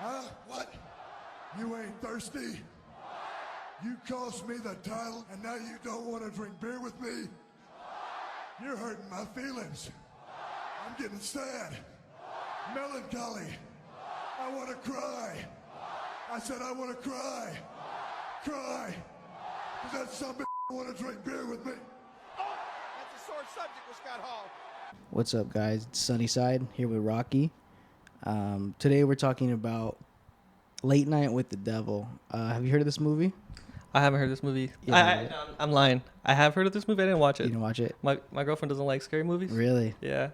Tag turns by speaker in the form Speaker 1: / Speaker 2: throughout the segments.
Speaker 1: Huh? What? You ain't thirsty? You cost me the title, and now you don't want to drink beer with me? You're hurting my feelings. I'm getting sad. Melancholy. I want to cry. I said I want to cry. Cry. Because that some bitch want to drink beer with me.
Speaker 2: That's a sore subject with Scott Hall.
Speaker 3: What's up, guys? It's Sunnyside here with Rocky. Today we're talking about Late Night with the Devil. Have you heard of this movie?
Speaker 4: I haven't heard this movie.
Speaker 3: Yeah,
Speaker 4: I'm lying. I have heard of this movie. I didn't watch it.
Speaker 3: You didn't watch it?
Speaker 4: My girlfriend doesn't like scary movies.
Speaker 3: Really?
Speaker 4: Yeah.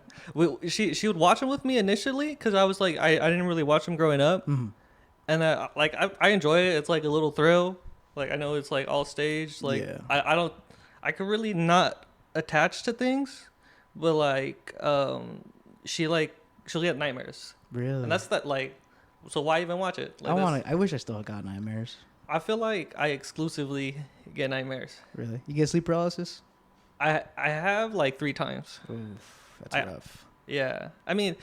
Speaker 4: She would watch them with me initially because I was like I didn't really watch them growing up, and I enjoy it. It's like a little thrill. Like I know it's like all staged. Like
Speaker 3: Yeah.
Speaker 4: I could really not attach to things, but like she'll get nightmares.
Speaker 3: Really?
Speaker 4: And that's that like. So why even watch it? Like,
Speaker 3: I wish I still got nightmares.
Speaker 4: I feel like I exclusively get nightmares.
Speaker 3: Really? You get sleep paralysis?
Speaker 4: I have like 3 times.
Speaker 3: Oof, that's rough.
Speaker 4: Yeah. I mean,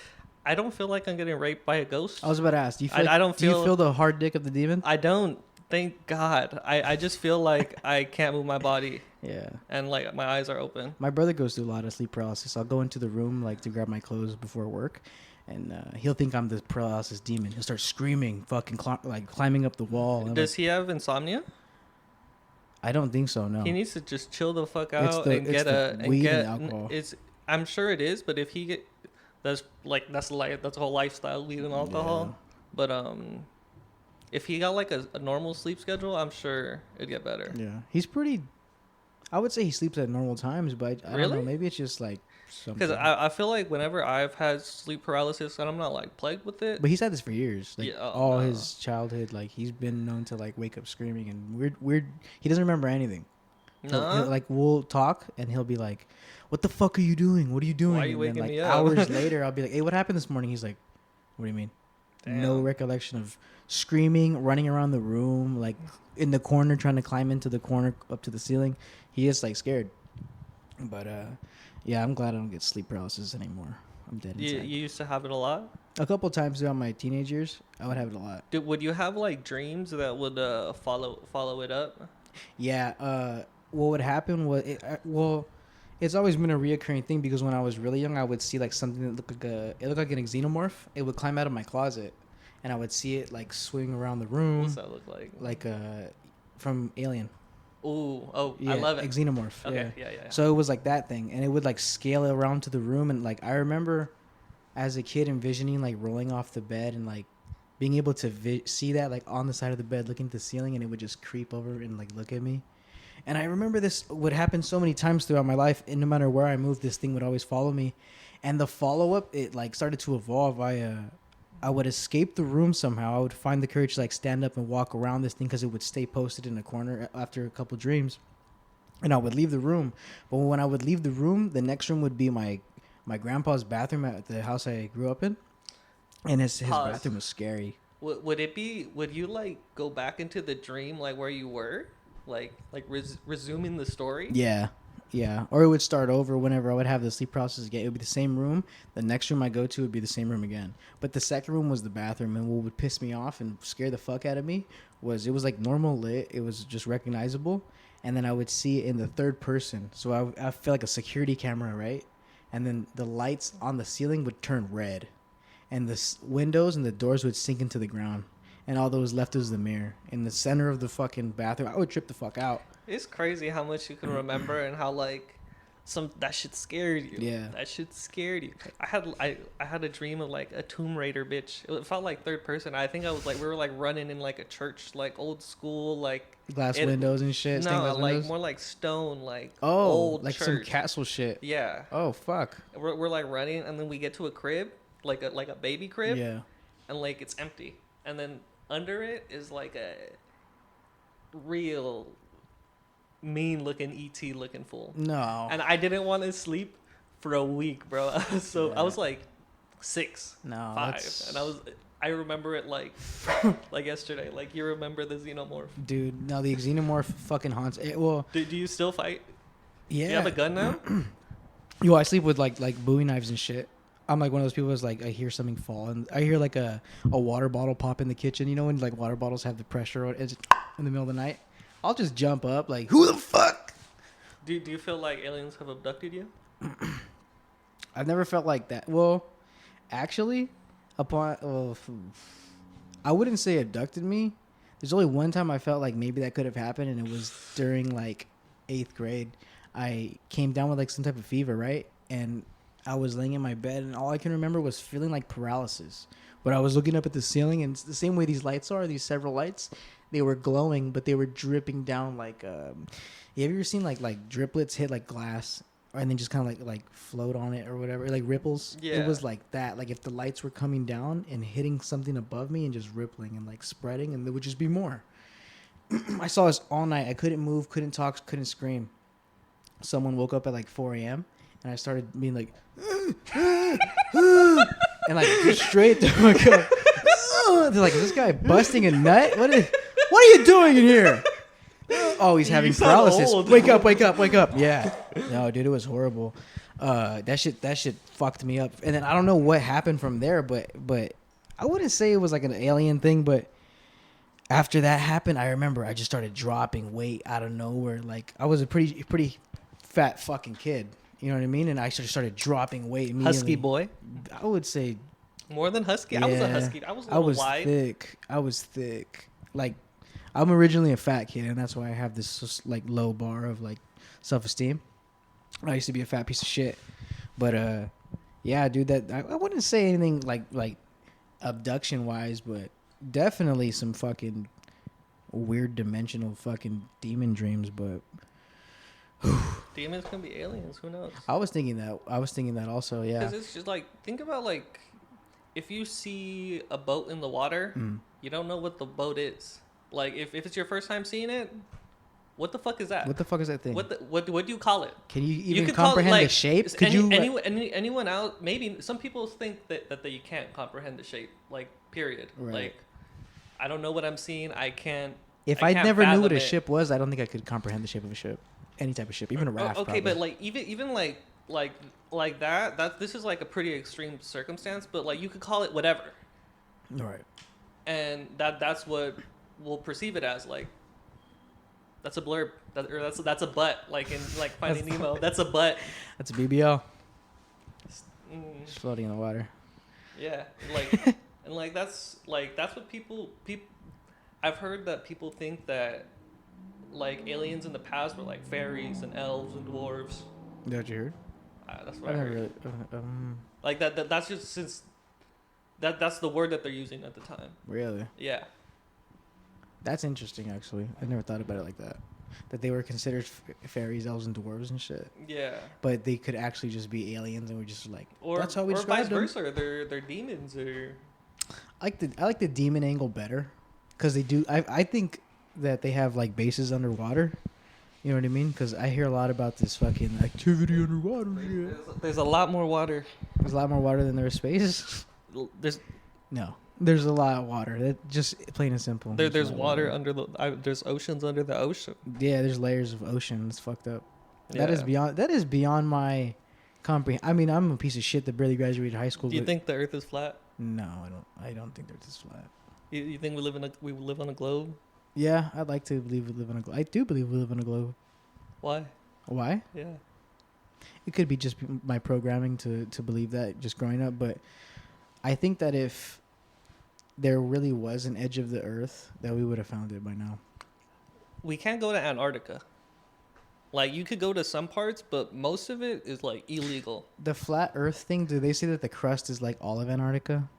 Speaker 4: I don't feel like I'm getting raped by a ghost.
Speaker 3: I was about to ask. Do you feel? Do
Speaker 4: do
Speaker 3: you feel the hard dick of the demon?
Speaker 4: I don't. Thank God. I just feel like I can't move my body.
Speaker 3: Yeah.
Speaker 4: And like my eyes are open.
Speaker 3: My brother goes through a lot of sleep paralysis. I'll go into the room like to grab my clothes before work, and he'll think I'm the paralysis demon. He'll start screaming, fucking climbing up the wall.
Speaker 4: Does he have insomnia?
Speaker 3: I don't think so. No.
Speaker 4: He needs to just chill the fuck out and get
Speaker 3: alcohol.
Speaker 4: I'm sure it is, but if he get that's a whole lifestyle, weed and alcohol. Yeah. But if he got like a normal sleep schedule, I'm sure it'd get better.
Speaker 3: Yeah, he's pretty. I would say he sleeps at normal times, but I don't know. Maybe it's just like something.
Speaker 4: Because I feel like whenever I've had sleep paralysis, and I'm not like plagued with it.
Speaker 3: But he's had this for years. Like,
Speaker 4: yeah,
Speaker 3: his childhood, like he's been known to like wake up screaming and weird. He doesn't remember anything. He'll, like we'll talk and he'll be like, "What the fuck are you doing? What are you doing?"
Speaker 4: Why are you waking
Speaker 3: me
Speaker 4: up?
Speaker 3: Hours later, I'll be like, "Hey, what happened this morning?" He's like, "What do you mean?" Damn. No recollection of screaming, running around the room, like in the corner, trying to climb into the corner up to the ceiling. He is like scared. But yeah, I'm glad I don't get sleep paralysis anymore. I'm dead inside.
Speaker 4: You used to have it a lot?
Speaker 3: A couple times throughout my teenage years, I would have it a lot.
Speaker 4: Would you have like dreams that would follow it up?
Speaker 3: Yeah. What would happen was it's always been a reoccurring thing because when I was really young, I would see like something that looked like an xenomorph. It would climb out of my closet, and I would see it like swing around the room.
Speaker 4: What's that look like?
Speaker 3: Like from Alien.
Speaker 4: Oh,
Speaker 3: yeah,
Speaker 4: I love it.
Speaker 3: Xenomorph.
Speaker 4: Okay,
Speaker 3: yeah.
Speaker 4: Yeah.
Speaker 3: So it was like that thing, and it would like scale around to the room, and like I remember, as a kid, envisioning like rolling off the bed and like being able to see that like on the side of the bed, looking at the ceiling, and it would just creep over and like look at me. And I remember this would happen so many times throughout my life, and no matter where I moved, this thing would always follow me. And the follow-up, it like started to evolve. I would escape the room somehow. I would find the courage to like stand up and walk around this thing because it would stay posted in a corner after a couple dreams. And I would leave the room. But when I would leave the room, the next room would be my grandpa's bathroom at the house I grew up in. And his bathroom was scary.
Speaker 4: Would you like go back into the dream like where you were? Like resuming the story?
Speaker 3: Yeah. Or it would start over whenever I would have the sleep process again. It would be the same room. The next room I go to would be the same room again. But the second room was the bathroom. And what would piss me off and scare the fuck out of me was it was like normal lit. It was just recognizable. And then I would see it in the third person. So I feel like a security camera, right? And then the lights on the ceiling would turn red. And the windows and the doors would sink into the ground. And all that was left was the mirror. In the center of the fucking bathroom, I would trip the fuck out.
Speaker 4: It's crazy how much you can remember and how like that shit scared you.
Speaker 3: Yeah.
Speaker 4: That shit scared you. I had a dream of like a Tomb Raider bitch. It felt like third person. I think I was like we were like running in like a church, like old school, like
Speaker 3: glass windows and shit.
Speaker 4: No, like
Speaker 3: windows?
Speaker 4: more like stone, like
Speaker 3: old like
Speaker 4: church.
Speaker 3: Some castle shit.
Speaker 4: Yeah.
Speaker 3: Oh fuck.
Speaker 4: We're like running and then we get to a crib, like a baby crib.
Speaker 3: Yeah.
Speaker 4: And like it's empty, and then under it is like a real mean looking ET looking fool.
Speaker 3: No.
Speaker 4: And I didn't want to sleep for a week, bro. I was like 6, 5, and I remember it like yesterday. Like you remember the xenomorph,
Speaker 3: dude. No, the xenomorph fucking haunts. Do
Speaker 4: you still fight?
Speaker 3: Yeah.
Speaker 4: You have a gun now?
Speaker 3: Yo, I sleep with like Bowie knives and shit. I'm like one of those people who's like, I hear something fall, and I hear like a water bottle pop in the kitchen. You know when like water bottles have the pressure on it in the middle of the night? I'll just jump up like, who the fuck?
Speaker 4: Do you feel like aliens have abducted you?
Speaker 3: I've never felt like that. Well, actually, I wouldn't say abducted me. There's only one time I felt like maybe that could have happened, and it was during like 8th grade. I came down with like some type of fever, right? And I was laying in my bed, and all I can remember was feeling like paralysis. But I was looking up at the ceiling, and it's the same way these lights are, these several lights, they were glowing, but they were dripping down like, have you ever seen like driplets hit like glass, and then just kind of like float on it or whatever, like ripples?
Speaker 4: Yeah.
Speaker 3: It was like that. Like if the lights were coming down and hitting something above me and just rippling and like spreading, and there would just be more. I saw this all night. I couldn't move, couldn't talk, couldn't scream. Someone woke up at like 4 a.m. and I started being like, and like just straight to my god. They're like, is this guy busting a nut? What are you doing in here? Oh, he's having paralysis.
Speaker 4: Old.
Speaker 3: Wake up, wake up, wake up. Yeah. No, dude, it was horrible. That shit fucked me up. And then I don't know what happened from there, but I wouldn't say it was like an alien thing, but after that happened, I remember I just started dropping weight out of nowhere. Like I was a pretty fat fucking kid. You know what I mean? And I just started dropping weight immediately.
Speaker 4: Husky boy?
Speaker 3: I would say
Speaker 4: More than husky?
Speaker 3: yeah,
Speaker 4: I was a husky. I was a little wide.
Speaker 3: thick. I was thick. Like I'm originally a fat kid, and that's why I have this like low bar of like self-esteem. I used to be a fat piece of shit. But yeah, dude, that I wouldn't say anything like abduction wise, but definitely some fucking weird dimensional fucking demon dreams. But
Speaker 4: Demons can be aliens. Who knows?
Speaker 3: I was thinking that also. Yeah.
Speaker 4: Because it's just like, think about like, if you see a boat in the water, you don't know what the boat is. Like if it's your first time seeing it, what the fuck is that?
Speaker 3: What the fuck is that thing?
Speaker 4: What do you call it?
Speaker 3: Can you even
Speaker 4: could call it,
Speaker 3: comprehend
Speaker 4: like,
Speaker 3: the shape? Could
Speaker 4: anyone out? Maybe some people think that you can't comprehend the shape. Like period.
Speaker 3: Right.
Speaker 4: Like I don't know what I'm seeing. I can't.
Speaker 3: If I never knew what a ship was, I don't think I could comprehend the shape of a ship. Any type of ship, even a raft.
Speaker 4: Okay,
Speaker 3: probably.
Speaker 4: but like even like that this is like a pretty extreme circumstance, but like you could call it whatever.
Speaker 3: All right.
Speaker 4: And that's what we'll perceive it as. Like that's a blurb, that's a butt, like in like Finding Nemo. That's a butt.
Speaker 3: That's a BBL. Just floating in the water.
Speaker 4: Yeah, like and like that's what people. I've heard that people think that like aliens in the past were like fairies and elves and dwarves.
Speaker 3: Is that what you heard?
Speaker 4: That's what I heard.
Speaker 3: Really,
Speaker 4: Like that's just since that's the word that they're using at the time.
Speaker 3: really?
Speaker 4: Yeah.
Speaker 3: That's interesting, actually. I never thought about it like that. That they were considered fairies, elves, and dwarves and shit.
Speaker 4: Yeah.
Speaker 3: But they could actually just be aliens, and we're just like,
Speaker 4: Or
Speaker 3: that's how we
Speaker 4: or
Speaker 3: describe
Speaker 4: vice
Speaker 3: them.
Speaker 4: versa. They're demons or.
Speaker 3: I like the demon angle better, because they do. I think that they have like bases underwater. You know what I mean? Because I hear a lot about this fucking activity underwater.
Speaker 4: There's a lot more water.
Speaker 3: There's a lot more water than there is space. There's a lot of water. That just plain and simple.
Speaker 4: There's water under there's oceans under the ocean.
Speaker 3: Yeah, there's layers of ocean. It's fucked up.
Speaker 4: Yeah.
Speaker 3: That is beyond my comprehend. I mean, I'm a piece of shit that barely graduated high school.
Speaker 4: Do you think the Earth is flat?
Speaker 3: No, I don't think the Earth is flat.
Speaker 4: You think we live on a globe?
Speaker 3: Yeah, I'd like to believe we live on a globe. I do believe we live on a globe.
Speaker 4: Why?
Speaker 3: Why?
Speaker 4: Yeah.
Speaker 3: It could be just my programming to believe that just growing up, but I think that if there really was an edge of the Earth, that we would have found it by now.
Speaker 4: We can't go to Antarctica. Like, you could go to some parts, but most of it is, like, illegal.
Speaker 3: The flat Earth thing, do they say that the crust is like all of Antarctica?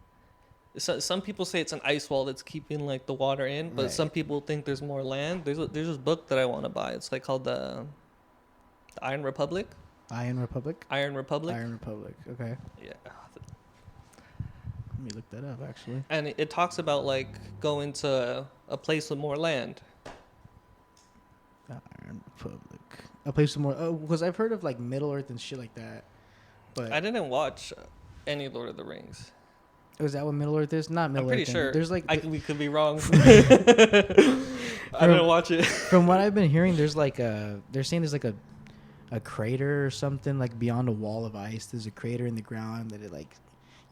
Speaker 4: So, some people say it's an ice wall that's keeping, like, the water in, but
Speaker 3: Right.
Speaker 4: some people think there's more land. There's this book that I want to buy. It's, like, called the Iron Republic.
Speaker 3: Iron Republic?
Speaker 4: Iron Republic.
Speaker 3: Iron Republic, okay.
Speaker 4: Yeah.
Speaker 3: Let me look that up, actually.
Speaker 4: And it talks about, like, going to a place with more land.
Speaker 3: Iron Republic. A place with more... Oh, because I've heard of, like, Middle Earth and shit like that. But
Speaker 4: I didn't watch any Lord of the Rings.
Speaker 3: is that what Middle Earth is? Not Middle
Speaker 4: I'm
Speaker 3: Earth.
Speaker 4: pretty sure.
Speaker 3: There's, like...
Speaker 4: We could be wrong. I didn't watch it.
Speaker 3: From what I've been hearing, there's, like, a... They're saying there's, like, a a crater or something, like beyond a wall of ice. There's a crater in the ground that it like.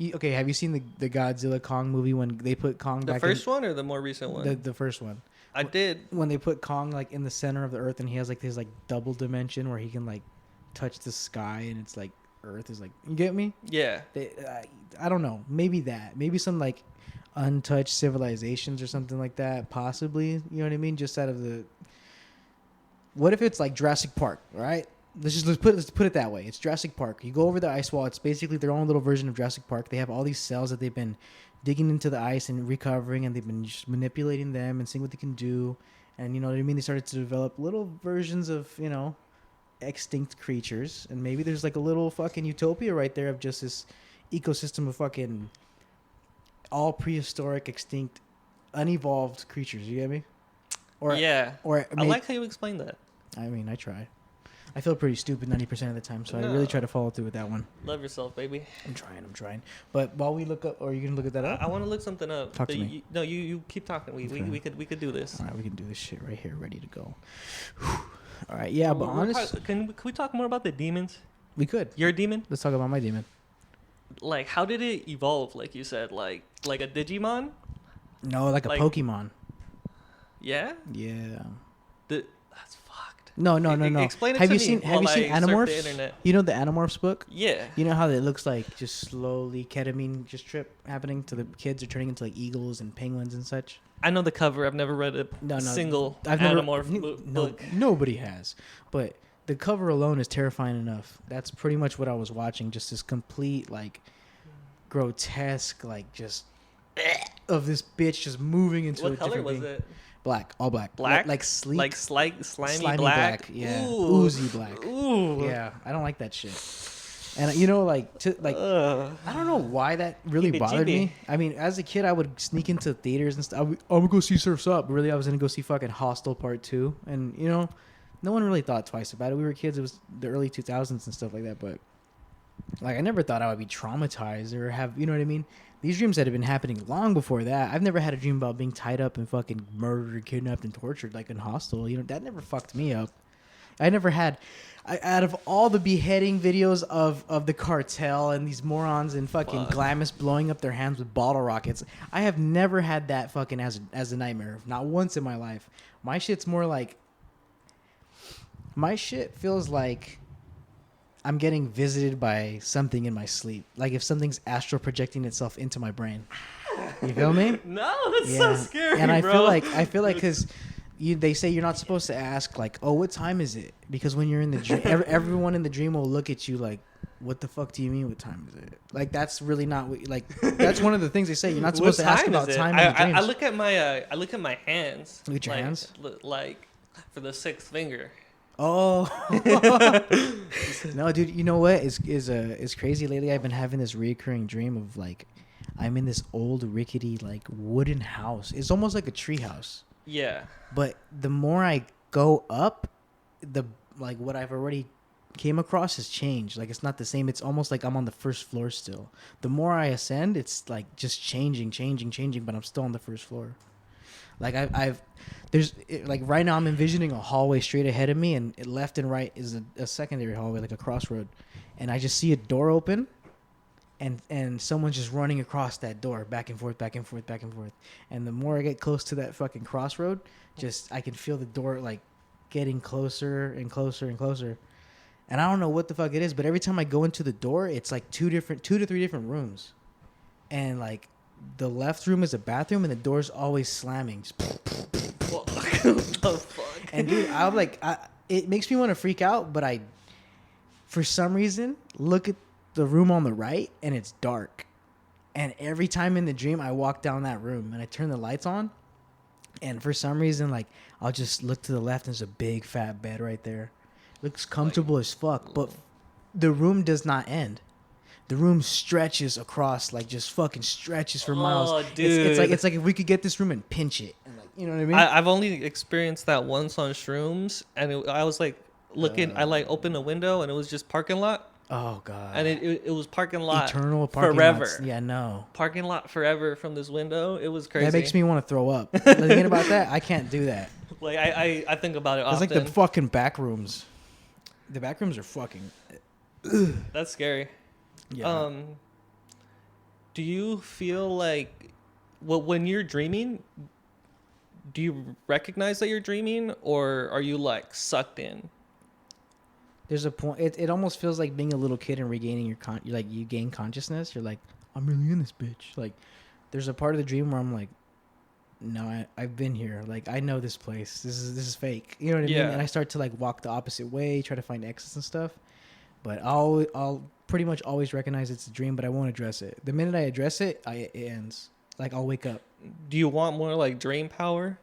Speaker 3: Okay, have you seen the Godzilla Kong movie when they put Kong
Speaker 4: The
Speaker 3: back
Speaker 4: first one or the more recent one?
Speaker 3: the first one.
Speaker 4: I did.
Speaker 3: When they put Kong like in the center of the earth and he has like this like double dimension where he can like touch the sky and it's like earth is like, you get me?
Speaker 4: Yeah.
Speaker 3: I don't know. Maybe that. Maybe some like untouched civilizations or something like that. Possibly. You know what I mean? Just out of the. What if it's like Jurassic Park, right? Let's put it that way. It's Jurassic Park. You go over the ice wall. It's basically their own little version of Jurassic Park. They have all these cells that they've been digging into the ice and recovering, and they've been just manipulating them and seeing what they can do. And you know what I mean? They started to develop little versions of, you know, extinct creatures. And maybe there's like a little fucking utopia right there of just this ecosystem of fucking all prehistoric, extinct, unevolved creatures. You get me? Or
Speaker 4: yeah.
Speaker 3: Or
Speaker 4: I like how you explained that.
Speaker 3: I mean, I try. I feel pretty stupid 90% of the time, so I really try to follow through with that one.
Speaker 4: Love yourself, baby.
Speaker 3: I'm trying. But while we look up, or are you gonna look at that up?
Speaker 4: I want to look something up.
Speaker 3: Talk to me.
Speaker 4: You keep talking. We could do this.
Speaker 3: All right, we can do this shit right here, ready to go. All right, yeah, but honestly,
Speaker 4: can we talk more about the demons?
Speaker 3: We could.
Speaker 4: Your demon?
Speaker 3: Let's talk about my demon.
Speaker 4: Like, how did it evolve? Like you said, like a Digimon?
Speaker 3: No, like a Pokemon.
Speaker 4: Yeah.
Speaker 3: Yeah.
Speaker 4: That's fucked.
Speaker 3: No.
Speaker 4: Explain it
Speaker 3: have
Speaker 4: to
Speaker 3: you
Speaker 4: me
Speaker 3: seen
Speaker 4: while I surf the
Speaker 3: Animorphs?
Speaker 4: internet.
Speaker 3: You know the Animorphs book?
Speaker 4: Yeah.
Speaker 3: You know how it looks like just slowly ketamine just trip happening to the kids are turning into like eagles and penguins and such?
Speaker 4: I know the cover. I've never read a single Animorph book.
Speaker 3: Nobody has. But the cover alone is terrifying enough. That's pretty much what I was watching. Just this complete, like, grotesque, like, just of this bitch just moving into a different
Speaker 4: What color was
Speaker 3: being.
Speaker 4: it?
Speaker 3: Black, all black.
Speaker 4: Black?
Speaker 3: Like sleek.
Speaker 4: Like slimy black?
Speaker 3: Yeah.
Speaker 4: Ooh.
Speaker 3: Oozy black.
Speaker 4: Ooh.
Speaker 3: Yeah. I don't like that shit. And, you know, like, I don't know why that really bothered me. I mean, as a kid, I would sneak into theaters and stuff. I'm going to go see Surf's Up. Really, I was going to go see fucking Hostel Part 2. And, you know, no one really thought twice about it. We were kids. It was the early 2000s and stuff like that. But, like, I never thought I would be traumatized or have, you know what I mean? These dreams that have been happening long before that. I've never had a dream about being tied up and fucking murdered, kidnapped, and tortured like in Hostel. You know, that never fucked me up. I never had... out of all the beheading videos of the cartel and these morons in fucking Glamis blowing up their hands with bottle rockets, I have never had that fucking as a nightmare. Not once in my life. My shit's more like... My shit feels like I'm getting visited by something in my sleep. Like if something's astral projecting itself into my brain. You feel me?
Speaker 4: No, that's so scary,
Speaker 3: and I
Speaker 4: bro.
Speaker 3: I feel like because they say you're not supposed to ask like, oh, what time is it? Because when you're in the dream, everyone in the dream will look at you like, what the fuck do you mean? What time is it? Like that's really not what, like that's one of the things they say. You're not supposed to ask about time in the dreams.
Speaker 4: I look at my hands.
Speaker 3: Look at your hands.
Speaker 4: Like for the sixth finger.
Speaker 3: Oh no, dude! You know what is crazy lately? I've been having this recurring dream of like I'm in this old rickety like wooden house. It's almost like a tree house.
Speaker 4: Yeah.
Speaker 3: But the more I go up, the like what I've already came across has changed. Like it's not the same. It's almost like I'm on the first floor still. The more I ascend, it's like just changing, but I'm still on the first floor. Like like right now I'm envisioning a hallway straight ahead of me, and left and right is a secondary hallway, like a crossroad, and I just see a door open, and someone's just running across that door, back and forth, and the more I get close to that fucking crossroad, just I can feel the door like getting closer and closer and closer, and I don't know what the fuck it is, but every time I go into the door, it's like two to three different rooms, and like. The left room is a bathroom, and the door's always slamming.
Speaker 4: What the fuck?
Speaker 3: And dude, I'm like, it makes me want to freak out, but for some reason, look at the room on the right, and it's dark. And every time in the dream, I walk down that room, and I turn the lights on, and for some reason, like, I'll just look to the left, and there's a big fat bed right there. Looks comfortable as fuck, but the room does not end. The room stretches across, like just fucking stretches for miles.
Speaker 4: Oh, dude.
Speaker 3: It's like if we could get this room and pinch it, and like, you know what I mean?
Speaker 4: I've only experienced that once on shrooms, and I was like looking. I like opened a window, and it was just parking lot.
Speaker 3: Oh god!
Speaker 4: And it was parking lot,
Speaker 3: eternal parking
Speaker 4: forever.
Speaker 3: Lots. Yeah, no
Speaker 4: parking lot forever from this window. It was crazy.
Speaker 3: That makes me want to throw up. Thinking about that, I can't do that.
Speaker 4: Like I think about it often.
Speaker 3: It's like the fucking back rooms. The back rooms are fucking.
Speaker 4: That's scary.
Speaker 3: Yeah.
Speaker 4: Do you feel like, well, when you're dreaming, do you recognize that you're dreaming, or are you like sucked in?
Speaker 3: There's a point. It almost feels like being a little kid and regaining your like you gain consciousness. You're like, I'm really in this bitch. Like, there's a part of the dream where I'm like, no, I've been here. Like, I know this place. This is fake. You know what I mean? And I start to like walk the opposite way, try to find exits and stuff. But I'll pretty much always recognize it's a dream, but I won't address it. The minute I address it, it ends. Like, I'll wake up.
Speaker 4: Do you want more like dream power?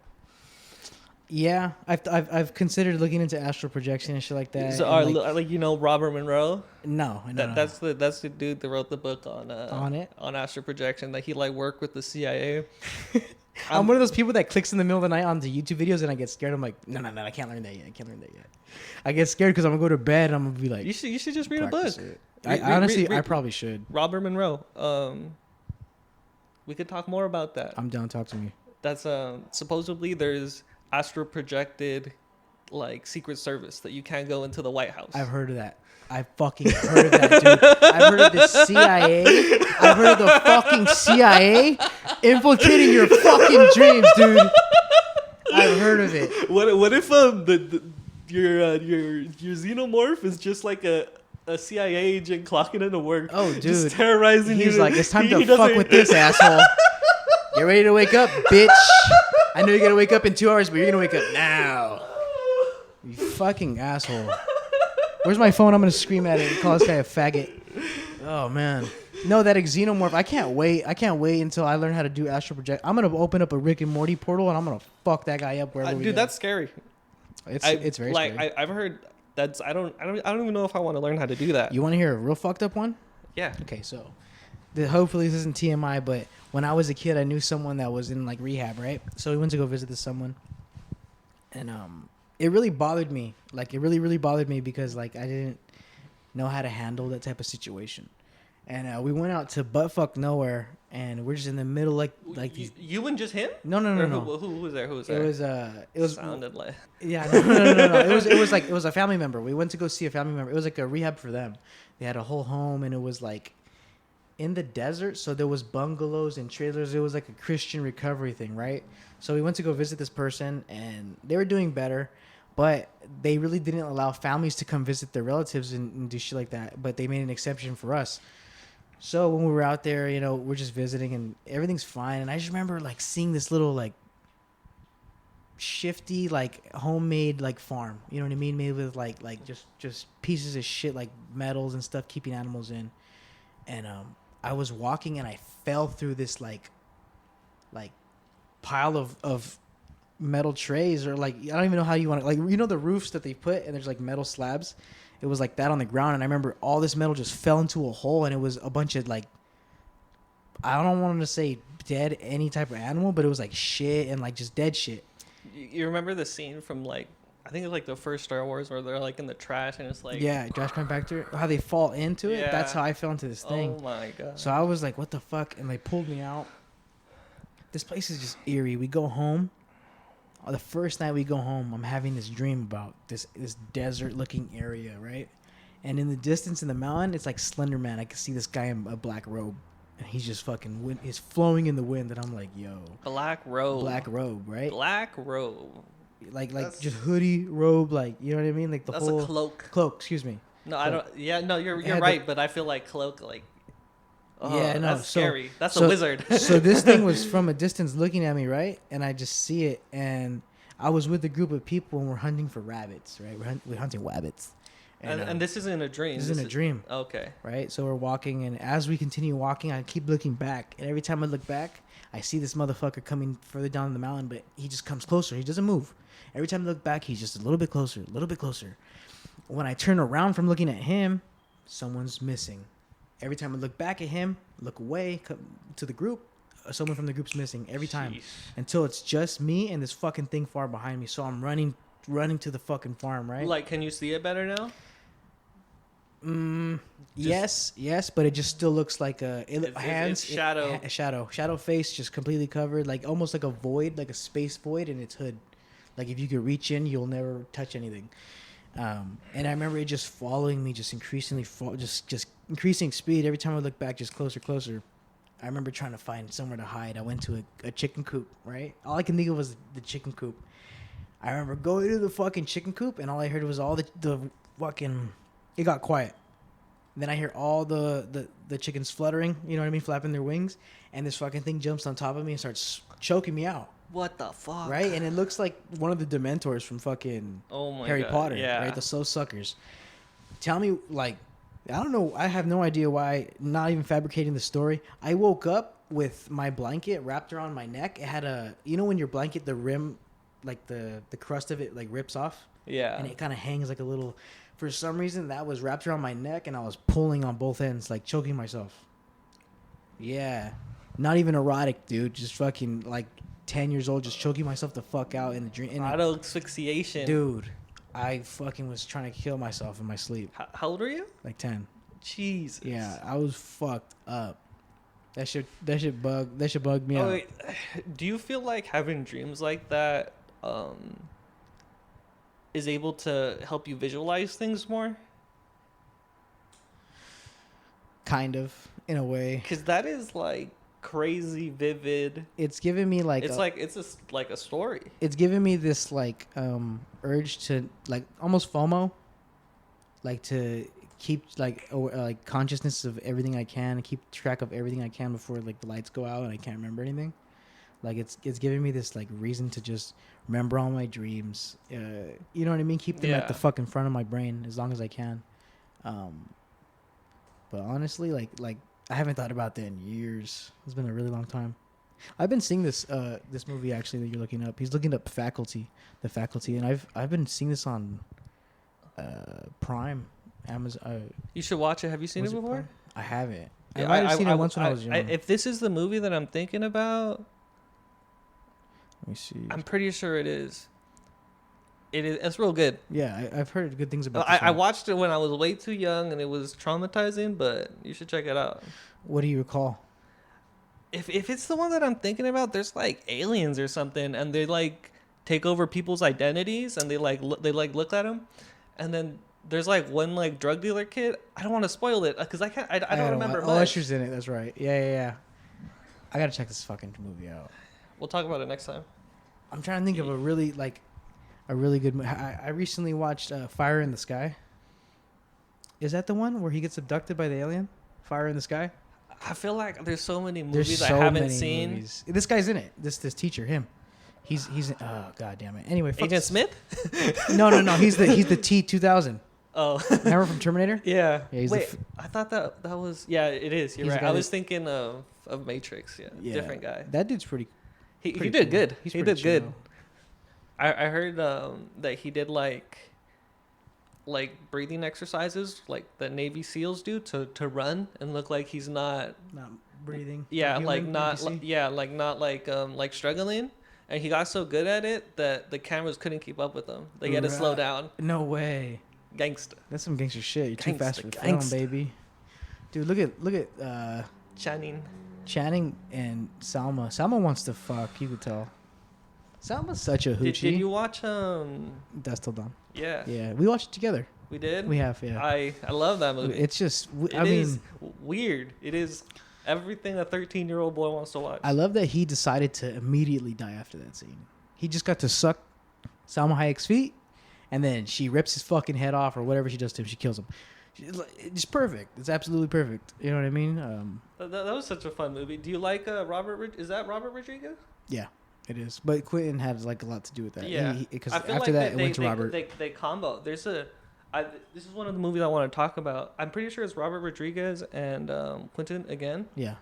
Speaker 3: Yeah, I've considered looking into astral projection and shit like that.
Speaker 4: So, like you know Robert Monroe?
Speaker 3: No.
Speaker 4: That's the dude that wrote the book on astral projection, that he like worked with the CIA.
Speaker 3: I'm one of those people that clicks in the middle of the night onto YouTube videos and I get scared. I'm like, no, I can't learn that yet. I get scared because I'm gonna go to bed and I'm gonna be like,
Speaker 4: you should just read a book.
Speaker 3: I probably should.
Speaker 4: Robert Monroe. We could talk more about that.
Speaker 3: I'm down. Talk to me.
Speaker 4: That's supposedly there's astral projected like Secret Service that you can't go into the White House.
Speaker 3: I've heard of that. I fucking heard of that, dude. I've heard of the CIA. I've heard of the fucking CIA infiltrating your fucking dreams, dude. I've heard of it.
Speaker 4: What if your xenomorph is just like a CIA agent clocking into work?
Speaker 3: Oh, dude,
Speaker 4: just terrorizing you.
Speaker 3: He's like, it's time to fuck with this asshole. Get ready to wake up, bitch. I know you're gonna wake up in 2 hours, but you're gonna wake up now. You fucking asshole. Where's my phone? I'm gonna scream at it and call this guy a faggot. Oh man. No, that xenomorph. I can't wait until I learn how to do astral project. I'm gonna open up a Rick and Morty portal and I'm gonna fuck that guy up wherever we go.
Speaker 4: That's scary.
Speaker 3: It's very scary.
Speaker 4: I've heard that's I don't even know if I want to learn how to do that.
Speaker 3: You want to hear a real fucked up one?
Speaker 4: Yeah.
Speaker 3: Okay, so hopefully this isn't TMI, but when I was a kid, I knew someone that was in like rehab, right? So we went to go visit this someone, and it really bothered me. Like, it really, really bothered me because like I didn't know how to handle that type of situation. And we went out to buttfuck nowhere, and we're just in the middle, like these.
Speaker 4: You and just him?
Speaker 3: No.
Speaker 4: Who was there?
Speaker 3: It was
Speaker 4: sounded like.
Speaker 3: Yeah, no. It was a family member. We went to go see a family member. It was like a rehab for them. They had a whole home, and it was like in the desert, so there was bungalows and trailers. It was like a Christian recovery thing, right? So we went to go visit this person, and they were doing better, but they really didn't allow families to come visit their relatives and do shit like that. But they made an exception for us. So when we were out there, you know, we're just visiting and everything's fine. And I just remember like seeing this little like shifty like homemade like farm, you know what I mean, made with like just pieces of shit like metals and stuff, keeping animals in. And I was walking and I fell through this like pile of metal trays, or like I don't even know how you want to, like, you know, the roofs that they put and there's like metal slabs. It was like that on the ground, and I remember all this metal just fell into a hole, and it was a bunch of like, I don't want to say dead any type of animal, but it was like shit and like just dead shit.
Speaker 4: You remember the scene from like, I think it's like the first Star Wars where they're like in the trash and it's like,
Speaker 3: yeah, trash compactor, how they fall into it.
Speaker 4: Yeah.
Speaker 3: That's how I fell into this thing.
Speaker 4: Oh my god.
Speaker 3: So I was like, what the fuck? And they pulled me out. This place is just eerie. We go home. The first night we go home, I'm having this dream about this desert looking area, right? And in the distance in the mountain, it's like Slender Man. I can see this guy in a black robe, and he's just fucking he's flowing in the wind, and I'm like, yo.
Speaker 4: Black robe,
Speaker 3: right?
Speaker 4: Black robe.
Speaker 3: Like just hoodie, robe, like, you know what I mean? Like
Speaker 4: that's
Speaker 3: whole
Speaker 4: a cloak.
Speaker 3: Cloak, excuse me.
Speaker 4: No,
Speaker 3: cloak.
Speaker 4: I don't. Yeah, no, you're right, but I feel like cloak, like. Oh,
Speaker 3: yeah, no,
Speaker 4: that's scary. That's a wizard.
Speaker 3: So this thing was from a distance looking at me, right? And I just see it, and I was with a group of people, and we're hunting for rabbits, right? We're hunting rabbits.
Speaker 4: And this isn't a dream.
Speaker 3: This isn't a dream.
Speaker 4: Okay.
Speaker 3: Right? So we're walking, and as we continue walking, I keep looking back. And every time I look back, I see this motherfucker coming further down the mountain, but he just comes closer. He doesn't move. Every time I look back, he's just a little bit closer, a little bit closer. When I turn around from looking at him, someone's missing. Every time I look back at him, look away, come to the group, someone from the group's missing every time.
Speaker 4: Jeez.
Speaker 3: Until it's just me and this fucking thing far behind me. So I'm running to the fucking farm, right?
Speaker 4: Like, can you see it better now?
Speaker 3: Yes, but it just still looks like
Speaker 4: it's
Speaker 3: shadow face, just completely covered, like almost like a void, like a space void in its hood. Like if you could reach in, you'll never touch anything. And I remember it just following me, just increasingly, just increasing speed. Every time I look back, just closer. I remember trying to find somewhere to hide. I went to a chicken coop, right? All I can think of was the chicken coop. I remember going to the fucking chicken coop, and all I heard was all the fucking... It got quiet. Then I hear all the chickens fluttering, you know what I mean, flapping their wings, and this fucking thing jumps on top of me and starts choking me out.
Speaker 4: What the fuck?
Speaker 3: Right? And it looks like one of the Dementors from fucking Harry Potter, right? The Slow Suckers. Tell me, like, I don't know. I have no idea why, not even fabricating the story. I woke up with my blanket wrapped around my neck. It had a, you know when your blanket, the rim, like the crust of it, like rips off?
Speaker 4: Yeah.
Speaker 3: And it kind of hangs like a little, for some reason, that was wrapped around my neck, and I was pulling on both ends, like choking myself. Yeah. Not even erotic, dude. Just fucking, like, 10 years old, just choking myself the fuck out in the dream.
Speaker 4: Auto asphyxiation.
Speaker 3: Dude, I fucking was trying to kill myself in my sleep.
Speaker 4: How old were you?
Speaker 3: Like 10.
Speaker 4: Jesus.
Speaker 3: Yeah, I was fucked up. That shit bugged me out.
Speaker 4: Wait. Do you feel like having dreams like that is able to help you visualize things more?
Speaker 3: Kind of, in a way.
Speaker 4: Because that is like crazy vivid.
Speaker 3: It's giving me like
Speaker 4: it's just like a story.
Speaker 3: It's giving me this like urge to like almost FOMO, like to keep like consciousness of everything I can, and keep track of everything I can before like the lights go out and I can't remember anything. Like it's giving me this like reason to just remember all my dreams. You know what I mean? Keep them at the fucking front of my brain as long as I can. But honestly, like I haven't thought about that in years. It's been a really long time. I've been seeing this movie actually that you're looking up. He's looking up The Faculty, and I've been seeing this on Prime, Amazon.
Speaker 4: You should watch it. Have you seen it before?
Speaker 3: Prime? I haven't.
Speaker 4: Yeah,
Speaker 3: I might have seen it once when I was young.
Speaker 4: If this is the movie that I'm thinking about,
Speaker 3: let me see.
Speaker 4: I'm pretty sure it is. It's real good.
Speaker 3: Yeah, I've heard good things about.
Speaker 4: I watched it when I was way too young, and it was traumatizing. But you should check it out.
Speaker 3: What do you recall?
Speaker 4: If it's the one that I'm thinking about, there's like aliens or something, and they like take over people's identities, and they look at them, and then there's like one like drug dealer kid. I don't want to spoil it because I can't. I don't remember much.
Speaker 3: Usher's in it. That's right. Yeah. I gotta check this fucking movie out.
Speaker 4: We'll talk about it next time.
Speaker 3: I'm trying to think of a really good movie. I recently watched Fire in the Sky. Is that the one where he gets abducted by the alien? Fire in the Sky?
Speaker 4: I feel like there's so many movies I haven't seen.
Speaker 3: Movies. This guy's in it. This teacher, him. He's oh god damn it. Anyway,
Speaker 4: Agent Smith?
Speaker 3: No. He's the T-2000.
Speaker 4: Oh.
Speaker 3: Remember from Terminator?
Speaker 4: Yeah.
Speaker 3: He's
Speaker 4: Wait, I thought that was it is. You're right. I was thinking of Matrix. Yeah. Different guy.
Speaker 3: That dude's pretty
Speaker 4: He did good. He did
Speaker 3: chill.
Speaker 4: good. I heard that he did like breathing exercises like the Navy SEALs do to run and look like he's not
Speaker 3: breathing.
Speaker 4: Yeah, like not struggling. And he got so good at it that the cameras couldn't keep up with him. They had to slow down.
Speaker 3: No way.
Speaker 4: Gangsta.
Speaker 3: That's some gangster shit. You're too fast for film, baby. Dude, look at Channing and Salma. Salma wants to fuck. You could tell. Salma's such a hoochie.
Speaker 4: Did you watch
Speaker 3: Dusk Till Dawn?
Speaker 4: Yeah.
Speaker 3: Yeah, we watched it together.
Speaker 4: We did.
Speaker 3: We have. Yeah.
Speaker 4: I love that movie.
Speaker 3: It's just.
Speaker 4: I mean, weird. It is everything a 13-year-old boy wants to watch.
Speaker 3: I love that he decided to immediately die after that scene. He just got to suck Salma Hayek's feet, and then she rips his fucking head off or whatever she does to him. She kills him. It's perfect. It's absolutely perfect. You know what I mean?
Speaker 4: That was such a fun movie. Do you like Robert? Is that Robert Rodriguez?
Speaker 3: Yeah, it is. But Quentin had like a lot to do with that.
Speaker 4: Yeah,
Speaker 3: because after that, it went to Robert.
Speaker 4: They combo. This is one of the movies I want to talk about. I'm pretty sure it's Robert Rodriguez and Quentin again.
Speaker 3: Yeah.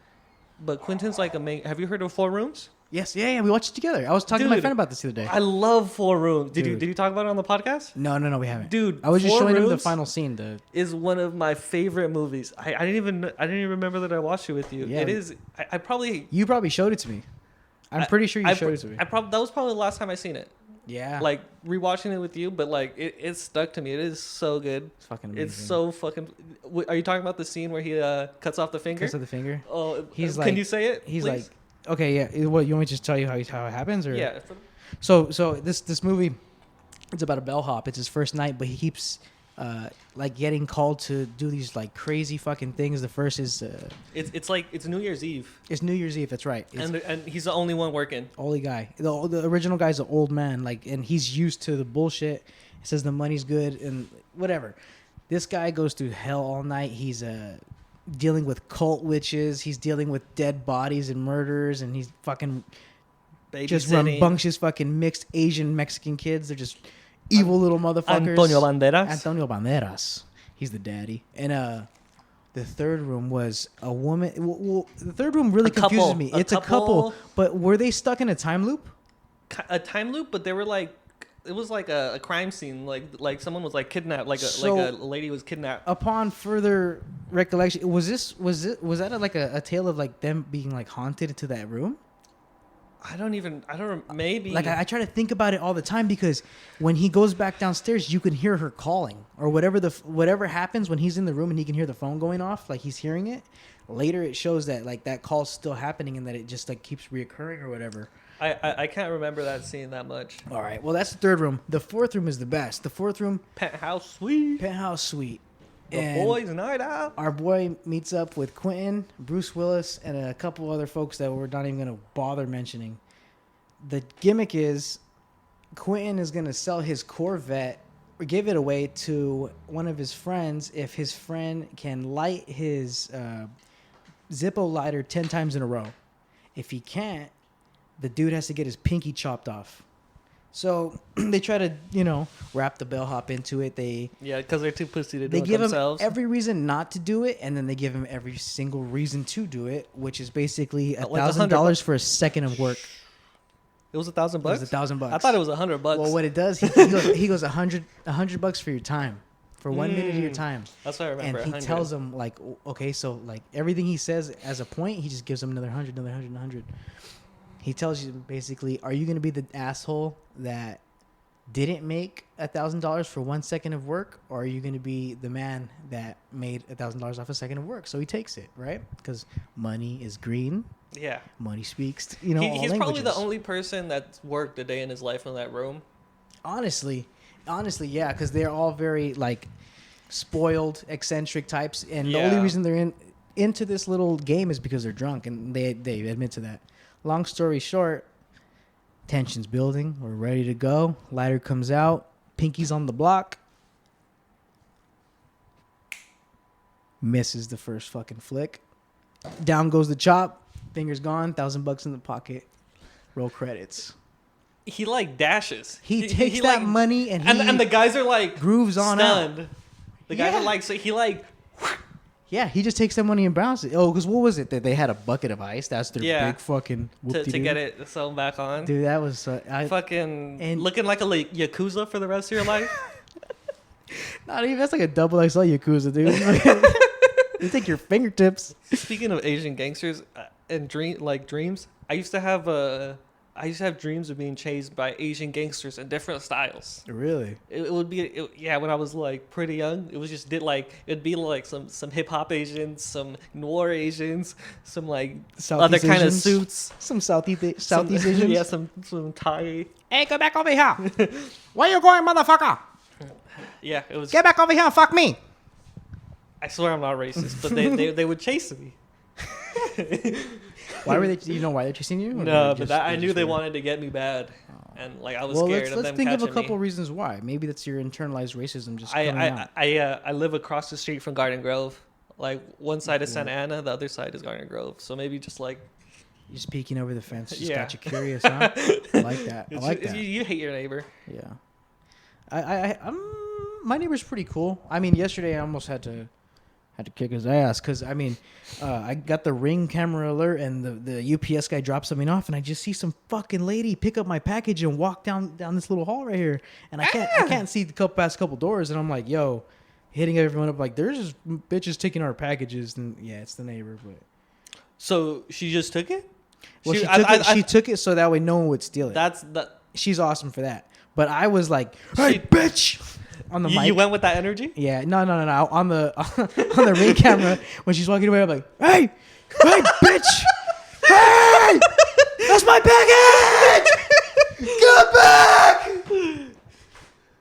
Speaker 3: But
Speaker 4: Quentin's like a main. Have you heard of Four Rooms?
Speaker 3: Yes, yeah, we watched it together. I was talking to my friend about this the other day.
Speaker 4: I love Four Rooms. Did you talk about it on the podcast?
Speaker 3: No, we haven't.
Speaker 4: Dude,
Speaker 3: I was just showing him the final scene.
Speaker 4: Is one of my favorite movies. I didn't even remember that I watched it with you. Yeah. It is. I probably.
Speaker 3: You probably showed it to me. I'm pretty sure you showed it to me.
Speaker 4: That was probably the last time I seen it.
Speaker 3: Yeah.
Speaker 4: Like rewatching it with you, but like it stuck to me. It is so good.
Speaker 3: It's fucking amazing.
Speaker 4: It's so fucking. Are you talking about the scene where he cuts off the finger?
Speaker 3: Cuts off the finger.
Speaker 4: Oh,
Speaker 3: he's
Speaker 4: can you say it?
Speaker 3: He's
Speaker 4: please?
Speaker 3: like, okay, yeah. What you want me to just tell you how it happens, or?
Speaker 4: Yeah.
Speaker 3: So this movie, It's about a bellhop. It's his first night, but he keeps like getting called to do these like crazy fucking things. The first is
Speaker 4: it's New Year's Eve.
Speaker 3: it's New Year's Eve. That's right. It's
Speaker 4: And he's the only one working.
Speaker 3: only guy. The original guy's an old man, like, and he's used to the bullshit. He says the money's good and whatever. This guy goes through hell all night. He's dealing with cult witches. He's dealing with dead bodies and murders, and he's fucking just rambunctious fucking mixed Asian Mexican kids. They're just evil little motherfuckers. Antonio Banderas. He's the daddy. And the third room was a woman. Well, the third room really confuses me. It's a couple, but were they stuck in a time loop?
Speaker 4: A time loop, but they were like, it was like a crime scene, like someone was like kidnapped, like a lady was kidnapped.
Speaker 3: Upon further recollection, was that like a tale of like them being like haunted into that room?
Speaker 4: I don't maybe.
Speaker 3: Like I try to think about it all the time because when he goes back downstairs, you can hear her calling or whatever happens when he's in the room and he can hear the phone going off, like he's hearing it. Later, it shows that like that call's still happening and that it just like keeps reoccurring or whatever.
Speaker 4: I can't remember that scene that much.
Speaker 3: All right, well that's the third room. The fourth room is the best. The fourth room,
Speaker 4: Penthouse suite.
Speaker 3: And
Speaker 4: The boys' night out.
Speaker 3: Our boy meets up with Quentin, Bruce Willis, and a couple other folks that we're not even going to bother mentioning. The gimmick is Quentin is going to sell his Corvette or give it away to one of his friends if his friend can light his Zippo lighter 10 times in a row. If he can't, the dude has to get his pinky chopped off. So they try to, wrap the bellhop into it.
Speaker 4: Because they're too pussy to do it
Speaker 3: give
Speaker 4: themselves.
Speaker 3: him every reason not to do it, and then they give him every single reason to do it, which is basically $1,000 for a second of work.
Speaker 4: It was $1,000.
Speaker 3: It was $1,000.
Speaker 4: I thought it was $100.
Speaker 3: Well, what it does, he goes $100 for your time, for 1 minute of your time.
Speaker 4: That's what I remember.
Speaker 3: And he
Speaker 4: 100.
Speaker 3: tells them like, okay, so like everything he says as a point, he just gives them another 100, another 100, 100. He tells you basically, are you going to be the asshole that didn't make $1,000 for 1 second of work, or are you going to be the man that made $1,000 off a second of work? So he takes it, right? Because money is green.
Speaker 4: Yeah.
Speaker 3: Money speaks.
Speaker 4: He's
Speaker 3: all
Speaker 4: probably
Speaker 3: languages.
Speaker 4: the only person that's worked a day in his life in that room.
Speaker 3: Honestly, yeah, because they're all very like spoiled, eccentric types, and the only reason they're into this little game is because they're drunk, and they admit to that. Long story short, tension's building. We're ready to go. Lighter comes out. Pinky's on the block. Misses the first fucking flick. Down goes the chop. Fingers gone. $1,000 in the pocket. Roll credits.
Speaker 4: He like dashes.
Speaker 3: He takes that money and
Speaker 4: the guys are like
Speaker 3: grooves on
Speaker 4: stunned.
Speaker 3: out.
Speaker 4: The guys are like, so he like.
Speaker 3: Yeah, he just takes that money and bounces it. Oh, because what was it? That they had a bucket of ice? That's their big fucking whoop-de-doo.
Speaker 4: to get it sewn back on.
Speaker 3: Dude, that was...
Speaker 4: fucking looking like a Yakuza for the rest of your life.
Speaker 3: Not even... That's like a double XL Yakuza, dude. You take your fingertips.
Speaker 4: Speaking of Asian gangsters and dreams, I used to have dreams of being chased by Asian gangsters in different styles.
Speaker 3: Really?
Speaker 4: It would be when I was like pretty young. It was just it'd be like some hip hop Asians, some noir Asians, some like
Speaker 3: Southeast
Speaker 4: other kind of
Speaker 3: Asians?
Speaker 4: suits.
Speaker 3: Some Southeast Asians?
Speaker 4: Yeah, some Thai.
Speaker 3: Hey, get back over here. Where you going, motherfucker?
Speaker 4: Yeah, it was.
Speaker 3: Get back over here and fuck me.
Speaker 4: I swear I'm not racist, but they would chase me.
Speaker 3: Why were they? You know why they're chasing you?
Speaker 4: No, but I knew they wanted to get me bad, and like I was scared of them catching me.
Speaker 3: Let's think of a couple reasons why. Maybe that's your internalized racism just coming out.
Speaker 4: I live across the street from Garden Grove. Like one side is Santa Ana, the other side is Garden Grove. So maybe just like
Speaker 3: you're just peeking over the fence. Just got you curious, huh? I like that. I like that.
Speaker 4: You hate your neighbor.
Speaker 3: Yeah. My neighbor's pretty cool. I mean, yesterday I almost had to kick his ass because I got the Ring camera alert and the UPS guy dropped something off and I just see some fucking lady pick up my package and walk down this little hall right here and I can't see past a couple doors and I'm like, yo, hitting everyone up like there's just bitches taking our packages and yeah, it's the neighbor. But
Speaker 4: so she just took it.
Speaker 3: Well, she took it so that way no one would steal it. She's awesome for that. But I was like, hey, bitch. On the mic.
Speaker 4: You went with that energy?
Speaker 3: Yeah, no. On the Ring camera, when she's walking away, I'm like, hey, bitch, hey, that's my package. Come back.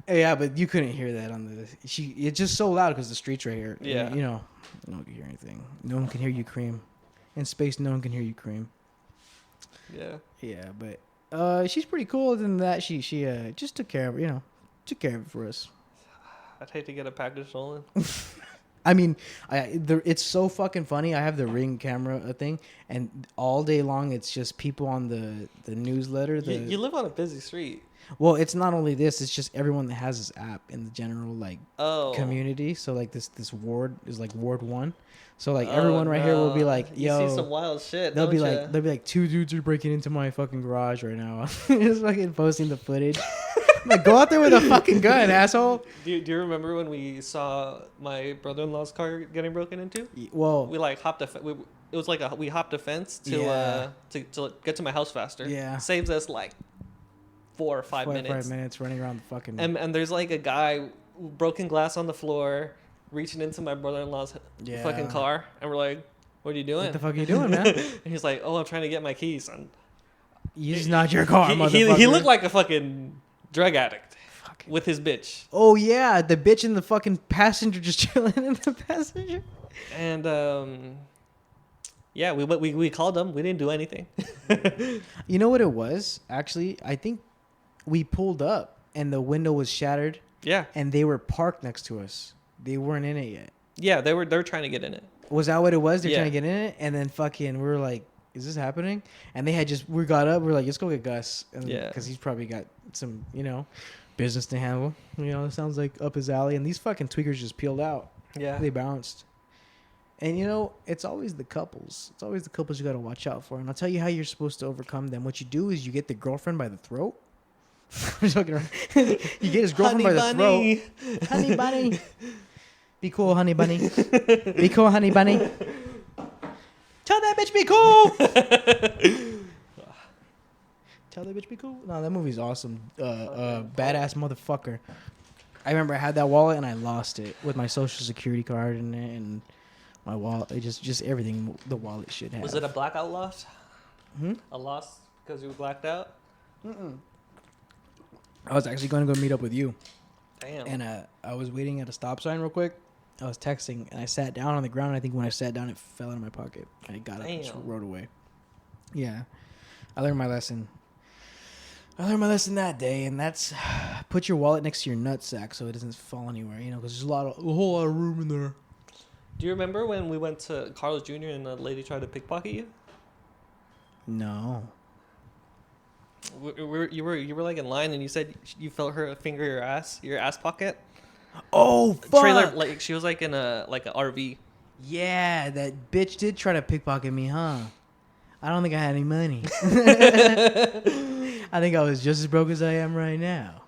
Speaker 3: Yeah, but you couldn't hear that on the. It's just so loud because the street's right here.
Speaker 4: Yeah.
Speaker 3: You know, no one can hear anything. No one can hear you, Cream. In space, no one can hear you, Cream.
Speaker 4: Yeah.
Speaker 3: Yeah, but she's pretty cool. Other than that, she just took care of took care of it for us.
Speaker 4: I'd hate to get a package stolen.
Speaker 3: I mean, it's so fucking funny. I have the Ring camera thing, and all day long it's just people on the newsletter.
Speaker 4: You live on a busy street.
Speaker 3: Well, it's not only this; it's just everyone that has this app in the general community. So like this ward is like Ward 1. So like everyone right here will be like, "Yo,"
Speaker 4: you see some wild shit.
Speaker 3: they'll be like, 2 dudes are breaking into my fucking garage right now. Just fucking posting the footage. I'm like, go out there with a fucking gun, asshole.
Speaker 4: Do you remember when we saw my brother-in-law's car getting broken into?
Speaker 3: Well,
Speaker 4: We like hopped it was like we hopped a fence to get to my house faster.
Speaker 3: Yeah.
Speaker 4: Saves us like 4 or 5
Speaker 3: 4 or
Speaker 4: minutes.
Speaker 3: 5 minutes running around the fucking.
Speaker 4: And there's like a guy, broken glass on the floor, reaching into my brother-in-law's fucking car, and we're like, "What are you doing?
Speaker 3: What the fuck are you doing, man?
Speaker 4: And he's like, "Oh, I'm trying to get my keys." And
Speaker 3: It's not your car,
Speaker 4: he
Speaker 3: motherfucker.
Speaker 4: looked like a fucking drug addict with his bitch.
Speaker 3: Oh yeah, the bitch in the fucking passenger just chilling in the passenger.
Speaker 4: And yeah, we called them. We didn't do anything.
Speaker 3: You know what it was? Actually, I think we pulled up and the window was shattered.
Speaker 4: Yeah.
Speaker 3: And they were parked next to us. They weren't in it yet.
Speaker 4: Yeah, they were trying to get in it.
Speaker 3: Was that what it was? They're
Speaker 4: Yeah.
Speaker 3: trying to get in it, and then fucking we were like, "Is this happening?" And they had we got up. We were like, "Let's go get Gus." And,
Speaker 4: Yeah.
Speaker 3: Because he's probably got some business to handle. It sounds like up his alley. And these fucking tweakers just peeled out.
Speaker 4: Yeah.
Speaker 3: They bounced. And it's always the couples. It's always the couples you got to watch out for. And I'll tell you how you're supposed to overcome them. What you do is you get the girlfriend by the throat. I'm joking around. You get his girlfriend by the throat. Honey bunny. Be cool, honey bunny. Be cool, honey bunny. Tell that bitch be cool. Tell that bitch be cool. No, that movie's awesome. Badass motherfucker. I remember I had that wallet and I lost it with my social security card in it and my wallet. It just everything the wallet should have.
Speaker 4: Was it a blackout loss?
Speaker 3: Hmm?
Speaker 4: A loss because you were blacked out?
Speaker 3: I was actually going to go meet up with you.
Speaker 4: Damn.
Speaker 3: And I was waiting at a stop sign real quick. I was texting and I sat down on the ground. I think when I sat down, it fell out of my pocket. I got up and just rode away. Yeah. I learned my lesson. That day, and that's put your wallet next to your nutsack so it doesn't fall anywhere, because there's a whole lot of room in there.
Speaker 4: Do you remember when we went to Carl's Jr. and a lady tried to pickpocket you?
Speaker 3: No.
Speaker 4: You were like in line and you said you felt her finger your ass pocket.
Speaker 3: Oh fuck!
Speaker 4: Trailer, like she was like in an RV.
Speaker 3: Yeah, that bitch did try to pickpocket me, huh? I don't think I had any money. I think I was just as broke as I am right now.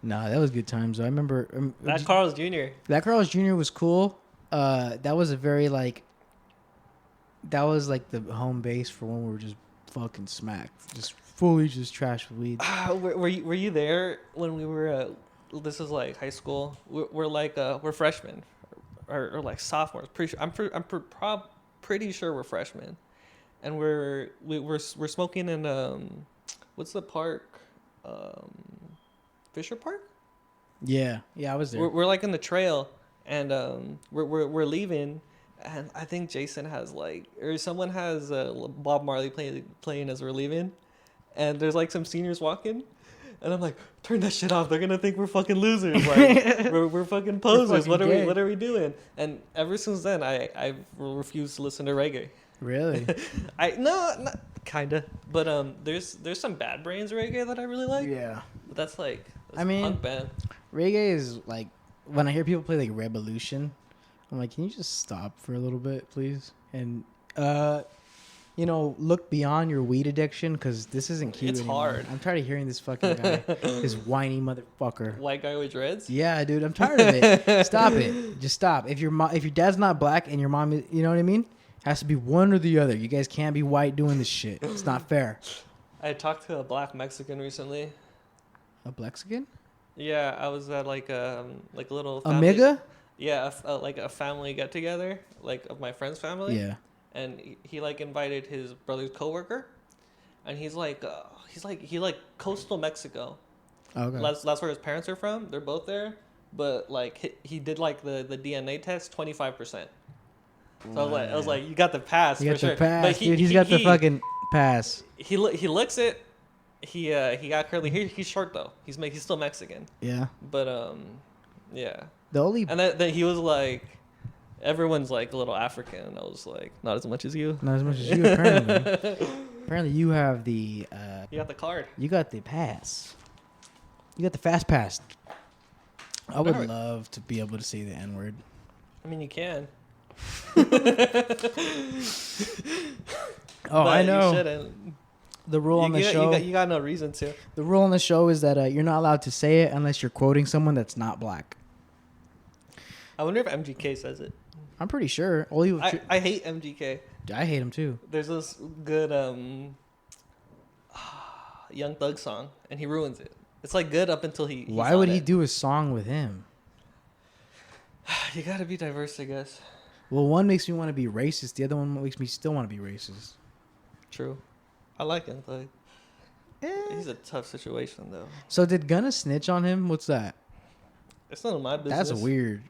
Speaker 3: Nah, that was good times. I remember
Speaker 4: That Carl's Jr.
Speaker 3: That Carl's Jr. was cool. That was a very that was like the home base for when we were just fucking smacked, just fully just trash with weed.
Speaker 4: Were you there when we were? This is like high school. We're freshmen, or like sophomores. I'm pretty sure we're freshmen, and we're smoking in what's the park? Fisher Park.
Speaker 3: Yeah, I was there.
Speaker 4: We're like in the trail, and we're leaving, and I think Jason has or someone has Bob Marley playing as we're leaving, and there's like some seniors walking. And I'm like, turn that shit off. They're gonna think we're fucking losers. Like we're fucking posers. What are we doing? And ever since then, I've refused to listen to reggae.
Speaker 3: Really?
Speaker 4: Not kinda. But there's some Bad Brains reggae that I really like.
Speaker 3: Yeah.
Speaker 4: But that's a punk band.
Speaker 3: Reggae is like when I hear people play like Revolution, I'm like, can you just stop for a little bit, please? And look beyond your weed addiction because this isn't cute
Speaker 4: It's
Speaker 3: anymore.
Speaker 4: hard.
Speaker 3: I'm tired of hearing this fucking guy, this whiny motherfucker.
Speaker 4: White guy with dreads?
Speaker 3: Yeah, dude, I'm tired of it. Stop it. Just stop. If your dad's not black and your mom, you know what I mean? Has to be one or the other. You guys can't be white doing this shit. It's not fair.
Speaker 4: I talked to a black Mexican recently.
Speaker 3: A Blexican?
Speaker 4: Yeah, I was at like a little family.
Speaker 3: Amiga?
Speaker 4: Yeah, like a family get together, like of my friend's family.
Speaker 3: Yeah.
Speaker 4: And he invited his brother's coworker, and he's like coastal Mexico,
Speaker 3: Okay.
Speaker 4: That's where his parents are from. They're both there, but like he did like the DNA test 25%. So I was like, you got the pass
Speaker 3: You
Speaker 4: for
Speaker 3: got
Speaker 4: sure.
Speaker 3: the pass,
Speaker 4: But
Speaker 3: dude. He's got the fucking pass.
Speaker 4: He looks it. He got curly hair. He's short though. He's still Mexican.
Speaker 3: Yeah.
Speaker 4: But yeah.
Speaker 3: The only
Speaker 4: And then he was like, everyone's like a little African. And I was like, not as much as you.
Speaker 3: not as much as you apparently. Apparently you have the
Speaker 4: You got the card.
Speaker 3: you got the pass. You got the fast pass. I would
Speaker 4: Alright.
Speaker 3: love to be able to say the N-word.
Speaker 4: I mean, you can.
Speaker 3: Oh,
Speaker 4: but
Speaker 3: I know.
Speaker 4: You shouldn't.
Speaker 3: The rule on the show.
Speaker 4: You got no reason to.
Speaker 3: The rule on the show is that you're not allowed to say it unless you're quoting someone that's not black.
Speaker 4: I wonder if MGK says it.
Speaker 3: I'm pretty sure. All you,
Speaker 4: I hate MGK.
Speaker 3: I hate him too.
Speaker 4: There's this good Young Thug song, and he ruins it. It's like good up until he.
Speaker 3: Why would he do a song with him?
Speaker 4: You gotta be diverse, I guess.
Speaker 3: Well, one makes me want to be racist. The other one makes me still want to be racist.
Speaker 4: True. I like Young Thug.
Speaker 3: Eh.
Speaker 4: He's a tough situation though.
Speaker 3: So did Gunna snitch on him? What's that?
Speaker 4: It's none of my business.
Speaker 3: That's weird.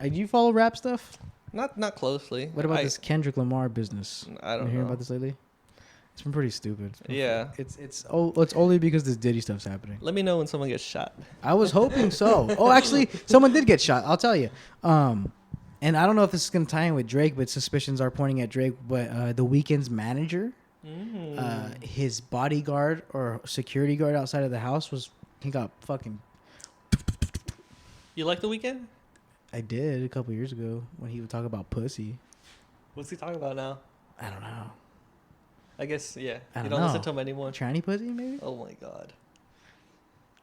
Speaker 3: Do you follow rap stuff?
Speaker 4: Not closely.
Speaker 3: What about this Kendrick Lamar business?
Speaker 4: I don't
Speaker 3: You hearing
Speaker 4: know.
Speaker 3: about this lately? It's been pretty stupid.
Speaker 4: Yeah.
Speaker 3: It's only because this Diddy stuff's happening.
Speaker 4: Let me know when someone gets shot.
Speaker 3: I was hoping so. Oh, actually, someone did get shot. I'll tell you. And I don't know if this is gonna tie in with Drake, but suspicions are pointing at Drake. But the Weeknd's manager, his bodyguard or security guard outside of the house he got fucking.
Speaker 4: You like The Weeknd?
Speaker 3: I did a couple years ago when he would talk about pussy.
Speaker 4: What's he talking about now?
Speaker 3: I don't know.
Speaker 4: I guess
Speaker 3: I
Speaker 4: yeah. You
Speaker 3: don't
Speaker 4: don't
Speaker 3: know.
Speaker 4: listen to him anymore.
Speaker 3: Tranny pussy, maybe.
Speaker 4: Oh my god.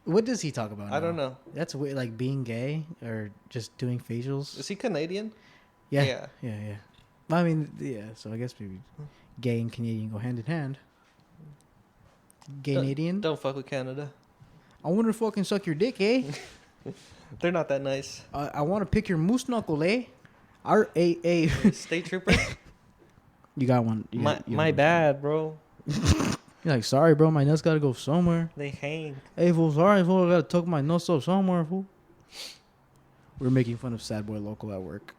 Speaker 3: What does he talk about?
Speaker 4: I don't know.
Speaker 3: That's weird, like being gay or just doing facials.
Speaker 4: Is he Canadian?
Speaker 3: Yeah. I mean, yeah. So I guess maybe gay and Canadian go hand in hand. Gay-Nadian?
Speaker 4: Don't fuck with Canada.
Speaker 3: I want to fucking suck your dick, eh?
Speaker 4: They're not that nice.
Speaker 3: I want to pick your moose knuckle, eh? R-A-A.
Speaker 4: State trooper.
Speaker 3: You got one. You
Speaker 4: my
Speaker 3: got one.
Speaker 4: bad, bro.
Speaker 3: You're like, sorry, bro. My nuts got to go somewhere.
Speaker 4: They hang.
Speaker 3: Hey, fool. Sorry, fool. I got to tuck my nuts up somewhere, fool. We're making fun of Sad Boy Local at work.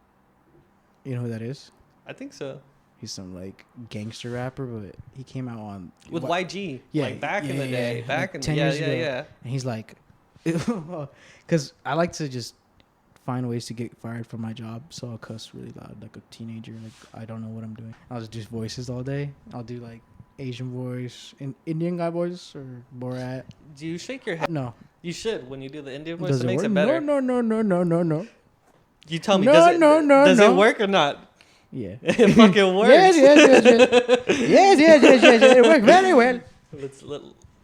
Speaker 3: You know who that is?
Speaker 4: I think so.
Speaker 3: He's some like gangster rapper, but he came out on
Speaker 4: With YG.
Speaker 3: Yeah,
Speaker 4: Like back in
Speaker 3: yeah,
Speaker 4: the day.
Speaker 3: yeah.
Speaker 4: Back
Speaker 3: Like
Speaker 4: in
Speaker 3: 10 years ago.
Speaker 4: yeah.
Speaker 3: And he's like, because I like to just find ways to get fired from my job, so I'll cuss really loud like a teenager. Like I don't know what I'm doing. I'll just do voices all day. I'll do like Asian voice, Indian guy voice, or Borat.
Speaker 4: Do you shake your head?
Speaker 3: No,
Speaker 4: You should when you do the Indian voice.
Speaker 3: does
Speaker 4: It makes
Speaker 3: work?
Speaker 4: it better.
Speaker 3: No.
Speaker 4: You tell me.
Speaker 3: No,
Speaker 4: does it,
Speaker 3: no, no,
Speaker 4: Does
Speaker 3: no.
Speaker 4: it work or not?
Speaker 3: Yeah.
Speaker 4: It fucking works.
Speaker 3: yes. It worked very well.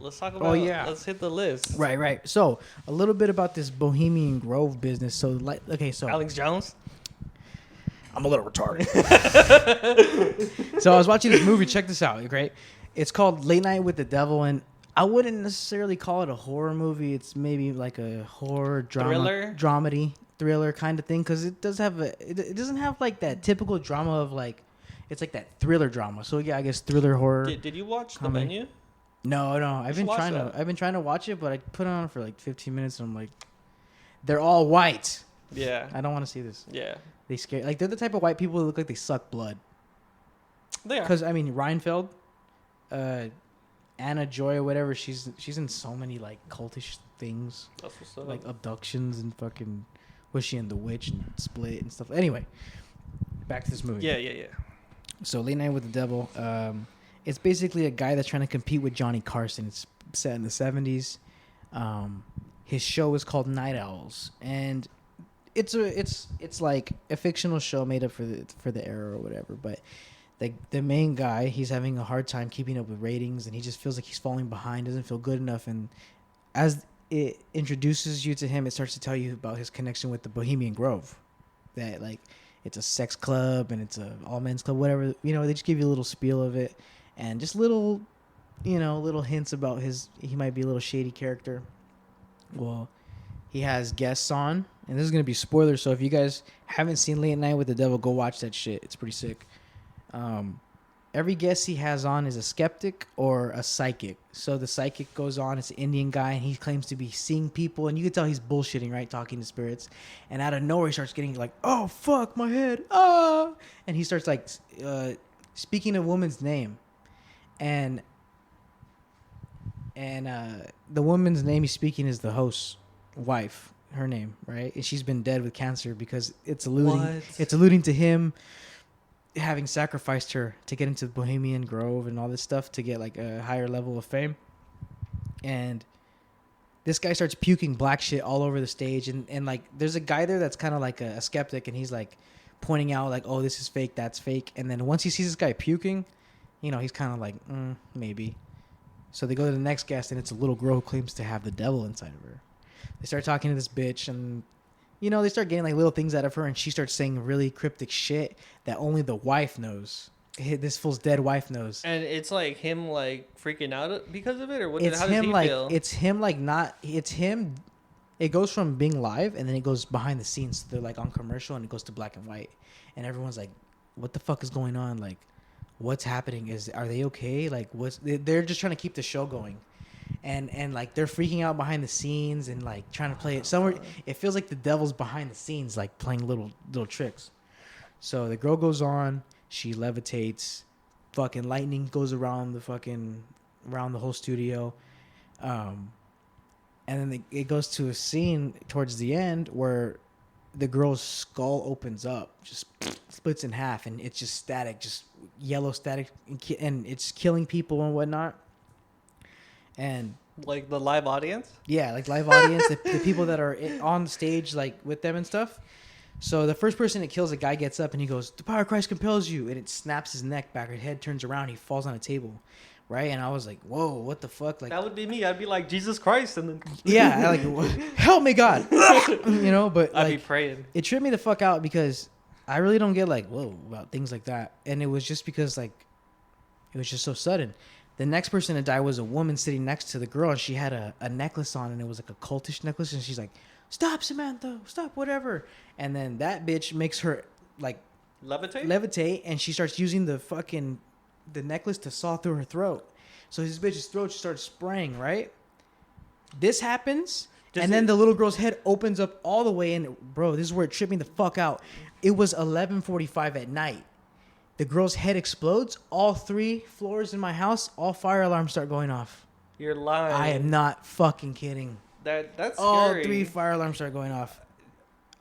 Speaker 4: Let's talk about.
Speaker 3: yeah.
Speaker 4: Let's hit the list.
Speaker 3: Right. So a little bit about this Bohemian Grove business. So like, okay, so
Speaker 4: Alex Jones.
Speaker 3: I'm a little retarded. So I was watching this movie. Check this out, right? It's called Late Night with the Devil, and I wouldn't necessarily call it a horror movie. It's maybe like a horror drama, thriller kind of thing, because it does have it doesn't have like that typical drama of like, it's like that thriller drama. So yeah, I guess thriller horror.
Speaker 4: Did you watch
Speaker 3: comedy.
Speaker 4: The Menu?
Speaker 3: No. I've been trying to watch it, but I put it on for like 15 minutes, and I'm like, they're all white.
Speaker 4: Yeah.
Speaker 3: I don't want to see this.
Speaker 4: Yeah.
Speaker 3: They scare, like, they're the type of white people that look like they suck blood.
Speaker 4: They are.
Speaker 3: Because I mean, Reinfeld, Anna Joy or whatever, she's in so many like cultish things,
Speaker 4: That's what's up.
Speaker 3: like abductions and fucking, was she in The Witch and Split and stuff. Anyway, back to this movie.
Speaker 4: Yeah.
Speaker 3: So Late Night with the Devil, it's basically a guy that's trying to compete with Johnny Carson. It's set in the 70s. His show is called Night Owls, and it's like a fictional show made up for the era or whatever. But the main guy, he's having a hard time keeping up with ratings, and he just feels like he's falling behind, doesn't feel good enough. And as it introduces you to him, it starts to tell you about his connection with the Bohemian Grove, that like it's a sex club and it's a all men's club, whatever. You know, they just give you a little spiel of it, and just little hints about he might be a little shady character. Well, he has guests on, and this is gonna be spoilers. So if you guys haven't seen Late Night with the Devil, go watch that shit. It's pretty sick. every guest he has on is a skeptic or a psychic. So the psychic goes on, it's an Indian guy, and he claims to be seeing people, and you can tell he's bullshitting, right, talking to spirits. And out of nowhere, he starts getting like, oh, fuck, my head, ah! And he starts like speaking a woman's name. And the woman's name he's speaking is the host's wife, her name, right? And she's been dead with cancer because it's alluding to him having sacrificed her to get into Bohemian Grove and all this stuff to get like a higher level of fame. And this guy starts puking black shit all over the stage, and like there's a guy there that's kind of like a skeptic, and he's like pointing out like, oh, this is fake, that's fake. And then once he sees this guy puking, you know, he's kind of like, maybe. So they go to the next guest, and it's a little girl who claims to have the devil inside of her. They start talking to this bitch, and you know, they start getting like little things out of her, and she starts saying really cryptic shit that only the wife knows. This fool's dead wife knows.
Speaker 4: And it's like him like freaking out because of it, or what?
Speaker 3: It's
Speaker 4: how does
Speaker 3: him
Speaker 4: he
Speaker 3: like
Speaker 4: feel?
Speaker 3: it's him like not. It's him. It goes from being live, and then it goes behind the scenes. They're like on commercial, and it goes to black and white, and everyone's like, "What the fuck is going on? Like, what's happening? Are they okay? Like, they're just trying to keep the show going." And like they're freaking out behind the scenes and like trying to play it somewhere. It feels like the devil's behind the scenes, like playing little tricks. So the girl goes on, she levitates, fucking lightning goes around the whole studio, and then it goes to a scene towards the end where the girl's skull opens up, just splits in half, and it's just static, just yellow static, and it's killing people and whatnot. And
Speaker 4: like the live audience?
Speaker 3: Yeah, like live audience, the people that are on the stage, like with them and stuff. So the first person that kills a guy gets up and he goes, "The power of Christ compels you," and it snaps his neck back. His head turns around, he falls on a table, right? And I was like, "Whoa, what the fuck?" Like
Speaker 4: that would be me. I'd be like, "Jesus Christ," and then
Speaker 3: yeah, like help me, God, you know. But
Speaker 4: I'd
Speaker 3: like,
Speaker 4: be praying.
Speaker 3: It tripped me the fuck out because I really don't get like whoa about things like that, and it was just because like it was just so sudden. The next person to die was a woman sitting next to the girl, and she had a necklace on, and it was like a cultish necklace, and she's like, "Stop, Samantha, stop, whatever." And then that bitch makes her like levitate, and she starts using the necklace to saw through her throat. So his bitch's throat starts spraying, right? This happens, then the little girl's head opens up all the way in. Bro, this is where it tripped me the fuck out. It was 11:45 at night. The girl's head explodes. All 3 floors in my house, all fire alarms start going off.
Speaker 4: You're lying.
Speaker 3: I am not fucking kidding.
Speaker 4: That's scary.
Speaker 3: All 3 fire alarms start going off.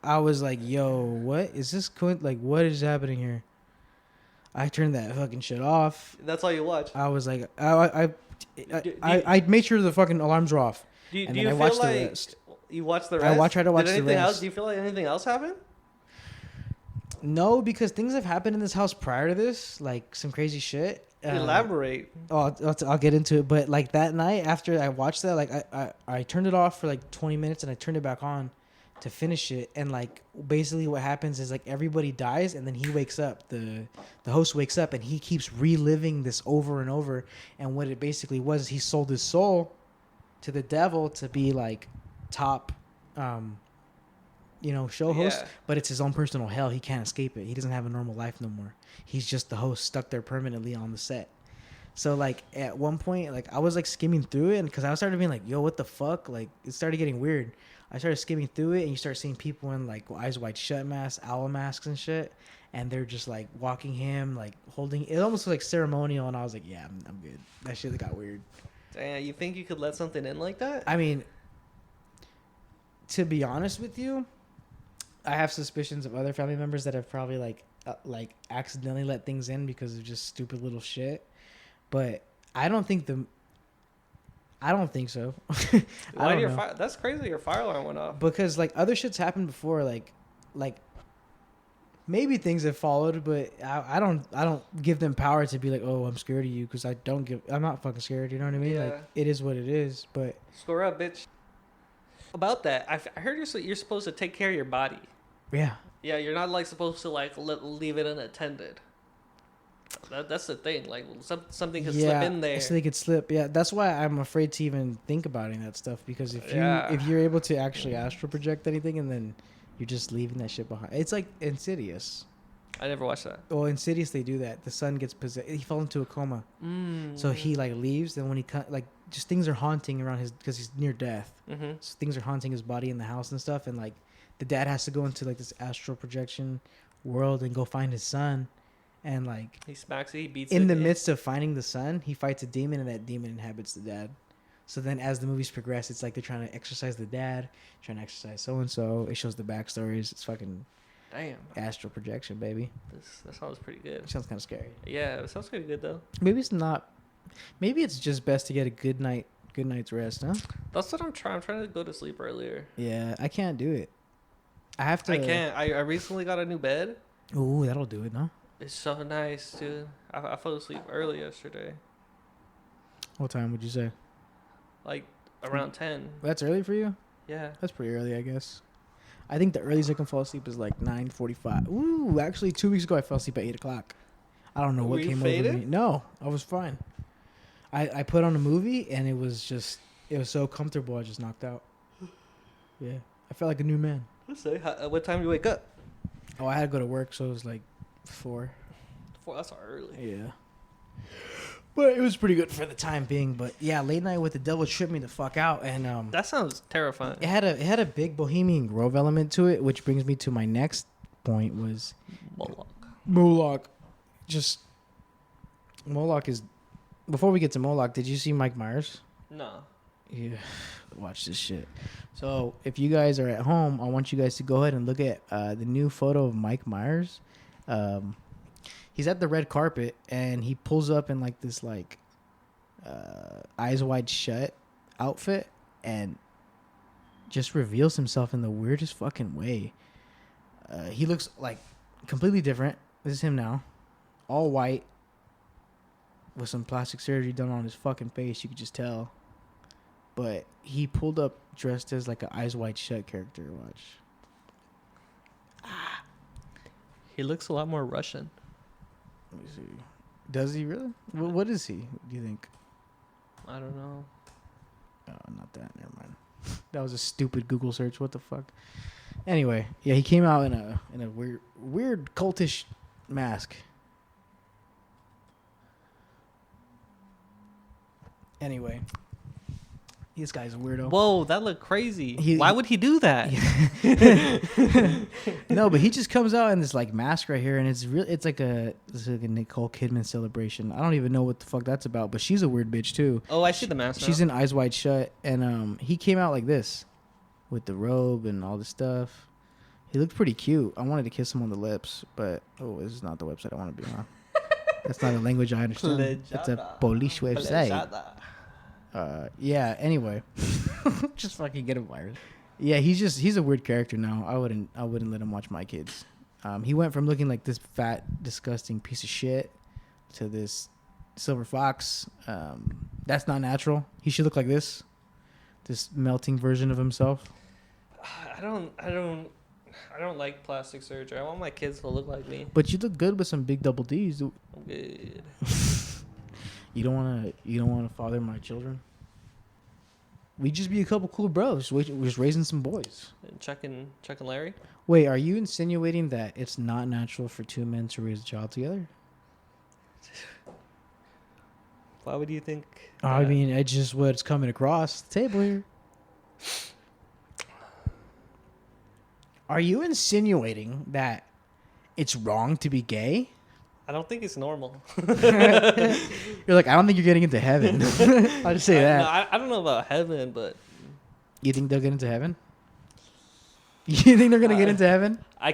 Speaker 3: I was like, yo, what is this? Like, what is happening here? I turned that fucking shit off.
Speaker 4: That's all you watch.
Speaker 3: I was like, I made sure the fucking alarms were off.
Speaker 4: Do
Speaker 3: and
Speaker 4: you
Speaker 3: then I
Speaker 4: feel
Speaker 3: watched
Speaker 4: like
Speaker 3: the rest.
Speaker 4: You watched the rest?
Speaker 3: I tried to watch the rest.
Speaker 4: Else? Do you feel like anything else happened?
Speaker 3: No, because things have happened in this house prior to this, like some crazy shit.
Speaker 4: Elaborate.
Speaker 3: I'll get into it, but like that night after I watched that, like I turned it off for like 20 minutes and I turned it back on to finish it, and like basically what happens is like everybody dies and then he wakes up, the host wakes up, and he keeps reliving this over and over. And what it basically was, he sold his soul to the devil to be like top show host, but it's his own personal hell. He can't escape it. He doesn't have a normal life no more. He's just the host stuck there permanently on the set. So like at one point, like I was like skimming through it, and because I started being like, yo, what the fuck? Like it started getting weird. I started skimming through it, and you start seeing people in like eyes wide shut masks, owl masks and shit, and they're just like walking him, like holding it. Almost like ceremonial, and I was like, yeah, I'm good. That shit got weird.
Speaker 4: Damn, you think you could let something in like that?
Speaker 3: I mean, to be honest with you, I have suspicions of other family members that have probably like accidentally let things in because of just stupid little shit. But I don't think so.
Speaker 4: Why do that's crazy. Your fire alarm went off.
Speaker 3: Because like other shit's happened before. Like maybe things have followed, but I don't give them power to be like, oh, I'm scared of you, because I'm not fucking scared. You know what I mean?
Speaker 4: Yeah.
Speaker 3: Like it is what it is. But
Speaker 4: score up, bitch. About that, I heard you're supposed to take care of your body.
Speaker 3: Yeah.
Speaker 4: Yeah, you're not like supposed to like leave it unattended. That's the thing. Like something could slip in there.
Speaker 3: So they could slip. Yeah, that's why I'm afraid to even think about any of that stuff, because if you're able to actually astral project anything and then you're just leaving that shit behind, it's like Insidious.
Speaker 4: I never watched that.
Speaker 3: Well, in Insidious they do that. The son gets possessed. He fell into a coma, so he like leaves. And when he like just things are haunting around his because he's near death.
Speaker 4: Mm-hmm.
Speaker 3: So things are haunting his body in the house and stuff. And like the dad has to go into like this astral projection world and go find his son. And like
Speaker 4: he smacks it, he beats
Speaker 3: in
Speaker 4: it.
Speaker 3: the midst of finding the son, he fights a demon, and that demon inhabits the dad. So then as the movies progress, it's like they're trying to exorcise the dad, trying to exorcise so-and-so. It shows the backstories. It's fucking
Speaker 4: Damn.
Speaker 3: astral projection, baby.
Speaker 4: That sounds pretty good.
Speaker 3: It sounds kind of scary.
Speaker 4: Yeah, it sounds pretty good though.
Speaker 3: Maybe it's not. Maybe it's just best to get a good night's rest, huh?
Speaker 4: That's what I'm trying. I'm trying to go to sleep earlier.
Speaker 3: Yeah, I can't do it. I have to.
Speaker 4: I can't. I recently got a new bed.
Speaker 3: Ooh, that'll do it, no?
Speaker 4: It's so nice, dude. I fell asleep early yesterday,
Speaker 3: What time would you say?
Speaker 4: like around 10.
Speaker 3: That's early for you?
Speaker 4: Yeah.
Speaker 3: That's pretty early, I guess. I think the earliest I can fall asleep is like 9:45. Ooh, actually, 2 weeks ago I fell asleep at 8 o'clock. I don't know
Speaker 4: Were
Speaker 3: what
Speaker 4: you
Speaker 3: came
Speaker 4: faded?
Speaker 3: over me. No, I was fine. I put on a movie and it was so comfortable. I just knocked out. Yeah, I felt like a new man.
Speaker 4: Let's say, what time do you wake up?
Speaker 3: Oh, I had to go to work, so it was like 4.
Speaker 4: 4. That's early.
Speaker 3: Yeah. But it was pretty good for the time being. But yeah, Late Night with the Devil tripped me the fuck out, and
Speaker 4: That sounds terrifying.
Speaker 3: it had a big Bohemian Grove element to it, which brings me to my next point was Moloch. Just Moloch is. Before we get to Moloch, did you see Mike Myers?
Speaker 4: No.
Speaker 3: Yeah, watch this shit. So if you guys are at home, I want you guys to go ahead and look at the new photo of Mike Myers. He's at the red carpet and he pulls up in like this like eyes wide shut outfit and just reveals himself in the weirdest fucking way. He looks like completely different. This is him now, all white with some plastic surgery done on his fucking face. You could just tell. But he pulled up dressed as like an eyes wide shut character. Watch.
Speaker 4: He looks a lot more Russian.
Speaker 3: Let me see. Does he really? What is he? Do you think?
Speaker 4: I don't know.
Speaker 3: Oh, not that. Never mind. That was a stupid Google search. What the fuck? Anyway, yeah, he came out in a weird cultish mask. Anyway, this guy's a weirdo.
Speaker 4: Whoa, that looked crazy. Why would he do that?
Speaker 3: No, but he just comes out in this like mask right here, and it's like a Nicole Kidman celebration. I don't even know what the fuck that's about, but she's a weird bitch too.
Speaker 4: Oh, I see the mask.
Speaker 3: She's in Eyes Wide Shut, and he came out like this, with the robe and all this stuff. He looked pretty cute. I wanted to kiss him on the lips, but this is not the website I want to be on. That's not a language I understand. It's a Polish website. Yeah. Anyway, just fucking get a virus. Yeah, he's a weird character now. I wouldn't let him watch my kids. He went from looking like this fat, disgusting piece of shit to this silver fox. That's not natural. He should look like this melting version of himself.
Speaker 4: I don't like plastic surgery. I want my kids to look like me.
Speaker 3: But you look good with some big double D's.
Speaker 4: I'm good.
Speaker 3: You don't want to father my children. We just be a couple cool bros. We're just raising some boys.
Speaker 4: And Chuck and Larry.
Speaker 3: Wait, are you insinuating that it's not natural for two men to raise a child together?
Speaker 4: Why would you think?
Speaker 3: I mean, it's just what's coming across the table here. Are you insinuating that it's wrong to be gay?
Speaker 4: I don't think it's normal.
Speaker 3: You're like, I don't think you're getting into heaven. I'll just say that.
Speaker 4: No, I don't know about heaven, but
Speaker 3: You think they'll get into heaven? You think they're going to get into heaven?
Speaker 4: I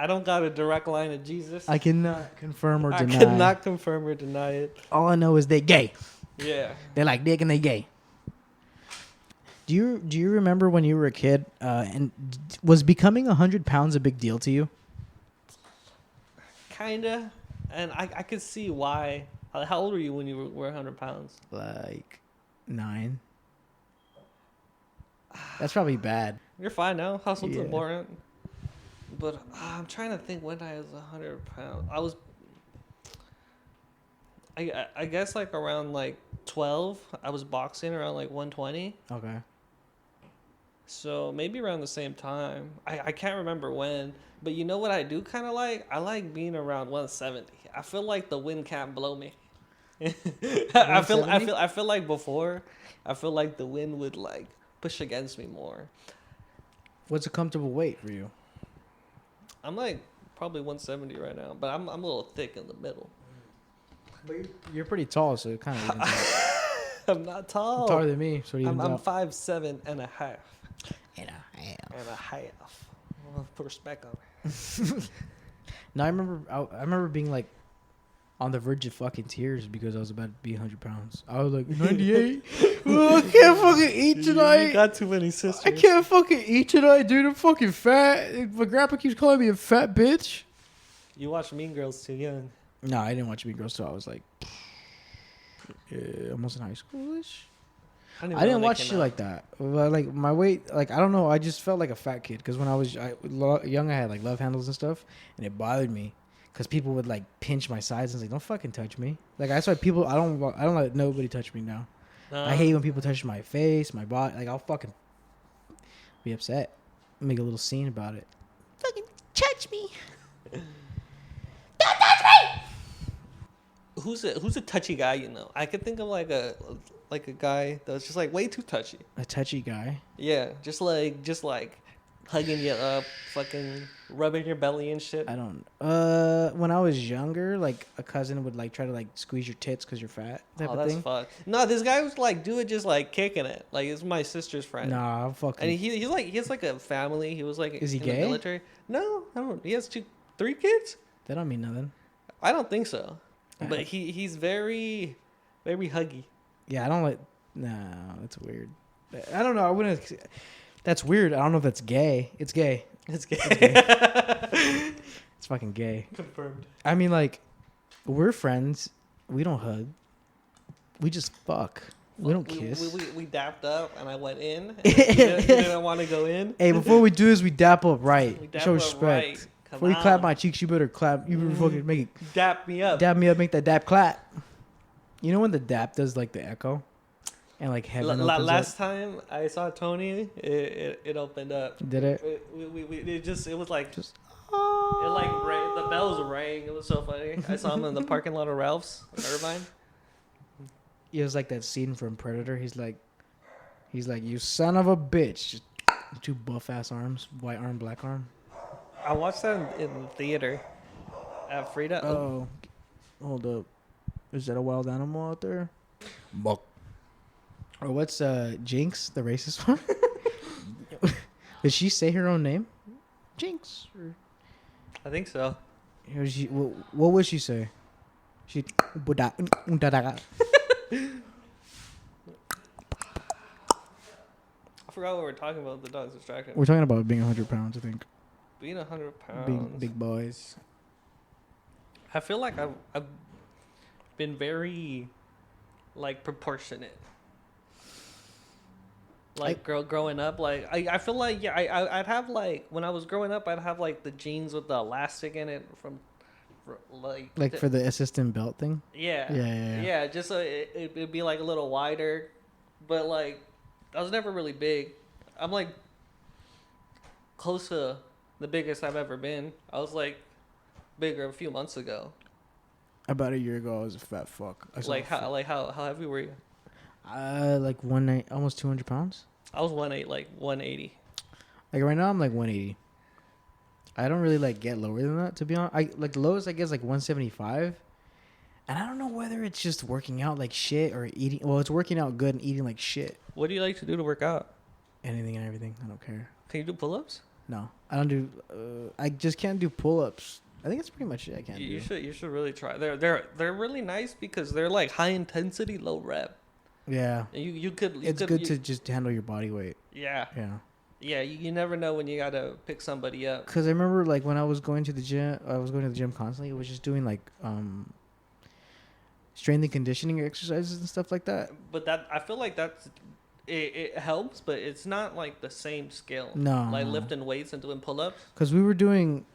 Speaker 4: don't got a direct line to Jesus.
Speaker 3: I cannot confirm or deny.
Speaker 4: I cannot confirm or deny it.
Speaker 3: All I know is they gay.
Speaker 4: Yeah.
Speaker 3: They like dick and they gay. Do you remember when you were a kid and was becoming 100 pounds a big deal to you?
Speaker 4: Kinda. And I could see why. How old were you when you were 100 pounds?
Speaker 3: Like 9. That's probably bad.
Speaker 4: You're fine now. Hustle's
Speaker 3: Yeah.
Speaker 4: important. But I'm trying to think when I was 100 pounds. I guess like around like 12. I was boxing around like 120.
Speaker 3: Okay.
Speaker 4: So maybe around the same time. I can't remember when. But you know what I do kind of like? I like being around 170. I feel like the wind can't blow me. I feel like before, I feel like the wind would like push against me more.
Speaker 3: What's a comfortable weight for you?
Speaker 4: I'm like probably 170 right now, but I'm a little thick in the middle.
Speaker 3: But you're pretty tall, so it kind of evens out.
Speaker 4: I'm not tall.
Speaker 3: You're taller than me, so it evens
Speaker 4: I'm
Speaker 3: out.
Speaker 4: 5'7" and a half.
Speaker 3: And a half.
Speaker 4: Well, put respect on it.
Speaker 3: No, I remember being like on the verge of fucking tears because I was about to be 100 pounds. I was like 98. Oh, I can't fucking eat tonight.
Speaker 4: You got too many sisters.
Speaker 3: I can't fucking eat tonight, dude. I'm fucking fat. My grandpa keeps calling me a fat bitch.
Speaker 4: You watched Mean Girls too young.
Speaker 3: No, I didn't watch Mean Girls till I was like almost in high schoolish. I didn't watch shit like that. Like my weight, like I don't know. I just felt like a fat kid because when I was young, I had like love handles and stuff, and it bothered me because people would like pinch my sides and say, "Don't fucking touch me." Like that's why people. I don't let nobody touch me now. I hate when people touch my face, my body. Like I'll fucking be upset, make a little scene about it. Fucking touch me. Don't touch me.
Speaker 4: Who's a touchy guy? You know, I could think of like a guy that's just like way too touchy.
Speaker 3: A touchy guy.
Speaker 4: Yeah, just like hugging you up, fucking rubbing your belly and shit.
Speaker 3: I don't. When I was younger, like a cousin would like try to like squeeze your tits because you're fat. Type of
Speaker 4: that's
Speaker 3: thing.
Speaker 4: fuck. No, this guy was like, do it just like kicking it. Like it's my sister's friend.
Speaker 3: Nah, I'm fucking.
Speaker 4: And he has like a family. He was like
Speaker 3: Is he
Speaker 4: in
Speaker 3: gay?
Speaker 4: the military. No, I don't. He has 3 kids.
Speaker 3: That don't mean nothing.
Speaker 4: I don't think so. But he's very, very huggy.
Speaker 3: Yeah, I don't like. No, that's weird. I don't know. I wouldn't. That's weird. I don't know if that's gay. It's gay.
Speaker 4: It's gay.
Speaker 3: It's fucking gay.
Speaker 4: Confirmed.
Speaker 3: I mean, like, we're friends. We don't hug. We just fuck. We don't kiss.
Speaker 4: We dapped up and I went in. You didn't want to go in.
Speaker 3: Hey, before we do this, we dap up right.
Speaker 4: We dap
Speaker 3: Show
Speaker 4: up
Speaker 3: respect.
Speaker 4: right.
Speaker 3: Before you clap my cheeks, you better clap. You better fucking make it.
Speaker 4: Dap me up.
Speaker 3: Dap me up. Make that dap clap. You know when the dap does like the echo, and like heaven opens
Speaker 4: last
Speaker 3: up?
Speaker 4: time I saw Tony, it opened up.
Speaker 3: Did it?
Speaker 4: It was like
Speaker 3: Just.
Speaker 4: it like rang, the bells rang. It was so funny. I saw him in the parking lot of Ralph's in Irvine.
Speaker 3: It was like that scene from Predator. He's like, you son of a bitch. Just 2 buff ass arms, white arm, black arm.
Speaker 4: I watched that in the theater at Frida.
Speaker 3: Oh, hold up. Is that a wild animal out there? Buck. Or what's Jinx, the racist one? Did she say her own name? Jinx. Or...
Speaker 4: I think so.
Speaker 3: What would she say? She.
Speaker 4: I forgot what we were talking about. The dog's distracting.
Speaker 3: We're talking about being 100 pounds, I think.
Speaker 4: Being 100 pounds.
Speaker 3: Big boys.
Speaker 4: I feel like I've been very, like, proportionate. Like, growing up, like, I feel like, yeah, I'd have, like, when I was growing up, I'd have, like, the jeans with the elastic in it
Speaker 3: for the assistant belt thing?
Speaker 4: Yeah.
Speaker 3: Yeah,
Speaker 4: just so it'd be, like, a little wider. But, like, I was never really big. I'm, like, close to the biggest I've ever been. I was, like, bigger a few months ago.
Speaker 3: About a year ago, I was a fat fuck.
Speaker 4: How heavy were you?
Speaker 3: Like 190, almost 200 pounds.
Speaker 4: I was 180.
Speaker 3: Like right now, I'm like 180. I don't really like get lower than that, to be honest. I like the lowest I guess like 175. And I don't know whether it's just working out like shit or eating. Well, it's working out good and eating like shit.
Speaker 4: What do you like to do to work out?
Speaker 3: Anything and everything. I don't care.
Speaker 4: Can you do pull-ups?
Speaker 3: No, I don't do. I just can't do pull-ups. I think that's pretty much it. I can't.
Speaker 4: You should really try. They're really nice because they're like high intensity, low rep.
Speaker 3: Yeah.
Speaker 4: And
Speaker 3: it's good to just handle your body weight.
Speaker 4: Yeah.
Speaker 3: Yeah.
Speaker 4: Yeah, you never know when you gotta pick somebody up.
Speaker 3: Cause I remember like when I was going to the gym, constantly. It was just doing like strength and conditioning exercises and stuff like that.
Speaker 4: But that I feel like it helps, but it's not like the same skill.
Speaker 3: No.
Speaker 4: Like lifting weights and doing pull-ups.
Speaker 3: Cause we were doing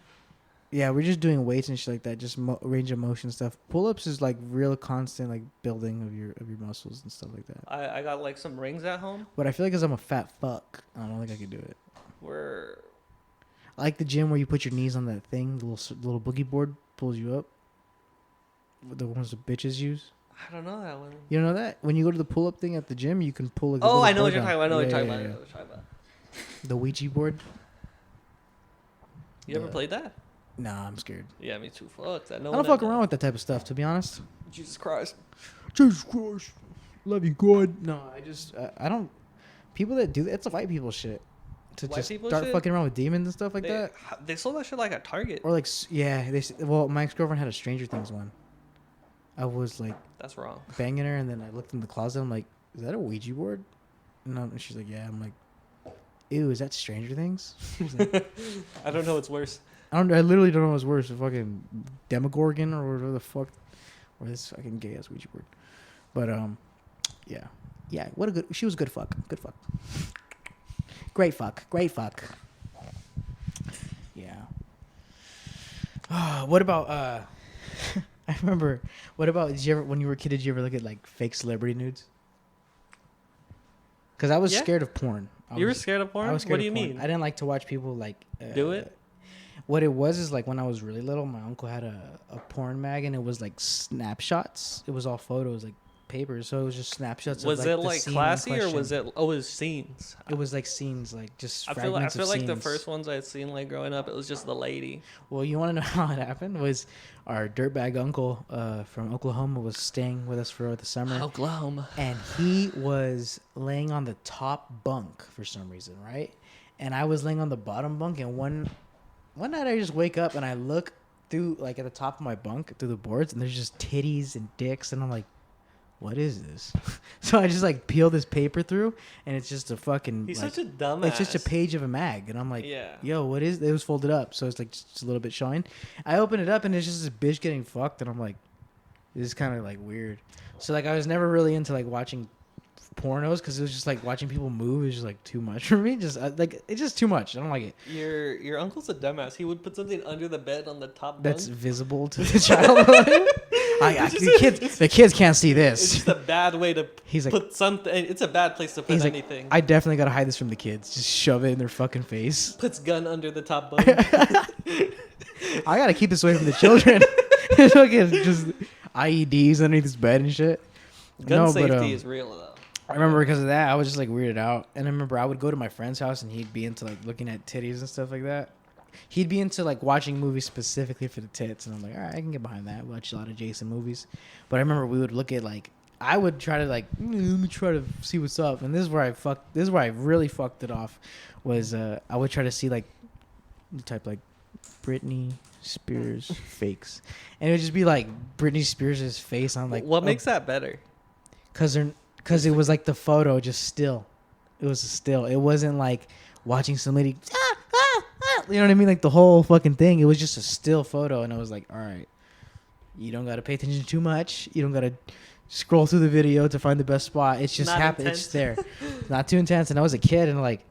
Speaker 3: Yeah, we're just doing weights and shit like that, just range of motion stuff. Pull-ups is like real constant, like building of your muscles and stuff like that.
Speaker 4: I got like some rings at home.
Speaker 3: But I feel like 'cause I'm a fat fuck, I don't think I could do it. I like the gym where you put your knees on that thing, the little boogie board pulls you up. The ones the bitches use.
Speaker 4: I don't know that one.
Speaker 3: You don't know that? When you go to the pull-up thing at the gym, you can pull. Like,
Speaker 4: I know what you're talking about. I know what you're talking about.
Speaker 3: The Ouija board.
Speaker 4: You ever played that?
Speaker 3: Nah, I'm scared.
Speaker 4: Yeah, me too. Fuck that.
Speaker 3: I don't fuck around with that type of stuff, to be honest.
Speaker 4: Jesus Christ.
Speaker 3: Jesus Christ. Love you, God. No, I don't. People that do that, it's a white people shit. To
Speaker 4: White
Speaker 3: just
Speaker 4: people
Speaker 3: start
Speaker 4: shit?
Speaker 3: fucking around with demons and stuff like that.
Speaker 4: They sold that shit like at Target.
Speaker 3: Or like, yeah, well, my ex-girlfriend had a Stranger Things one. I was like,
Speaker 4: that's wrong.
Speaker 3: Banging her, and then I looked in the closet. I'm like, is that a Ouija board? And she's like, yeah. I'm like, ew, is that Stranger Things? Like,
Speaker 4: I don't know what's worse.
Speaker 3: I literally don't know what's worse, a fucking Demogorgon or whatever the fuck, or this fucking gay ass Ouija board. But yeah. She was a good fuck. Good fuck. Great fuck. Yeah. What about I remember. What about? When you were a kid, did you ever look at like fake celebrity nudes? Because I was scared of porn.
Speaker 4: You were scared of porn? What do you mean?
Speaker 3: I didn't like to watch people like
Speaker 4: do it.
Speaker 3: What it was is like when I was really little, my uncle had a porn mag, and it was like snapshots. It was all photos, like papers, so it was just snapshots.
Speaker 4: Was
Speaker 3: of,
Speaker 4: it like classy or was it? Oh, it was scenes.
Speaker 3: It was like scenes, like just.
Speaker 4: I feel like the first ones I'd seen like growing up, it was just the lady.
Speaker 3: Well, you want to know how it happened? Was our dirtbag uncle from Oklahoma was staying with us for the summer.
Speaker 4: Oklahoma.
Speaker 3: And he was laying on the top bunk for some reason, right? And I was laying on the bottom bunk, and one night I just wake up and I look through like at the top of my bunk through the boards, and there's just titties and dicks, and I'm like, what is this? So I just like peel this paper through, and it's just a fucking.
Speaker 4: He's
Speaker 3: like,
Speaker 4: such a dumbass.
Speaker 3: It's just a page of a mag, and I'm like,
Speaker 4: yeah.
Speaker 3: Yo, what is? It was folded up, so it's like just a little bit showing. I open it up, and it's just this bitch getting fucked, and I'm like, this is kind of like weird. So like I was never really into like watching pornos because it was just like watching people move is just like too much for me. Just like it's just too much. I don't like it.
Speaker 4: Your uncle's a dumbass. He would put something under the bed on the top.
Speaker 3: That's
Speaker 4: bunk.
Speaker 3: visible to the child. The kids can't see this.
Speaker 4: It's just a bad way to
Speaker 3: like,
Speaker 4: put something. It's a bad place to put anything.
Speaker 3: I definitely gotta hide this from the kids. Just shove it in their fucking face.
Speaker 4: Puts gun under the top bunk.
Speaker 3: I gotta keep this away from the children. Fucking just IEDs underneath his bed and shit.
Speaker 4: Gun safety is real though.
Speaker 3: I remember because of that, I was just like weirded out. And I remember I would go to my friend's house and he'd be into like looking at titties and stuff like that. He'd be into like watching movies specifically for the tits. And I'm like, all right, I can get behind that. Watch a lot of Jason movies. But I remember we would look at like, I would try to like, let me try to see what's up. And this is where I really fucked it off was I would try to see like, type like Britney Spears fakes. And it would just be like Britney Spears' face on like.
Speaker 4: What makes that better?
Speaker 3: Because it was like the photo just still. It was a still. It wasn't like watching somebody. You know what I mean? Like the whole fucking thing. It was just a still photo. And I was like, all right. You don't got to pay attention too much. You don't got to scroll through the video to find the best spot. It's just happened. It's just there. Not too intense. And I was a kid and like.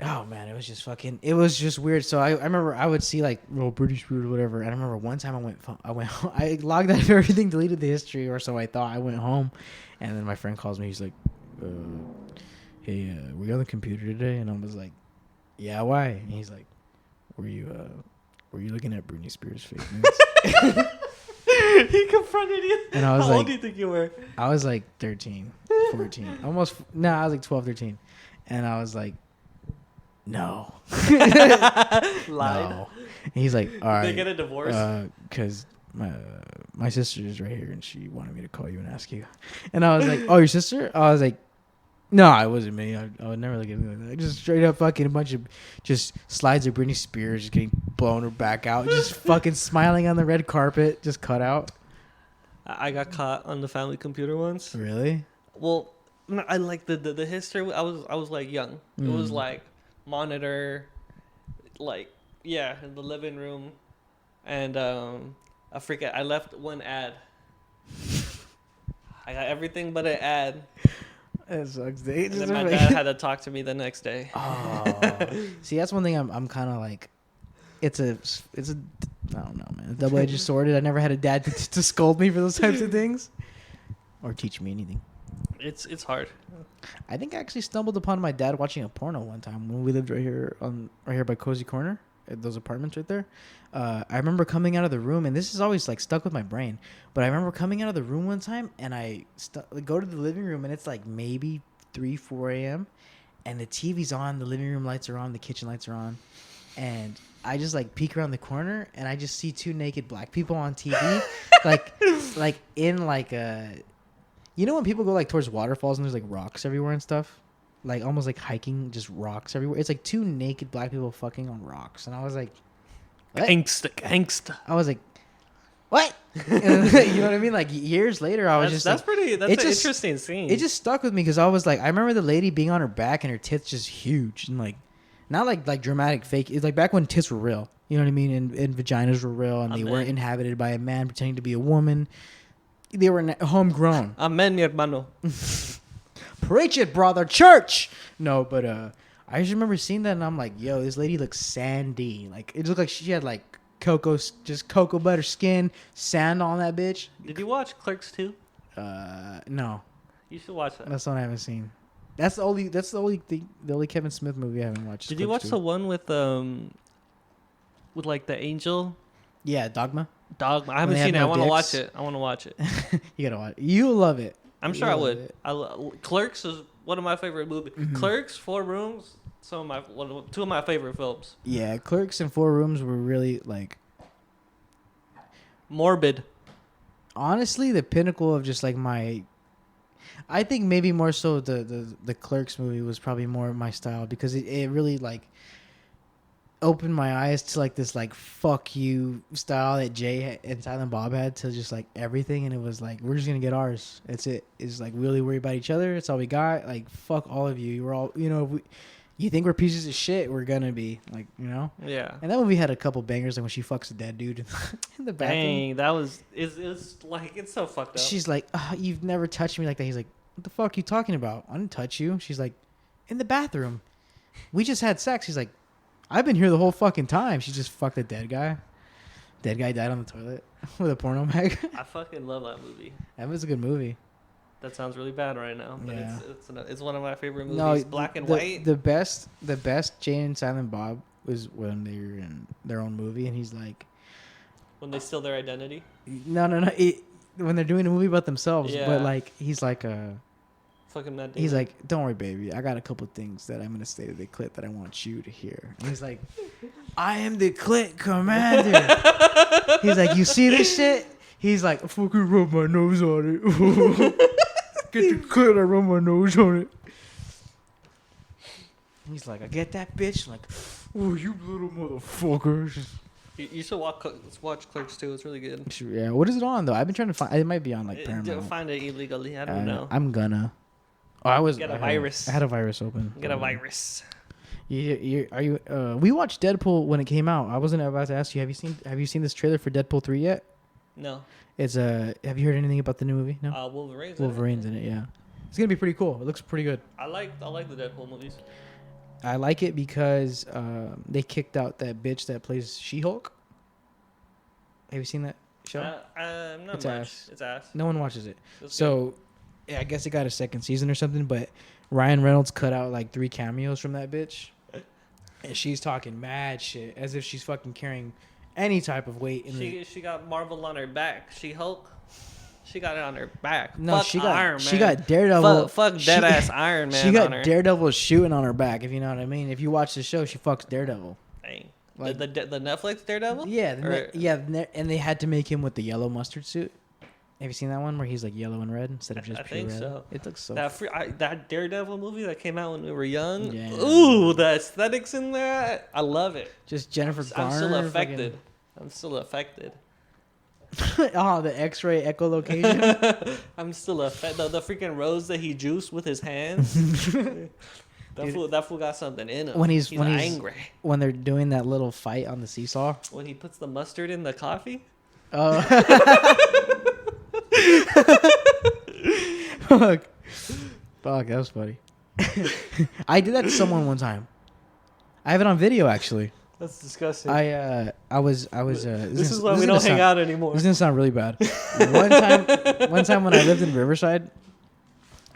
Speaker 3: Oh man, it was just fucking. It was just weird. So I remember I would see like British food or whatever. And I remember one time I logged out of everything, deleted the history, or so I thought. I went home, and then my friend calls me. He's like, "Hey, were you on the computer today?" And I was like, "Yeah, why?" And he's like, "Were you looking at Britney Spears fake news?"
Speaker 4: He confronted you.
Speaker 3: And I was
Speaker 4: How old do you think you were?
Speaker 3: I was like 13, 14, almost. No, I was like 12, 13, and I was like. No.
Speaker 4: Lied.
Speaker 3: No. And he's like, all right.
Speaker 4: They get a divorce?
Speaker 3: Because my sister is right here, and she wanted me to call you and ask you. And I was like, oh, your sister? I was like, no, it wasn't me. I would never look at anything like that. Just straight up fucking a bunch of just slides of Britney Spears just getting blown her back out. Just fucking smiling on the red carpet. Just cut out.
Speaker 4: I got caught on the family computer once.
Speaker 3: Really?
Speaker 4: Well, I like the history. I was like young. It was like monitor, like in the living room, and I left one ad. I got everything but an ad.
Speaker 3: That sucks.
Speaker 4: And then my dad had to talk to me the next day.
Speaker 3: Oh, see, that's one thing I'm kind of like. it's a I don't know, man. Double-edged sword. I never had a dad to scold me for those types of things, or teach me anything.
Speaker 4: It's hard.
Speaker 3: I think I actually stumbled upon my dad watching a porno one time when we lived right here by Cozy Corner, at those apartments right there. I remember coming out of the room, and this is always like stuck with my brain. But I remember coming out of the room one time, and I go to the living room, and it's like maybe 4 a.m. and the TV's on, the living room lights are on, the kitchen lights are on, and I just like peek around the corner, and I just see 2 naked black people on TV, like in like a. You know when people go like towards waterfalls and there's like rocks everywhere and stuff? Like almost like hiking, just rocks everywhere. It's like 2 naked black people fucking on rocks. And I was like, what?
Speaker 4: Gangsta.
Speaker 3: I was like, what? You know what I mean? Like years later, I was
Speaker 4: That's an interesting scene.
Speaker 3: It just stuck with me because I was like, I remember the lady being on her back and her tits just huge and like, not like dramatic fake. It's like back when tits were real. You know what I mean? And vaginas were real and they weren't inhabited by a man pretending to be a woman. They were homegrown.
Speaker 4: Amen, mi hermano.
Speaker 3: Preach it, brother. Church. No, but I just remember seeing that, and I'm like, yo, this lady looks sandy. Like it looked like she had like cocoa butter skin, sand on that bitch.
Speaker 4: Did you watch Clerks 2?
Speaker 3: No.
Speaker 4: You should watch that.
Speaker 3: That's one I haven't seen. That's the only Kevin Smith movie I haven't watched.
Speaker 4: Did you watch the one with like the angel?
Speaker 3: Yeah, Dogma.
Speaker 4: I haven't seen it. I want to watch it.
Speaker 3: You gotta watch it. You'll love it.
Speaker 4: I'm sure I would. Clerks is one of my favorite movies. Mm-hmm. Clerks, 4 Rooms, two of my favorite films.
Speaker 3: Yeah, Clerks and 4 Rooms were really like
Speaker 4: morbid.
Speaker 3: Honestly, the pinnacle of just like my. I think maybe more so the Clerks movie was probably more my style because it really like opened my eyes to like this like fuck you style that Jay and Silent Bob had to just like everything, and it was like we're just gonna get ours. It's like really worry about each other. It's all we got. Like fuck all of you. You're all you think we're pieces of shit. We're gonna be like
Speaker 4: Yeah.
Speaker 3: And that movie had a couple bangers like when she fucks a dead dude in the bathroom.
Speaker 4: Dang, it's like it's so fucked up.
Speaker 3: She's like, you've never touched me like that. He's like, what the fuck are you talking about? I didn't touch you. She's like, in the bathroom. We just had sex. He's like, I've been here the whole fucking time. She just fucked a dead guy. Dead guy died on the toilet with a porno mag.
Speaker 4: I fucking love that movie.
Speaker 3: That was a good movie.
Speaker 4: That sounds really bad right now, but
Speaker 3: yeah.
Speaker 4: it's one of my favorite movies. Black and white.
Speaker 3: The best Jay and Silent Bob was when they were in their own movie, and he's like,
Speaker 4: when they steal their identity.
Speaker 3: No. When they're doing a movie about themselves,
Speaker 4: yeah.
Speaker 3: But like he's like
Speaker 4: fucking Matt Damon.
Speaker 3: He's like, don't worry, baby. I got a couple things that I'm gonna say to the clit that I want you to hear. And he's like, I am the clit commander. He's like, you see this shit? He's like, I fucking rub my nose on it. Get the clit, I rub my nose on it. He's like, I get that bitch. I'm like, oh, you little motherfucker.
Speaker 4: You should watch Clerks 2. It's really good.
Speaker 3: Yeah, what is it on though? I've been trying to find. It might be on like Paramount.
Speaker 4: Find it illegally. I don't know.
Speaker 3: I'm gonna. Oh, I was.
Speaker 4: Get a virus.
Speaker 3: I had a virus open.
Speaker 4: Get a virus.
Speaker 3: Are you? We watched Deadpool when it came out. I wasn't about to ask you. Have you seen this trailer for Deadpool 3 yet?
Speaker 4: No.
Speaker 3: It's have you heard anything about the new movie? No.
Speaker 4: Wolverine's
Speaker 3: in it. Yeah. It's gonna be pretty cool. It looks pretty good.
Speaker 4: I like the Deadpool movies.
Speaker 3: I like it because they kicked out that bitch that plays She-Hulk. Have you seen that show?
Speaker 4: Not
Speaker 3: it's
Speaker 4: much.
Speaker 3: Ass.
Speaker 4: It's ass.
Speaker 3: No one watches it.
Speaker 4: That's
Speaker 3: so, yeah, I guess it got a second season or something. But Ryan Reynolds cut out like 3 cameos from that bitch, and she's talking mad shit as if she's fucking carrying any type of weight.
Speaker 4: She got Marvel on her back. She-Hulk. She got it on her back.
Speaker 3: No,
Speaker 4: fuck
Speaker 3: she got
Speaker 4: Iron Man.
Speaker 3: She got Daredevil.
Speaker 4: Fuck dead ass Iron Man.
Speaker 3: She got
Speaker 4: on her.
Speaker 3: Daredevil shooting on her back. If you know what I mean. If you watch the show, she fucks Daredevil.
Speaker 4: Dang.
Speaker 3: Like,
Speaker 4: the Netflix Daredevil?
Speaker 3: Yeah, and they had to make him with the yellow mustard suit. Have you seen that one where he's like yellow and red instead of just pure red? So. It looks so.
Speaker 4: That Daredevil movie that came out when we were young.
Speaker 3: Yeah.
Speaker 4: Ooh, the aesthetics in there. I love it.
Speaker 3: Just Jennifer Garner.
Speaker 4: I'm still affected.
Speaker 3: Oh, the X-ray echolocation.
Speaker 4: I'm still affected. The freaking rose that he juiced with his hands. That fool got something in him. When he's angry.
Speaker 3: When they're doing that little fight on the seesaw.
Speaker 4: When he puts the mustard in the coffee.
Speaker 3: Oh. Fuck, that was funny. I did that to someone one time. I have it on video, actually.
Speaker 4: That's disgusting.
Speaker 3: I was.
Speaker 4: This is why we don't hang out anymore.
Speaker 3: This is gonna sound really bad. One time when I lived in Riverside,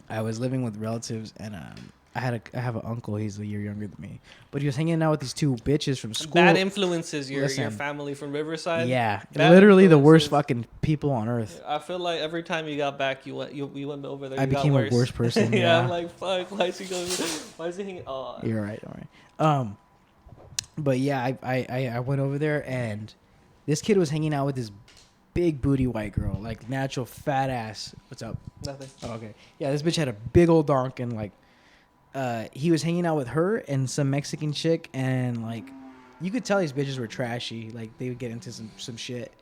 Speaker 3: I was living with relatives, and I have an uncle. He's a year younger than me, but he was hanging out with these two bitches from school.
Speaker 4: Bad influences your
Speaker 3: Listen.
Speaker 4: family from Riverside.
Speaker 3: Yeah,
Speaker 4: Bad
Speaker 3: literally the worst
Speaker 4: influences.
Speaker 3: fucking people on earth.
Speaker 4: I feel like every time you got back, you went over there.
Speaker 3: I
Speaker 4: you got
Speaker 3: became a
Speaker 4: worse.
Speaker 3: worse person.
Speaker 4: yeah,
Speaker 3: Yeah,
Speaker 4: I'm like, fuck. Why is he going? Why is he hanging? Oh,
Speaker 3: you're right. All right. But yeah, I went over there, and this kid was hanging out with this big booty white girl, like natural fat ass. What's up?
Speaker 4: nothing.
Speaker 3: Oh, okay. Yeah, this bitch had a big old donk, and like, he was hanging out with her and some Mexican chick, and like, you could tell these bitches were trashy. Like, they would get into some shit,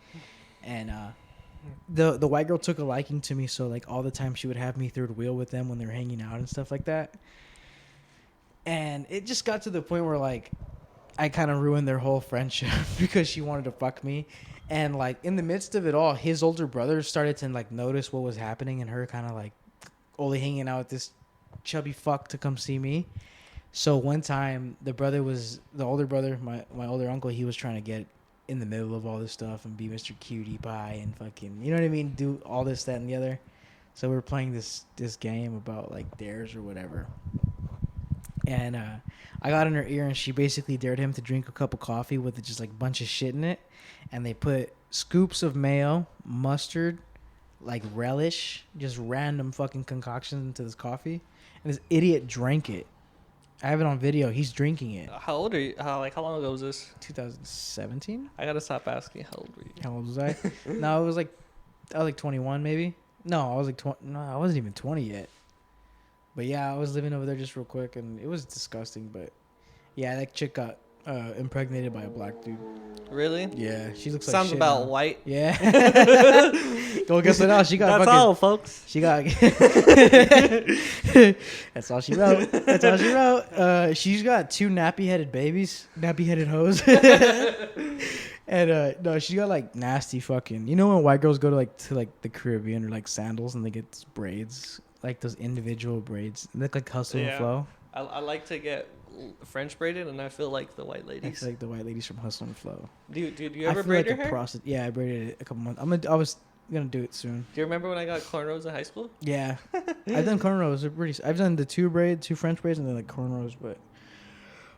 Speaker 3: and the white girl took a liking to me, so like all the time she would have me third wheel with them when they were hanging out and stuff like that. And it just got to the point where like I kind of ruined their whole friendship because she wanted to fuck me. And like in the midst of it all, his older brother started to like notice what was happening, and her kind of like only hanging out with this chubby fuck to come see me. So one time the older brother, my older uncle, he was trying to get in the middle of all this stuff and be Mr. Cutie Pie and fucking, you know what I mean, do all this, that, and the other. So we were playing this game about like dares or whatever. And I got in her ear, and she basically dared him to drink a cup of coffee with just like a bunch of shit in it. And they put scoops of mayo, mustard, like relish, just random fucking concoctions into this coffee. And this idiot drank it. I have it on video. He's drinking it.
Speaker 4: How old are you? How long ago was this?
Speaker 3: 2017?
Speaker 4: I gotta stop asking. How old were you?
Speaker 3: How old was I? No, I was like 21 maybe. No, I was like 20. No, I wasn't even 20 yet. But yeah, I was living over there just real quick, and it was disgusting. But yeah, that chick got impregnated by a black dude.
Speaker 4: Really?
Speaker 3: Yeah, she looks like
Speaker 4: Sounds
Speaker 3: shit
Speaker 4: about
Speaker 3: now.
Speaker 4: white.
Speaker 3: Yeah. Well, guess what else? She got
Speaker 4: That's
Speaker 3: fucking,
Speaker 4: all, folks.
Speaker 3: She got. That's all she wrote. That's all she wrote. She's got two nappy-headed babies, nappy-headed hoes. And no, she got like nasty fucking. You know when white girls go to the Caribbean or like sandals and they get these braids, like those individual braids, they look like Hustle and
Speaker 4: Yeah.
Speaker 3: Flow.
Speaker 4: I like to get French braided, and I feel like the white ladies.
Speaker 3: It's like the white ladies from Hustle and Flow.
Speaker 4: Do you
Speaker 3: I
Speaker 4: ever
Speaker 3: feel
Speaker 4: braid
Speaker 3: like
Speaker 4: your hair?
Speaker 3: Yeah, I braided it a couple months. I was gonna do it soon.
Speaker 4: Do you remember when I got cornrows in high school?
Speaker 3: Yeah, I've done cornrows. They're pretty. I've done the two French braids, and then like cornrows. But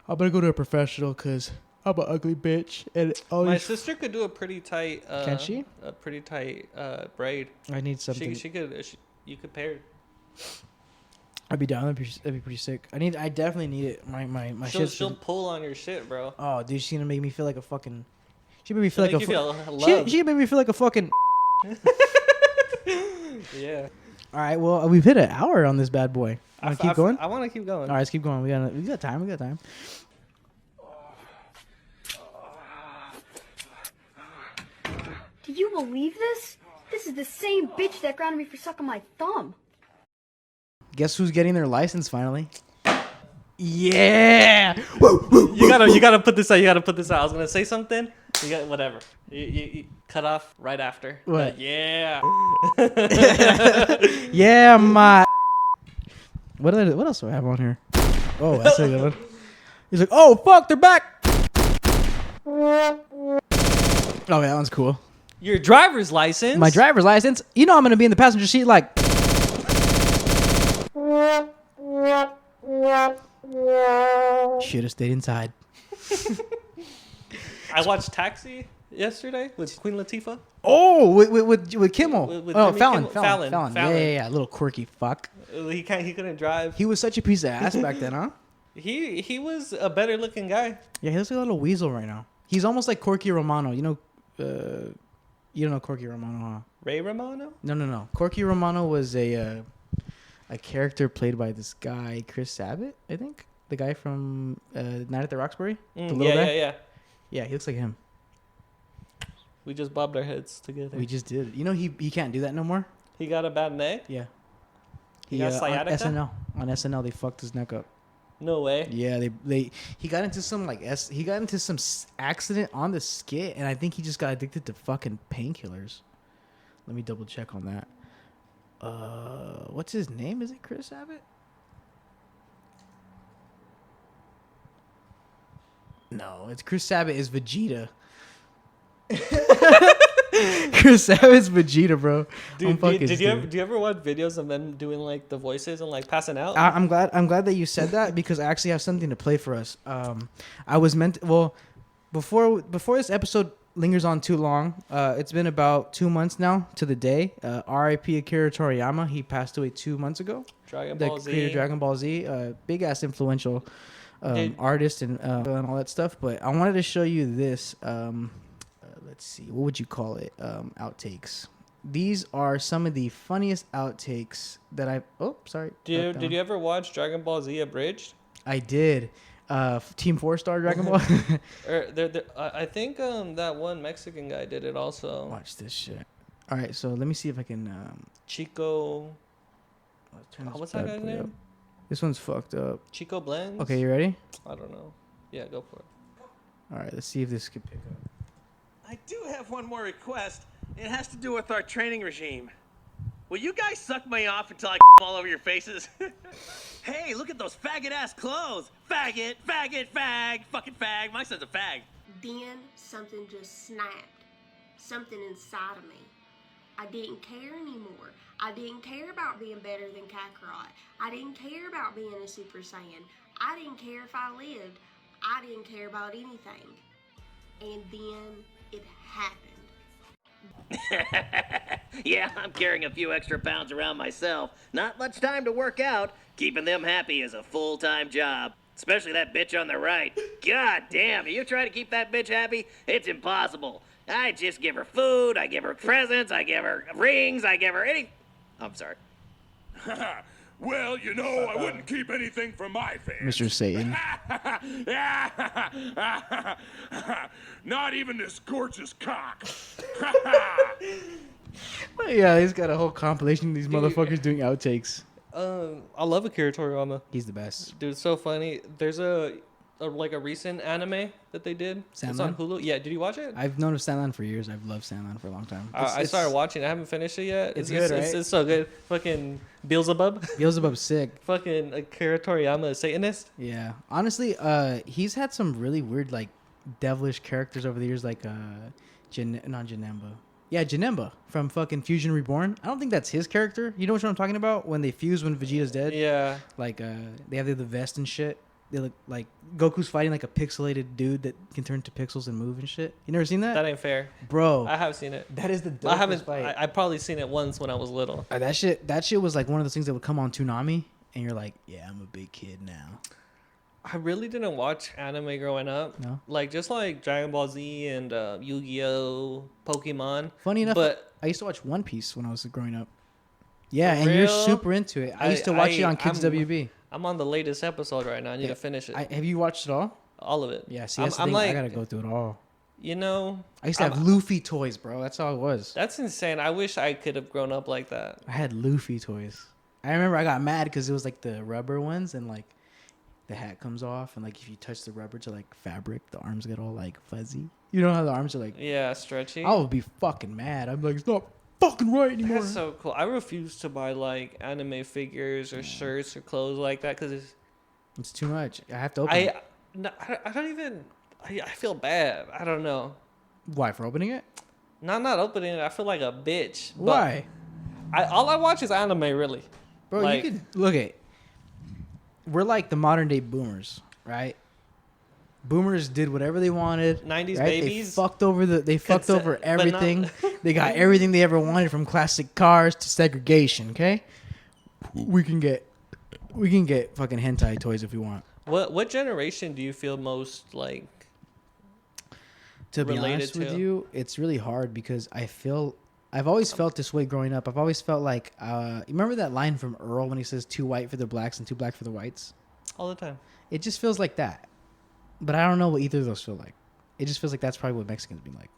Speaker 3: I'm gonna go to a professional because I'm an ugly bitch. And
Speaker 4: My sister could do a pretty tight.
Speaker 3: Can she?
Speaker 4: A pretty tight braid.
Speaker 3: I need something.
Speaker 4: She could. You could pair.
Speaker 3: I'd be down. That'd be pretty sick. I definitely need it. My
Speaker 4: She'll pull on your shit, bro.
Speaker 3: Oh, dude, she's gonna make me feel like a fucking. She made me feel like
Speaker 4: Make
Speaker 3: a.
Speaker 4: you feel
Speaker 3: She
Speaker 4: loved.
Speaker 3: made me feel like a fucking.
Speaker 4: Yeah.
Speaker 3: All right, well, we've hit an hour on this bad boy. Want to keep going?
Speaker 4: I want to keep going.
Speaker 3: All right, let's keep going. We got time. We got time.
Speaker 5: Do you believe this? This is the same bitch that grounded me for sucking my thumb.
Speaker 3: Guess who's getting their license finally? Yeah.
Speaker 4: You gotta put this out. You gotta put this out. I was gonna say something. You got whatever. You cut off right after.
Speaker 3: What?
Speaker 4: Yeah.
Speaker 3: Yeah, my. What else do I have on here? Oh, that's a good one. He's like, oh fuck, they're back. Oh, that one's cool.
Speaker 4: Your driver's license.
Speaker 3: My driver's license. You know I'm gonna be in the passenger seat like. Should have stayed inside.
Speaker 4: I watched Taxi yesterday with Queen Latifah.
Speaker 3: Oh, with Kimmel.
Speaker 4: With
Speaker 3: Oh,
Speaker 4: Jimmy
Speaker 3: Fallon.
Speaker 4: Kimmel.
Speaker 3: Fallon.
Speaker 4: Fallon.
Speaker 3: Yeah. Little quirky fuck.
Speaker 4: He couldn't drive.
Speaker 3: He was such a piece of ass back then, huh?
Speaker 4: He was a better looking guy.
Speaker 3: Yeah, he looks like a little weasel right now. He's almost like Corky Romano. You know Corky Romano, huh?
Speaker 4: Ray Romano.
Speaker 3: No. Corky Romano was a character played by this guy, Chris Sabat, I think. The guy from Night at the Roxbury. The little guy.
Speaker 4: Yeah.
Speaker 3: Yeah, he looks like him.
Speaker 4: We just bobbed our heads together.
Speaker 3: We just did. You know he can't do that no more.
Speaker 4: He got a bad neck.
Speaker 3: Yeah.
Speaker 4: He got sciatica?
Speaker 3: On SNL they fucked his neck up.
Speaker 4: No way.
Speaker 3: Yeah, he got into some accident on the skit, and I think he just got addicted to fucking painkillers. Let me double check on that. What's his name? Is it Chris Abbott? No, it's Chris Sabat is Vegeta. Chris Sabat's Vegeta, bro.
Speaker 4: Dude, do you ever watch videos of them doing like the voices and like passing out?
Speaker 3: I'm glad that you said that because I actually have something to play for us. I was meant to, well, before this episode lingers on too long, it's been about 2 months now to the day. R.I.P. AKIRA Toriyama. He passed away 2 months ago.
Speaker 4: Dragon
Speaker 3: The
Speaker 4: Ball Z.
Speaker 3: creator of Dragon Ball Z, big ass influential artist and all that stuff. But I wanted to show you this. Let's see, what would you call it? Outtakes. These are some of the funniest outtakes that I've. Oh, sorry.
Speaker 4: Did you ever watch Dragon Ball Z Abridged?
Speaker 3: I did. Team 4-Star Dragon Ball.
Speaker 4: I think that one Mexican guy did it also.
Speaker 3: Watch this shit. All right, so let me see if I can.
Speaker 4: Chico. What's that guy's name?
Speaker 3: This one's fucked up.
Speaker 4: Chico Blends.
Speaker 3: Okay, you ready?
Speaker 4: I don't know. Yeah, go for it.
Speaker 3: All right, let's see if this could pick up.
Speaker 6: I do have one more request. It has to do with our training regime. Will you guys suck me off until I all over your faces? Hey, look at those faggot-ass clothes. Faggot, faggot, fag, fucking fag. My son's a fag.
Speaker 7: Then something just snapped. Something inside of me. I didn't care anymore. I didn't care about being better than Kakarot. I didn't care about being a Super Saiyan. I didn't care if I lived. I didn't care about anything. And then it happened.
Speaker 6: Yeah, I'm carrying a few extra pounds around myself. Not much time to work out. Keeping them happy is a full-time job. Especially that bitch on the right. God damn, you try to keep that bitch happy? It's impossible. I just give her food, I give her presents, I give her rings, I give her any... I'm sorry.
Speaker 1: Well, you know, I wouldn't keep anything from my fans.
Speaker 3: Mr. Satan.
Speaker 1: Not even this gorgeous cock.
Speaker 3: Yeah, he's got a whole compilation of these motherfuckers doing outtakes.
Speaker 4: I love Akira Toriyama.
Speaker 3: He's the best.
Speaker 4: Dude, it's so funny. There's a recent anime that they did.
Speaker 3: Sandman?
Speaker 4: It's on Hulu. Yeah, did you watch it?
Speaker 3: I've known of Sandman for years. I've loved Sandman for a long time.
Speaker 4: I started watching. I haven't finished it yet.
Speaker 3: It's good, right?
Speaker 4: It's so good. Fucking Beelzebub.
Speaker 3: Beelzebub's sick.
Speaker 4: Fucking Akira Toriyama, a Satanist.
Speaker 3: Yeah. Honestly, he's had some really weird, like, devilish characters over the years, like, not Janemba. Yeah, Janemba from fucking Fusion Reborn. I don't think that's his character. You know what I'm talking about? When they fuse when Vegeta's dead?
Speaker 4: Yeah.
Speaker 3: Like, they have the vest and shit. They look like Goku's fighting like a pixelated dude that can turn to pixels and move and shit. You never seen that?
Speaker 4: That ain't fair.
Speaker 3: Bro.
Speaker 4: I have seen it.
Speaker 3: That is the dopest
Speaker 4: I haven't.
Speaker 3: fight.
Speaker 4: I probably seen it once when I was little.
Speaker 3: That shit was like one of those things that would come on Toonami, and you're like, yeah, I'm a big kid now.
Speaker 4: I really didn't watch anime growing up.
Speaker 3: No?
Speaker 4: Like, just like Dragon Ball Z and Yu-Gi-Oh, Pokemon.
Speaker 3: Funny enough,
Speaker 4: but
Speaker 3: I used to watch One Piece when I was growing up. Yeah,
Speaker 4: For
Speaker 3: and you're
Speaker 4: real?
Speaker 3: super into it. I used to watch it on Kids
Speaker 4: I'm-
Speaker 3: WB.
Speaker 4: I'm on the latest episode right now. I need
Speaker 3: Yeah.
Speaker 4: to finish it.
Speaker 3: Have you watched it all?
Speaker 4: All of it.
Speaker 3: Yeah, see, that's the thing. I gotta go through it all.
Speaker 4: You know,
Speaker 3: I used to have Luffy toys, bro. That's all it was.
Speaker 4: that's insane. I wish I could have grown up like that.
Speaker 3: I had Luffy toys. I remember I got mad because it was like the rubber ones, and like the hat comes off, and like if you touch the rubber to like fabric, the arms get all like fuzzy. You know how the arms are like?
Speaker 4: Yeah, stretchy.
Speaker 3: I would be fucking mad. I'm like, it's not fucking right anymore.
Speaker 4: That's so cool. I refuse to buy like anime figures or shirts or clothes like that because
Speaker 3: It's too much. I have to open it.
Speaker 4: I don't even. I feel bad. I don't know.
Speaker 3: Why, for opening it?
Speaker 4: Not opening it. I feel like a bitch. but
Speaker 3: Why?
Speaker 4: all I watch is anime, really.
Speaker 3: Bro,
Speaker 4: like-
Speaker 3: you could look at. We're like the modern day boomers, right? Boomers did whatever they wanted.
Speaker 4: 90s
Speaker 3: right?
Speaker 4: babies.
Speaker 3: They fucked over
Speaker 4: Consent, but not-
Speaker 3: everything. They got everything they ever wanted, from classic cars to segregation. Okay, we can get fucking hentai toys if we want.
Speaker 4: What generation do you feel most like?
Speaker 3: To be
Speaker 4: related
Speaker 3: honest with
Speaker 4: to?
Speaker 3: you, it's really hard because I've always felt this way growing up. I've always felt like, you remember that line from Earl when he says 2 white for the blacks and 2 black for the whites?
Speaker 4: All the time.
Speaker 3: It just feels like that. But I don't know what either of those feel like. It just feels like that's probably what Mexicans be like.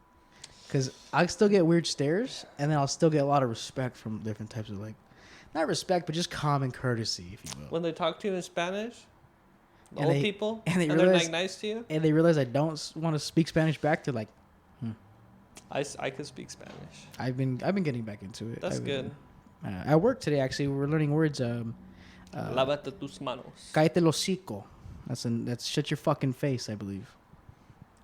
Speaker 3: Because I still get weird stares, and then I'll still get a lot of respect from different types of, like, not respect, but just common courtesy, if you will.
Speaker 4: When they talk to you in Spanish, the
Speaker 3: And
Speaker 4: old
Speaker 3: they-
Speaker 4: people,
Speaker 3: and they
Speaker 4: they're
Speaker 3: realize-
Speaker 4: like nice to you.
Speaker 3: And they realize I don't want to speak Spanish back. They're like,
Speaker 4: I could speak Spanish.
Speaker 3: I've been getting back into it.
Speaker 4: That's good.
Speaker 3: At work today, actually, we're learning words.
Speaker 4: Lávate tus manos.
Speaker 3: Cállate el hocico. That's shut your fucking face, I believe.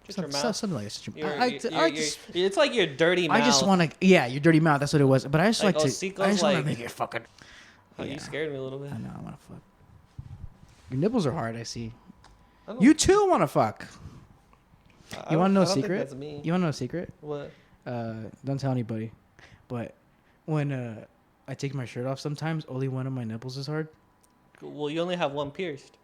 Speaker 4: Just your mouth.
Speaker 3: Something like that.
Speaker 4: It's like your dirty mouth.
Speaker 3: I just want to, yeah, your dirty mouth. That's what it was. But I just like to,
Speaker 4: Osico's
Speaker 3: I just want to
Speaker 4: like-
Speaker 3: make it fucking.
Speaker 4: Oh, you scared me a little bit.
Speaker 3: I know, I want to fuck. Your nipples are hard, I see.
Speaker 4: I don't-
Speaker 3: You too want to fuck. You want to know a
Speaker 4: I don't think
Speaker 3: secret?
Speaker 4: that's me.
Speaker 3: You want to know a secret?
Speaker 4: What?
Speaker 3: Don't tell anybody. But when I take my shirt off, sometimes only one of my nipples is hard.
Speaker 4: Well, you only have one pierced.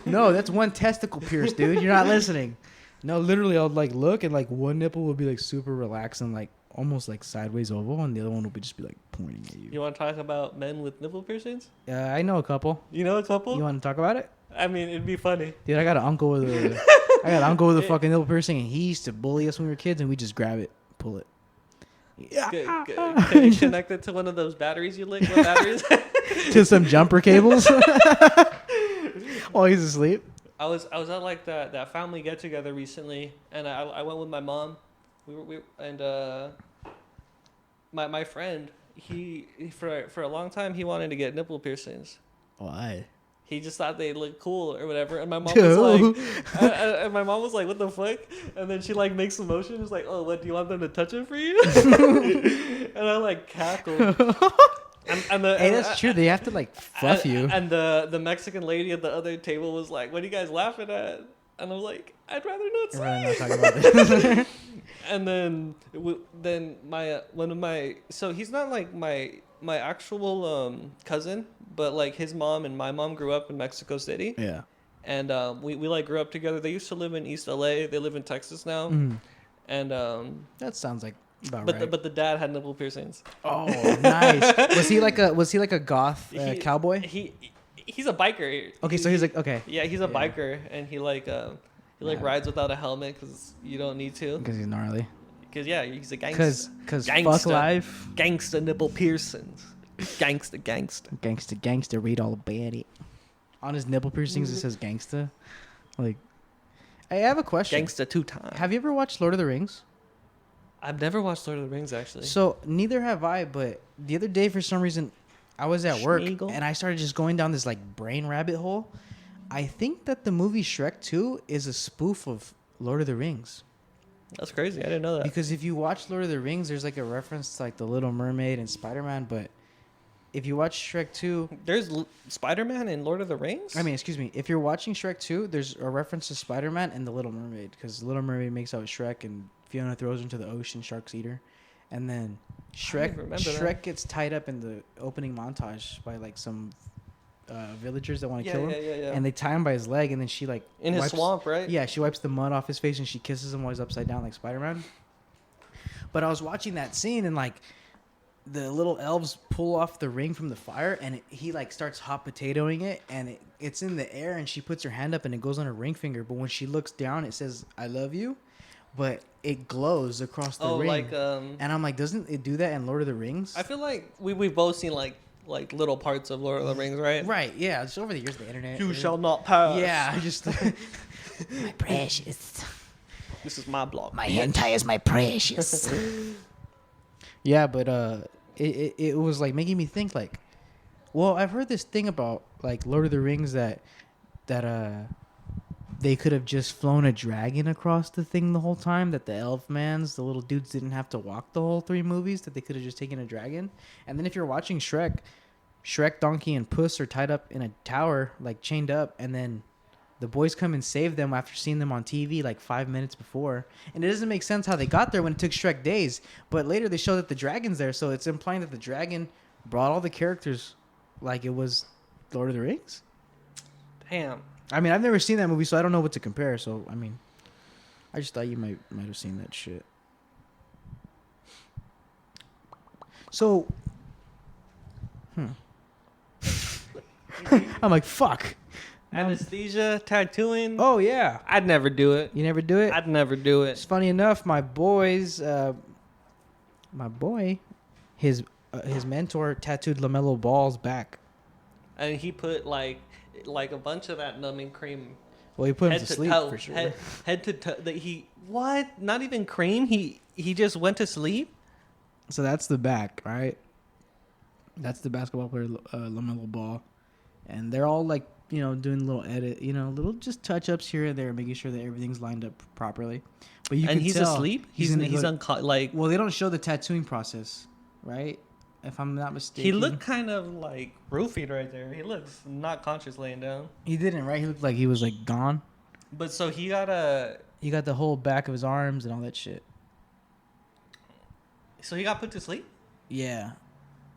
Speaker 3: No, that's one testicle pierced, dude. You're not listening. No, literally, I'll like look and like one nipple will be like super relaxed and like almost like sideways oval, and the other one will be just be like pointing at you.
Speaker 4: You want to talk about men with nipple piercings?
Speaker 3: I know a couple.
Speaker 4: You know a couple?
Speaker 3: You want to talk about it?
Speaker 4: I mean, it'd be funny.
Speaker 3: Dude, I got an uncle with a fucking nipple piercing, and he used to bully us when we were kids, and we just grab it, pull it. Yeah.
Speaker 4: Can you connect it to one of those batteries you lick? What batteries?
Speaker 3: To some jumper cables while he's asleep.
Speaker 4: I was at like that family get together recently, and I went with my mom. My friend, he for a long time he wanted to get nipple piercings.
Speaker 3: Why?
Speaker 4: He just thought they looked cool or whatever, and my mom
Speaker 3: Dude.
Speaker 4: was like, and my mom was like, "What the fuck?" And then she like makes a motion, it's like, "Oh, what? Do you want them to touch it for you?" And I like cackled.
Speaker 3: Hey, that's true. They have to like fluff you.
Speaker 4: And the Mexican lady at the other table was like, "What are you guys laughing at?" And I was like, "I'd rather not say."
Speaker 3: We're not talking about this.
Speaker 4: And then one of my so he's not like my actual cousin, but like his mom and my mom grew up in Mexico City.
Speaker 3: Yeah.
Speaker 4: And we like grew up together. They used to live in East LA. They live in Texas now.
Speaker 3: Mhm.
Speaker 4: And
Speaker 3: That sounds like about
Speaker 4: but
Speaker 3: right.
Speaker 4: the dad had nipple piercings.
Speaker 3: Oh, nice. Was he like a goth cowboy?
Speaker 4: He's a biker.
Speaker 3: Okay, so he's like okay.
Speaker 4: Yeah, he's a biker, and he rides without a helmet because you don't need to.
Speaker 3: Because he's gnarly.
Speaker 4: Because yeah, he's a gangster.
Speaker 3: Because fuck life.
Speaker 4: Gangster nipple piercings. Gangster.
Speaker 3: Gangster. Read all about it. On his nipple piercings, it says gangsta. Like, I have a question.
Speaker 4: Gangsta 2 times.
Speaker 3: Have you ever watched Lord of the Rings?
Speaker 4: I've never watched Lord of the Rings actually.
Speaker 3: So neither have I. But the other day, for some reason, I was at work
Speaker 4: Schmeagle?
Speaker 3: and I started just going down this like brain rabbit hole. I think that the movie Shrek 2 is a spoof of Lord of the Rings.
Speaker 4: That's crazy. I didn't know that.
Speaker 3: Because if you watch Lord of the Rings, there's like a reference to like the Little Mermaid and Spider-Man. But if you watch Shrek 2,
Speaker 4: There's Spider-Man in Lord of the Rings?
Speaker 3: excuse me, if you're watching Shrek 2, there's a reference to Spider-Man and the Little Mermaid. Because the Little Mermaid makes out with Shrek and Fiona throws her into the ocean, sharks eat her. And then
Speaker 4: remember
Speaker 3: Shrek
Speaker 4: that.
Speaker 3: gets tied up in the opening montage by like some villagers that want to
Speaker 4: Yeah,
Speaker 3: kill him.
Speaker 4: yeah.
Speaker 3: And they tie him by his leg, and then she like
Speaker 4: In his
Speaker 3: wipes-
Speaker 4: swamp, right?
Speaker 3: Yeah, she wipes the mud off his face and she kisses him while he's upside down like Spider-Man. But I was watching that scene and like the little elves pull off the ring from the fire and he like starts hot potatoing it and it's in the air and she puts her hand up and it goes on her ring finger. But when she looks down, it says "I love you," but it glows across the ring.
Speaker 4: like
Speaker 3: And I'm like, doesn't it do that in Lord of the Rings?
Speaker 4: I feel like we've both seen like little parts of Lord of the Rings, right?
Speaker 3: Right, yeah. Just over the years, the internet.
Speaker 4: You shall not pass.
Speaker 3: Yeah, just my precious.
Speaker 4: This is my block.
Speaker 3: My hentai is my precious. Yeah, but it was like making me think like, well, I've heard this thing about like Lord of the Rings that they could have just flown a dragon across the thing the whole time, that the elfmans, the little dudes, didn't have to walk the whole 3 movies, that they could have just taken a dragon. And then if you're watching Shrek, Donkey, and Puss are tied up in a tower, like chained up, and then the boys come and save them after seeing them on TV like 5 minutes before. And it doesn't make sense how they got there when it took Shrek days. But later they show that the dragon's there, so it's implying that the dragon brought all the characters like it was Lord of the Rings.
Speaker 4: Damn.
Speaker 3: I mean, I've never seen that movie, so I don't know what to compare. So, I mean, I just thought you might have seen that shit. So, I'm like, fuck.
Speaker 4: Anesthesia, tattooing.
Speaker 3: Oh, yeah.
Speaker 4: I'd never do it.
Speaker 3: You never do it?
Speaker 4: I'd never do
Speaker 3: It's
Speaker 4: it.
Speaker 3: funny enough, my boy, his mentor tattooed LaMelo Ball's back.
Speaker 4: And he put like a bunch of that numbing cream.
Speaker 3: Well, he put him
Speaker 4: Head
Speaker 3: to
Speaker 4: to
Speaker 3: sleep
Speaker 4: toe.
Speaker 3: for sure.
Speaker 4: Head to toe. That he what? Not even cream. He just went to sleep.
Speaker 3: So that's the back, right? That's the basketball player, LaMelo Ball. and they're all like, you know, doing little edit, you know, little just touch ups here and there, making sure that everything's lined up properly. But you
Speaker 4: And
Speaker 3: can
Speaker 4: he's
Speaker 3: tell
Speaker 4: asleep.
Speaker 3: gonna
Speaker 4: He's
Speaker 3: go-
Speaker 4: like.
Speaker 3: Well, they don't show the tattooing process, right? If I'm not mistaken.
Speaker 4: He looked kind of like roofied right there. He looks not conscious laying down.
Speaker 3: He didn't, right? He looked like he was like gone.
Speaker 4: But so he got a.
Speaker 3: He got the whole back of his arms and all that shit.
Speaker 4: So he got put to sleep.
Speaker 3: Yeah,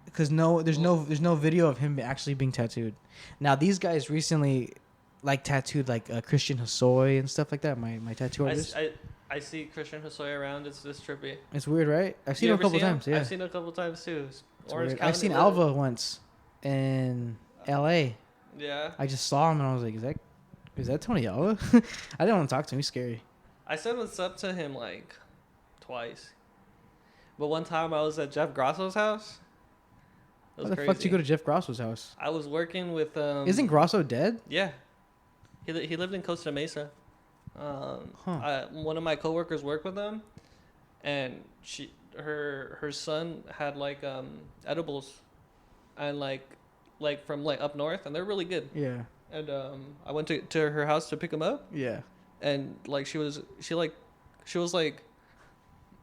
Speaker 3: because there's no video of him actually being tattooed. Now these guys recently, like tattooed like Christian Hosoi and stuff like that. My tattoo artist.
Speaker 4: I see Christian Hosoi around. It's trippy.
Speaker 3: It's weird, right? I've seen
Speaker 4: You
Speaker 3: him a
Speaker 4: ever
Speaker 3: couple
Speaker 4: see him?
Speaker 3: times. Yeah,
Speaker 4: I've seen him a couple times too.
Speaker 3: It's
Speaker 4: Orange
Speaker 3: weird.
Speaker 4: County
Speaker 3: I've seen
Speaker 4: Little-
Speaker 3: Alva once in L.A.
Speaker 4: Yeah.
Speaker 3: I just saw him and I was like, is that Tony Alva? I didn't want to talk to him. He's scary.
Speaker 4: I said what's up to him like twice. But one time I was at Jeff Grosso's house. It was
Speaker 3: How the
Speaker 4: crazy.
Speaker 3: fuck did you go to Jeff Grosso's house?
Speaker 4: I was working with.
Speaker 3: Isn't Grosso dead?
Speaker 4: Yeah. He lived in Costa Mesa. One of my coworkers worked with him, and her son had like edibles, and like from like up north, and they're really good.
Speaker 3: Yeah.
Speaker 4: And I went to her house to pick them up,
Speaker 3: Yeah.
Speaker 4: and like she was like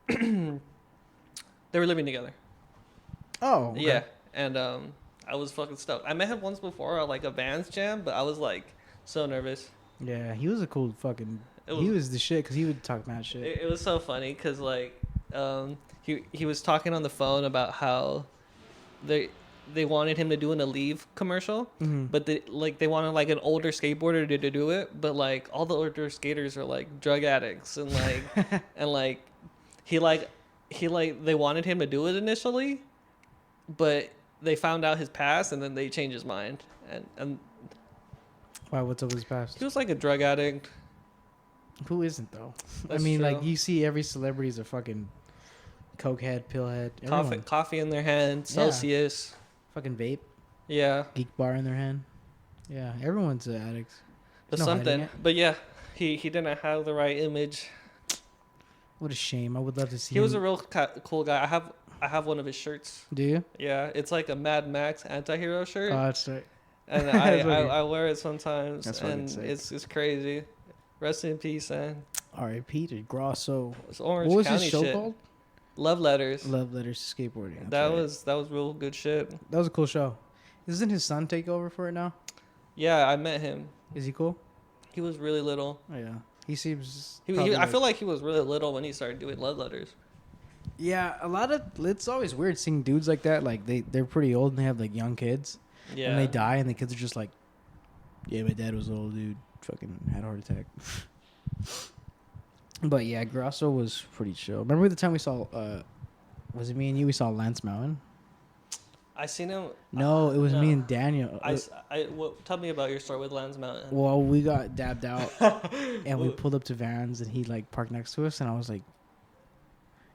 Speaker 4: they were living together.
Speaker 3: Oh. Okay.
Speaker 4: Yeah, and I was fucking stoked. I met him once before at like a Vans jam, but I was like so nervous.
Speaker 3: Yeah, he was a cool fucking. He was the shit because he would talk mad shit.
Speaker 4: It was so funny because like he was talking on the phone about how they wanted him to do an Aleve commercial, but they wanted like an older skateboarder to do it, but like all the older skaters are like drug addicts and like and like they wanted him to do it initially, but they found out his past and then they changed his mind and
Speaker 3: Why? What's up with his past?
Speaker 4: he was like a drug addict.
Speaker 3: Who isn't though?
Speaker 4: That's
Speaker 3: I mean,
Speaker 4: true.
Speaker 3: like you see every celebrity's a fucking coke head, pill head, everyone.
Speaker 4: Coffee in their hand, Celsius.
Speaker 3: Fucking vape,
Speaker 4: Yeah.
Speaker 3: geek bar in their hand. Yeah, everyone's an addict.
Speaker 4: But
Speaker 3: No hiding
Speaker 4: something.
Speaker 3: it.
Speaker 4: But yeah, he didn't have the right image.
Speaker 3: What a shame. I would love to see.
Speaker 4: He was a
Speaker 3: him.
Speaker 4: real cool guy. I have one of his shirts.
Speaker 3: Do you?
Speaker 4: Yeah, it's like a Mad Max anti-hero shirt,
Speaker 3: Oh, that's right.
Speaker 4: and
Speaker 3: That's okay.
Speaker 4: I wear it sometimes,
Speaker 3: That's fucking
Speaker 4: and
Speaker 3: sick.
Speaker 4: it's crazy. Rest in peace, man.
Speaker 3: R.I.P. to Grosso.
Speaker 4: It's Orange
Speaker 3: What was
Speaker 4: County
Speaker 3: his show
Speaker 4: shit.
Speaker 3: called?
Speaker 4: Love Letters.
Speaker 3: Love Letters to Skateboarding. That's
Speaker 4: That
Speaker 3: right.
Speaker 4: was real good shit.
Speaker 3: That was a cool show. Doesn't his son take over for it now?
Speaker 4: Yeah, I met him.
Speaker 3: Is he cool?
Speaker 4: He was really little.
Speaker 3: Oh yeah. He seems.
Speaker 4: I
Speaker 3: probably
Speaker 4: feel like he was really little when he started doing Love Letters.
Speaker 3: Yeah, a lot of it's always weird seeing dudes like that. Like they're pretty old and they have like young kids.
Speaker 4: Yeah.
Speaker 3: And they die and the kids are just like, yeah, my dad was an old dude. Fucking had a heart attack. But yeah, Grosso was pretty chill. Remember the time we saw? Was it me and you? We saw Lance Mountain.
Speaker 4: I seen him.
Speaker 3: No, it was
Speaker 4: no.
Speaker 3: me and Daniel.
Speaker 4: Tell me about your story with Lance Mountain.
Speaker 3: Well, we got dabbed out and we pulled up to Vans and he like parked next to us and I was like,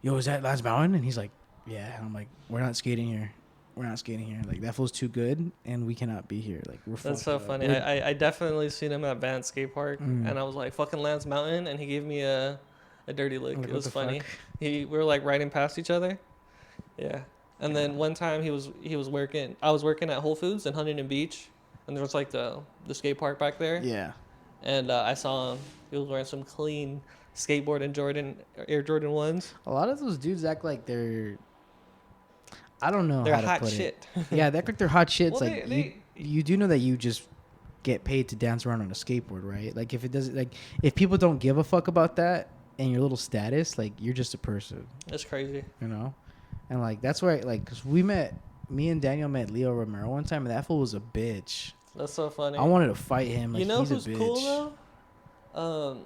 Speaker 3: yo, is that Lance Mountain? And he's like, yeah. And I'm like, we're not skating here. We're not skating here. Like that feels too good and we cannot be here. Like we're
Speaker 4: That's
Speaker 3: fucked
Speaker 4: so
Speaker 3: up.
Speaker 4: funny. I definitely seen him at Vans Skate Park, and I was like, "Fucking Lance Mountain," and he gave me a dirty look.
Speaker 3: Like,
Speaker 4: It
Speaker 3: what
Speaker 4: was
Speaker 3: the
Speaker 4: funny.
Speaker 3: fuck?
Speaker 4: We were like riding past each other. Yeah, and then one time he was working. I was working at Whole Foods in Huntington Beach, and there was like the skate park back there.
Speaker 3: Yeah.
Speaker 4: And I saw him. He was wearing some clean skateboard and Air Jordan 1s.
Speaker 3: A lot of those dudes act like they're, I don't know
Speaker 4: They're
Speaker 3: how to
Speaker 4: hot
Speaker 3: put
Speaker 4: shit.
Speaker 3: it. Yeah, they act like they're hot shits.
Speaker 4: Well,
Speaker 3: like
Speaker 4: they-
Speaker 3: you do know that you just get paid to dance around on a skateboard, right? Like if it doesn't, like if people don't give a fuck about that and your little status, like you're just a person,
Speaker 4: That's crazy.
Speaker 3: you know? And like that's why, like, cause me and Daniel met Leo Romero one time, and that fool was a bitch.
Speaker 4: That's so funny.
Speaker 3: I wanted to fight him. Like,
Speaker 4: You know
Speaker 3: he's
Speaker 4: who's
Speaker 3: a bitch.
Speaker 4: cool though?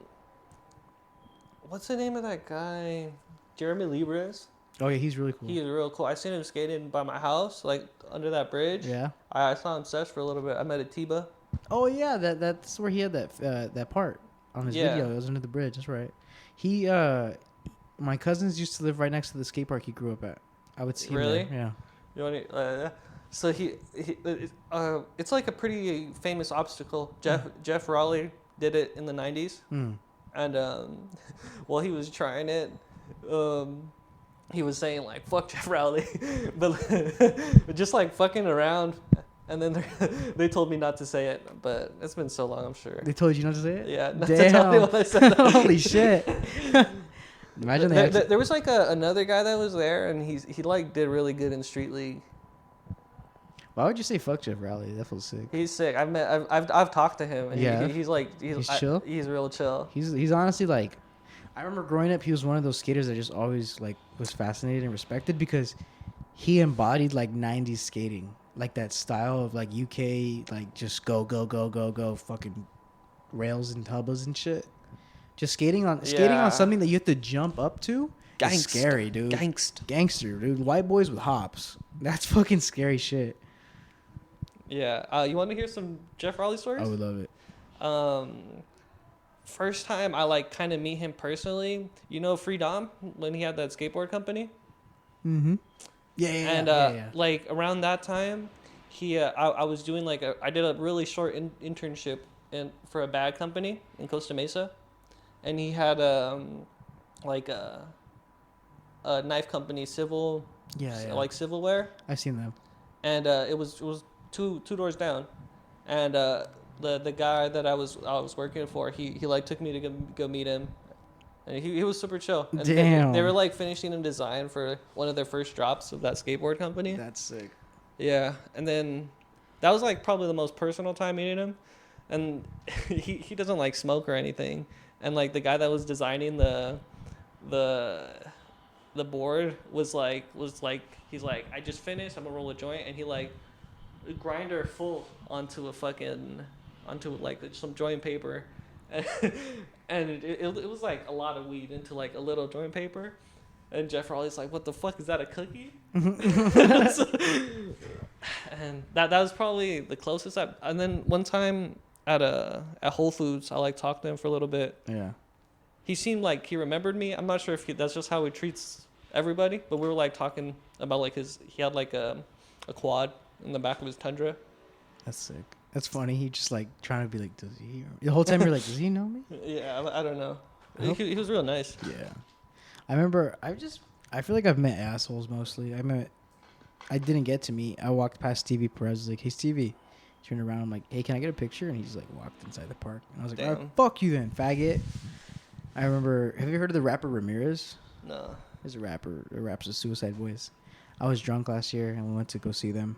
Speaker 4: What's the name of that guy? Jeremy Libres.
Speaker 3: Oh yeah, he's really cool.
Speaker 4: He's real cool. I seen him skating by my house, like under that bridge.
Speaker 3: Yeah.
Speaker 4: I saw him sesh for a little bit. I met a Tiba.
Speaker 3: Oh yeah, that's where he had that part on his
Speaker 4: Yeah.
Speaker 3: video. It was under the bridge. That's right. He my cousins used to live right next to the skate park he grew up at. I would see him
Speaker 4: Really?
Speaker 3: there. Yeah.
Speaker 4: You want to, so it's like a pretty famous obstacle. Jeff Raleigh did it in the 90s.
Speaker 3: Mm.
Speaker 4: And while he was trying it, he was saying like "fuck Jeff Rowley," but just like fucking around. And then they told me not to say it, but it's been so long, I'm sure.
Speaker 3: They told you not to say it?
Speaker 4: Yeah, not to tell me what I said.
Speaker 3: Holy shit. Imagine
Speaker 4: there was like another guy that was there, and he like did really good in Street League.
Speaker 3: Why would you say fuck Jeff Rowley? That feels sick.
Speaker 4: He's sick. I've talked to him, and
Speaker 3: yeah.
Speaker 4: he's
Speaker 3: chill.
Speaker 4: He's real chill.
Speaker 3: He's honestly like, I remember growing up, he was one of those skaters that just always like was fascinated and respected because he embodied like 90s skating, like that style of like UK, like just go fucking rails and tubbas and shit. Just skating on something that you have to jump up to. It's scary, dude. Gangster, dude. White boys with hops. That's fucking scary shit.
Speaker 4: Yeah. You want to hear some Jeff Rowley stories?
Speaker 3: I would love it.
Speaker 4: First time I like kind of meet him personally. You know Free Dom when he had that skateboard company.
Speaker 3: Mm-hmm. Yeah.
Speaker 4: Like around that time, I was doing like I did a really short internship for a bag company in Costa Mesa, and he had like a knife company, like silverware.
Speaker 3: I've seen them.
Speaker 4: And it was two doors down, and the guy that I was working for, he like took me to go meet him, and he was super chill. And
Speaker 3: Damn.
Speaker 4: They were like finishing a design for one of their first drops of that skateboard company.
Speaker 3: That's sick.
Speaker 4: Yeah, and then that was like probably the most personal time meeting him, and he doesn't like smoke or anything, and like the guy that was designing the board was like he's like, I just finished, I'm gonna roll a joint, and he like a grinder full onto like some joint paper, and it was like a lot of weed into like a little joint paper, and Jeff Rowley's like, what the fuck, is that a cookie? And that was probably the closest and then one time at Whole Foods, I like talked to him for a little bit.
Speaker 3: Yeah.
Speaker 4: He seemed like he remembered me. I'm not sure if that's just how he treats everybody, but we were like talking about like he had like a quad in the back of his Tundra.
Speaker 3: That's sick. That's funny. He just like trying to be like, does he? The whole time you're like, does he know me?
Speaker 4: Yeah, I don't know. He was real nice.
Speaker 3: Yeah. I remember. I feel like I've met assholes mostly. I didn't get to meet. I walked past Stevie Perez. I was like, hey Stevie. Turned around. I'm like, hey, can I get a picture? And he's like, walked inside the park. And I was like, all right, fuck you then, faggot. I remember. Have you heard of the rapper Ramirez?
Speaker 4: No.
Speaker 3: He's a rapper. He raps with Suicide Boys. I was drunk last year and we went to go see them.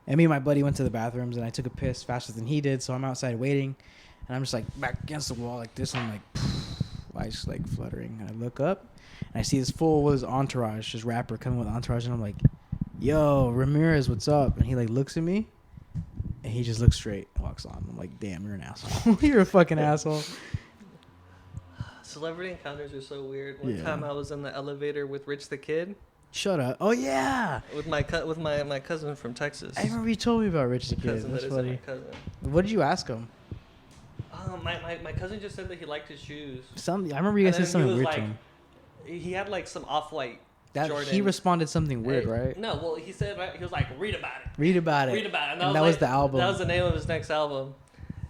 Speaker 3: And me and my buddy went to the bathrooms and I took a piss faster than he did. So I'm outside waiting and I'm just like back against the wall like this. And I'm like, eyes like fluttering. And I look up and I see this fool with his entourage, this rapper coming with entourage. And I'm like, yo, Ramirez, what's up? And he like looks at me and he just looks straight and walks on. I'm like, damn, you're an asshole. You're a fucking asshole.
Speaker 4: Celebrity encounters are so weird. One time I was in the elevator with Rich the Kid.
Speaker 3: Shut up. Oh, yeah.
Speaker 4: With my cousin from Texas.
Speaker 3: I remember you told me about Rich the Kid. That's funny.
Speaker 4: My cousin.
Speaker 3: What did you ask him?
Speaker 4: My cousin just said that he liked his shoes.
Speaker 3: I remember you guys said something weird to him.
Speaker 4: He had like some off-white Jordan.
Speaker 3: He responded something weird, right?
Speaker 4: No, well, he said, he was like, read about it.
Speaker 3: Read about it. And that was the album.
Speaker 4: That was the name of his next album.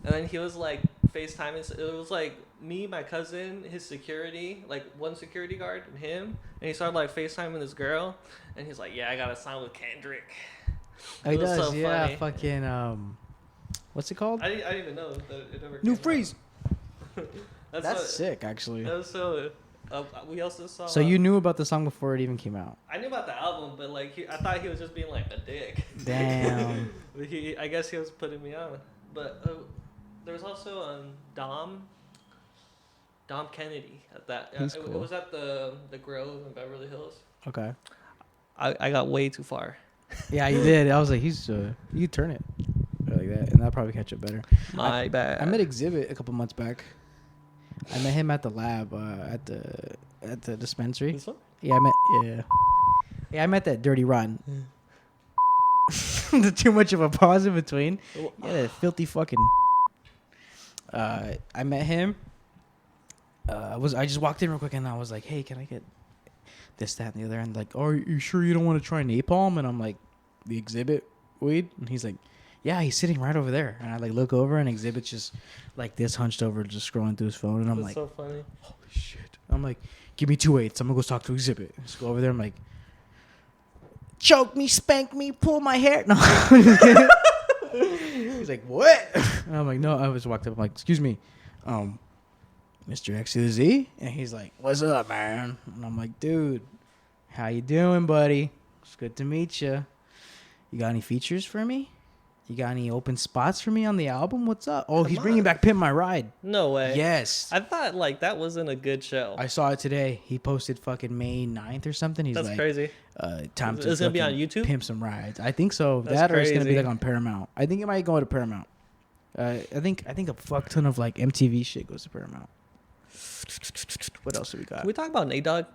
Speaker 4: And then he was like FaceTiming. It was like me, my cousin, his security, like one security guard and him. And he started like FaceTiming this girl. And he's like, yeah, I got a song with Kendrick.
Speaker 3: Oh, he does,
Speaker 4: so
Speaker 3: yeah.
Speaker 4: funny.
Speaker 3: Fucking, what's it called?
Speaker 4: I didn't even know that it ever
Speaker 3: New
Speaker 4: came
Speaker 3: Freeze.
Speaker 4: out.
Speaker 3: That's sick, actually.
Speaker 4: That was so... we also saw...
Speaker 3: So you knew about the song before it even came out?
Speaker 4: I knew about the album, but like I thought he was just being like a dick.
Speaker 3: Damn.
Speaker 4: But I guess he was putting me on. But there was also Dom Kennedy at that.
Speaker 3: He's cool.
Speaker 4: It was at the Grove in Beverly Hills.
Speaker 3: Okay.
Speaker 4: I got way too far.
Speaker 3: Yeah, you did. I was like, you turn it like that, and that'll probably catch it better.
Speaker 4: My bad.
Speaker 3: I met Exhibit a couple months back. I met him at the lab, at the dispensary.
Speaker 4: This one?
Speaker 3: Yeah, I met that dirty rotten. Too much of a pause in between. Yeah, that filthy fucking. I met him. I just walked in real quick and I was like, hey, can I get this, that, and the other? And like, oh, are you sure you don't want to try napalm? And I'm like, the Exhibit weed? And he's like, yeah, he's sitting right over there. And I like look over and Exhibit's just like this hunched over, just scrolling through his phone. And I'm
Speaker 4: That's
Speaker 3: like,
Speaker 4: so funny.
Speaker 3: holy shit. I'm like, give me 2/8. I'm gonna go talk to Exhibit. Just go over there. I'm like, choke me, spank me, pull my hair. No, I'm just kidding. like, what? And I'm like, no. I just walked up. I'm like, excuse me, Mr. X to the Z. And he's like, what's up, man? And I'm like, dude, how you doing, buddy? It's good to meet you. You got any features for me? You got any open spots for me on the album? What's up? Oh, he's bringing back Pimp My Ride.
Speaker 4: No way.
Speaker 3: Yes.
Speaker 4: I thought like that wasn't a good show.
Speaker 3: I saw it today. He posted fucking May 9th or something. He's
Speaker 4: That's
Speaker 3: like,
Speaker 4: crazy.
Speaker 3: Time to
Speaker 4: It's gonna be on
Speaker 3: fucking
Speaker 4: YouTube?
Speaker 3: Pimp some rides. I think so.
Speaker 4: That's
Speaker 3: That or it's gonna be
Speaker 4: crazy.
Speaker 3: like on Paramount. I think it might go to Paramount. I think a fuck ton of like MTV shit goes to Paramount. What else do we got?
Speaker 4: Can we talk about Nate Dogg?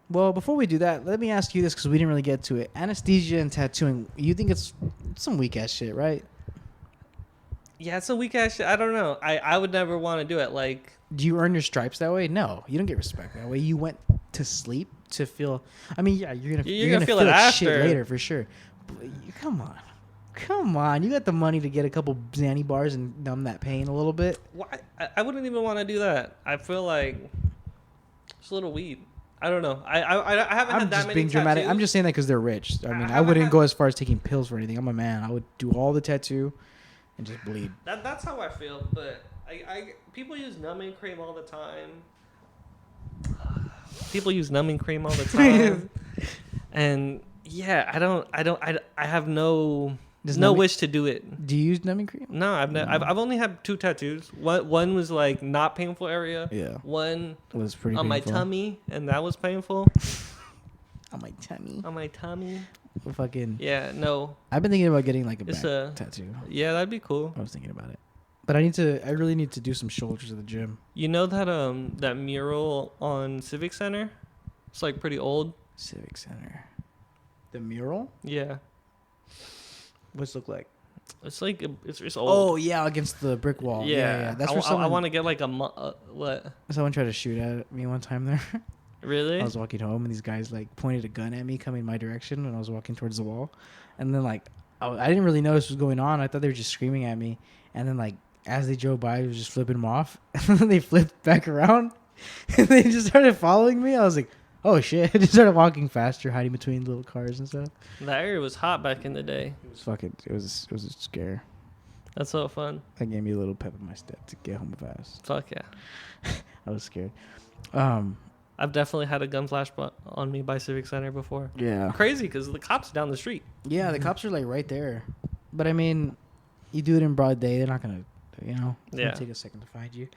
Speaker 3: Well, before we do that, let me ask you this because we didn't really get to it. Anesthesia and tattooing. You think it's some weak ass shit, right?
Speaker 4: Yeah, it's a weak ass shit. I don't know. I would never want to do it. Like,
Speaker 3: Do you earn your stripes that way? No, you don't get respect that way. You went to sleep to feel. I mean, yeah, you're gonna feel
Speaker 4: it
Speaker 3: shit
Speaker 4: after.
Speaker 3: later for sure. But come on. You got the money to get a couple Xanny bars and numb that pain a little bit.
Speaker 4: why? I wouldn't even want to do that. I feel like it's a little weed. I don't know. I haven't
Speaker 3: I'm
Speaker 4: had that
Speaker 3: just
Speaker 4: many
Speaker 3: being dramatic.
Speaker 4: tattoos.
Speaker 3: I'm just saying that because they're rich. I mean, I
Speaker 4: haven't
Speaker 3: wouldn't
Speaker 4: had-
Speaker 3: go as far as taking pills for anything. I'm a man. I would do all the tattoo and just bleed.
Speaker 4: That's how I feel. But people use numbing cream all the time. People use numbing cream all the time, and yeah, I have no
Speaker 3: Does
Speaker 4: no
Speaker 3: numbing-
Speaker 4: wish to do it.
Speaker 3: Do you use numbing cream?
Speaker 4: No, I've only had 2 tattoos. One was like not painful area.
Speaker 3: Yeah.
Speaker 4: One
Speaker 3: It was pretty
Speaker 4: on my
Speaker 3: painful.
Speaker 4: tummy, and that was painful.
Speaker 3: On my tummy.
Speaker 4: On my tummy.
Speaker 3: Fucking.
Speaker 4: Yeah, no.
Speaker 3: I've been thinking about getting like a
Speaker 4: It's
Speaker 3: back
Speaker 4: a-
Speaker 3: tattoo.
Speaker 4: Yeah, that'd be cool.
Speaker 3: I was thinking about it, but I really need to do some shoulders at the gym.
Speaker 4: You know that mural on Civic Center? It's like pretty old.
Speaker 3: Civic Center. The mural?
Speaker 4: Yeah.
Speaker 3: What's it look like?
Speaker 4: It's like it's old.
Speaker 3: Oh yeah, against the brick wall. Yeah. That's where
Speaker 4: I
Speaker 3: someone.
Speaker 4: want to get like a what?
Speaker 3: Someone tried to shoot at me one time there.
Speaker 4: Really?
Speaker 3: I was walking home and these guys like pointed a gun at me coming my direction when I was walking towards the wall, and then like I didn't really notice what was going on. I thought they were just screaming at me, and then like as they drove by, I was just flipping them off, and then they flipped back around, and they just started following me. I was like, oh shit! I just started walking faster, hiding between little cars and stuff.
Speaker 4: That area was hot back in the day.
Speaker 3: It was a scare.
Speaker 4: That's so fun.
Speaker 3: That gave me a little pep in my step to get home fast.
Speaker 4: Fuck yeah.
Speaker 3: I was scared.
Speaker 4: I've definitely had a gun flash on me by Civic Center before.
Speaker 3: Yeah.
Speaker 4: Crazy because the cops down the street.
Speaker 3: Yeah, the cops are like right there. But I mean, you do it in broad day, they're not gonna, it's
Speaker 4: Yeah.
Speaker 3: gonna take a second to find you.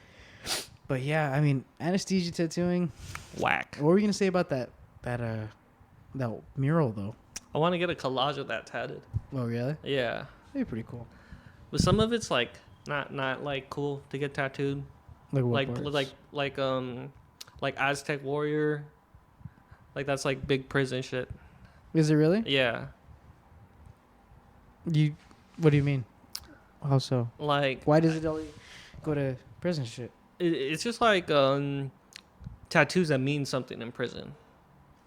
Speaker 3: But yeah, I mean, anesthesia tattooing.
Speaker 4: Whack.
Speaker 3: What were you gonna say about that mural though?
Speaker 4: I want to get a collage of that tatted.
Speaker 3: Oh really?
Speaker 4: Yeah.
Speaker 3: That'd be pretty cool.
Speaker 4: But some of it's like not like cool to get tattooed.
Speaker 3: Like what parts?
Speaker 4: Like Aztec warrior. Like that's like big prison shit.
Speaker 3: Is it really?
Speaker 4: Yeah.
Speaker 3: What do you mean? How so?
Speaker 4: Like
Speaker 3: Why does it only go to prison shit?
Speaker 4: it's just like tattoos that mean something in prison.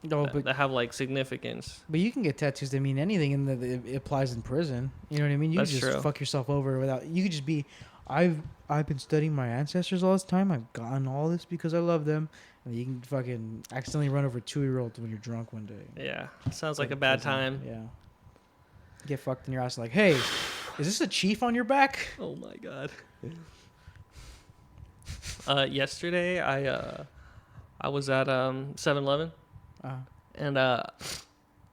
Speaker 3: No,
Speaker 4: That have like significance.
Speaker 3: But you can get tattoos that mean anything, and that it applies in prison. You know what I mean? You
Speaker 4: That's
Speaker 3: can just
Speaker 4: true.
Speaker 3: fuck yourself over without. You could just be, I've been studying my ancestors all this time. I've gotten all this because I love them. And you can fucking accidentally run over 2-year-olds when you're drunk one day.
Speaker 4: Yeah. Sounds like
Speaker 3: Go
Speaker 4: a
Speaker 3: to
Speaker 4: bad
Speaker 3: prison.
Speaker 4: time.
Speaker 3: Yeah. Get fucked in your ass. Like, hey, is this a chief on your back?
Speaker 4: Oh my god. Yesterday I was at 7-Eleven. And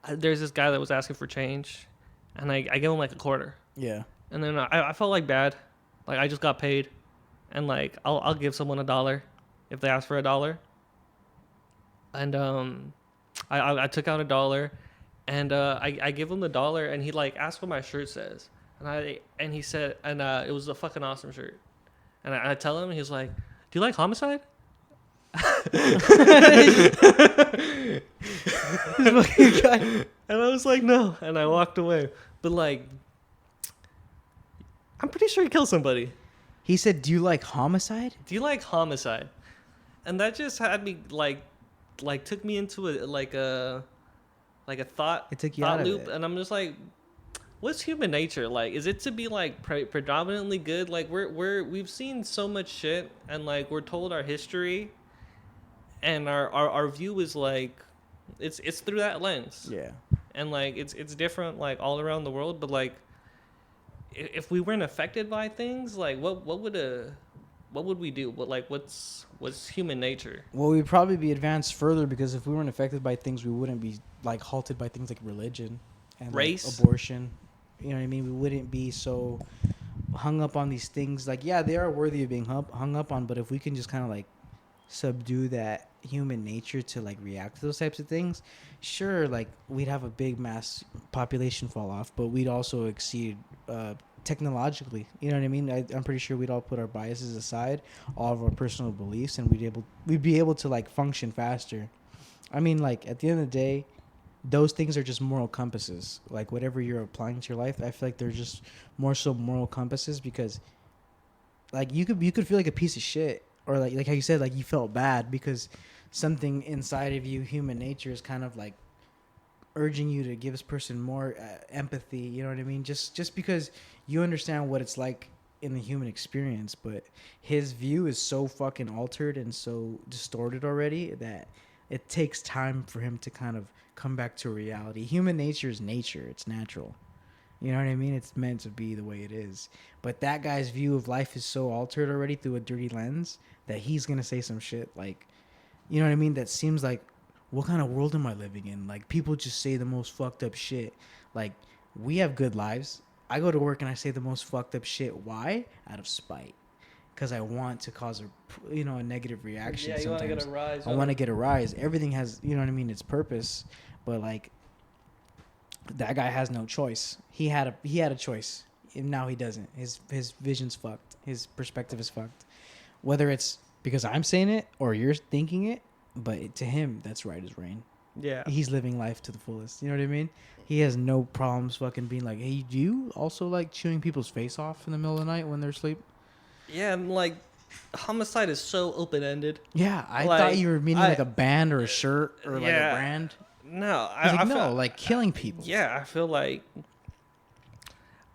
Speaker 4: there's this guy that was asking for change, and I gave him like a quarter,
Speaker 3: Yeah.
Speaker 4: and then I felt like bad, like I just got paid, and like I'll give someone $1 if they ask for $1, and I took out $1, and I give him the $1, and he like asked what my shirt says, and he said, and it was a fucking awesome shirt, and I tell him, he's like, do you like Homicide? And I was like, no, and I walked away. But like, I'm pretty sure he killed somebody.
Speaker 3: He said, "Do you like Homicide?"
Speaker 4: Do you like Homicide? And that just had me like took me into a thought.
Speaker 3: It took you
Speaker 4: thought
Speaker 3: out of
Speaker 4: loop,
Speaker 3: it.
Speaker 4: and I'm just like, what's human nature like? Is it to be like predominantly good? Like we've seen so much shit, and like we're told our history, and our view is like, it's through that lens.
Speaker 3: Yeah.
Speaker 4: And like it's different like all around the world, but like if we weren't affected by things, like what would we do? What's human nature?
Speaker 3: Well, we'd probably be advanced further because if we weren't affected by things, we wouldn't be like halted by things like religion and
Speaker 4: Race,
Speaker 3: like, abortion. You know what I mean? We wouldn't be so hung up on these things. Like, yeah, they are worthy of being hung up on, but if we can just kind of like subdue that human nature to like react to those types of things, sure, like we'd have a big mass population fall off, but we'd also exceed technologically. You know what I mean? I'm pretty sure we'd all put our biases aside, all of our personal beliefs, and we'd be able to like function faster. I mean, like at the end of the day, those things are just moral compasses. Like whatever you're applying to your life, I feel like they're just more so moral compasses, because like you could feel like a piece of shit, or like how you said, like you felt bad because something inside of you, human nature, is kind of like urging you to give this person more empathy. You know what I mean? Just because you understand what it's like in the human experience, but his view is so fucking altered and so distorted already that it takes time for him to kind of come back to reality. Human nature is nature. It's natural. You know what I mean? It's meant to be the way it is. But that guy's view of life is so altered already through a dirty lens that he's going to say some shit like, you know what I mean? That seems like, what kind of world am I living in? Like, people just say the most fucked up shit. Like, we have good lives. I go to work and I say the most fucked up shit. Why? Out of spite. Because I want to cause a negative reaction.
Speaker 4: Yeah, you want to get a rise.
Speaker 3: I want to get a rise. Everything has, you know what I mean, its purpose. But like, that guy has no choice. He had a choice, and now he doesn't. His vision's fucked. His perspective is fucked. Whether it's because I'm saying it or you're thinking it, but to him, that's right as rain.
Speaker 4: Yeah.
Speaker 3: He's living life to the fullest. You know what I mean? He has no problems fucking being like, hey, do you also like chewing people's face off in the middle of the night when they're asleep?
Speaker 4: Yeah, and like, homicide is so open-ended.
Speaker 3: Yeah, I
Speaker 4: Like,
Speaker 3: thought you were meaning like a band or a shirt or like
Speaker 4: yeah.
Speaker 3: a brand.
Speaker 4: No,
Speaker 3: He's like,
Speaker 4: I
Speaker 3: no,
Speaker 4: feel,
Speaker 3: like killing people.
Speaker 4: Yeah, I feel like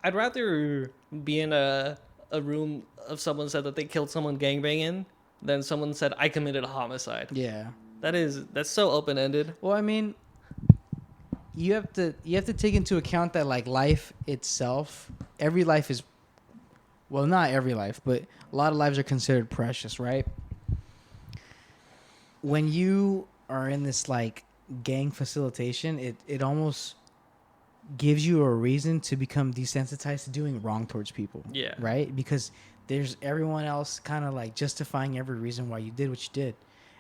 Speaker 4: I'd rather be in a room of someone said that they killed someone gangbanging than someone said I committed a homicide.
Speaker 3: Yeah.
Speaker 4: That's so open-ended.
Speaker 3: Well, I mean, you have to take into account that like life itself, every life is, well, not every life, but a lot of lives are considered precious, right? When you are in this like gang facilitation, it almost gives you a reason to become desensitized to doing wrong towards people.
Speaker 4: Yeah.
Speaker 3: Right? Because there's everyone else kind of like justifying every reason why you did what you did,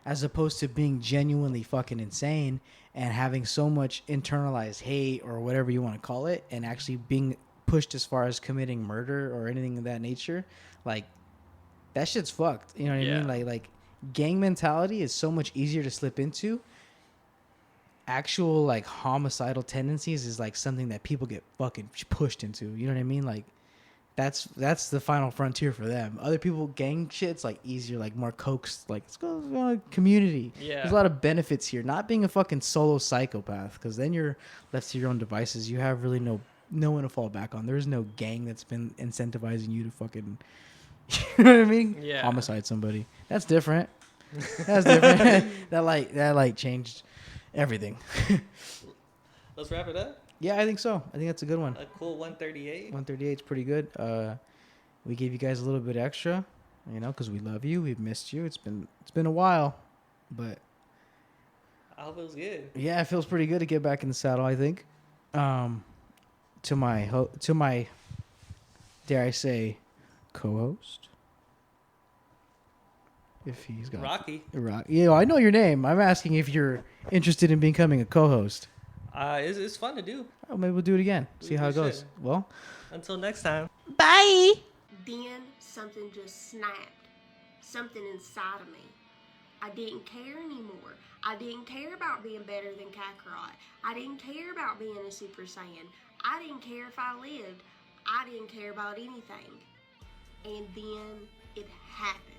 Speaker 3: as opposed to being genuinely fucking insane and having so much internalized hate or whatever you want to call it, and actually being pushed as far as committing murder or anything of that nature. Like, that shit's fucked. You know what I mean? Like gang mentality is so much easier to slip into. Actual like homicidal tendencies is like something that people get fucking pushed into. You know what I mean? Like, that's the final frontier for them. Other people, gang shit's like easier, like more coaxed. Like, let's go community.
Speaker 4: Yeah.
Speaker 3: There's a lot of benefits here. Not being a fucking solo psychopath, because then you're left to your own devices. You have really no one to fall back on. There's no gang that's been incentivizing you to fucking, you know what I mean?
Speaker 4: Yeah.
Speaker 3: Homicide somebody. That's different. That's different. that changed everything.
Speaker 4: Let's wrap it up.
Speaker 3: Yeah, I think so. I think that's a good one.
Speaker 4: A cool 138.
Speaker 3: 138 is pretty good. We gave you guys a little bit extra, because we love you. We've missed you. It's been a while, but
Speaker 4: I hope it was good.
Speaker 3: yeah, it feels pretty good to get back in the saddle, I think. To my dare I say, co-host, if he's got
Speaker 4: Rocky.
Speaker 3: Yeah, I know your name. I'm asking if you're interested in becoming a co-host.
Speaker 4: It's fun to do.
Speaker 3: Oh, maybe we'll do it again. See how it goes.
Speaker 4: should.
Speaker 3: Well,
Speaker 4: Until next time.
Speaker 3: bye.
Speaker 7: Then something just snapped. Something inside of me. I didn't care anymore. I didn't care about being better than Kakarot. I didn't care about being a Super Saiyan. I didn't care if I lived. I didn't care about anything. And then it happened.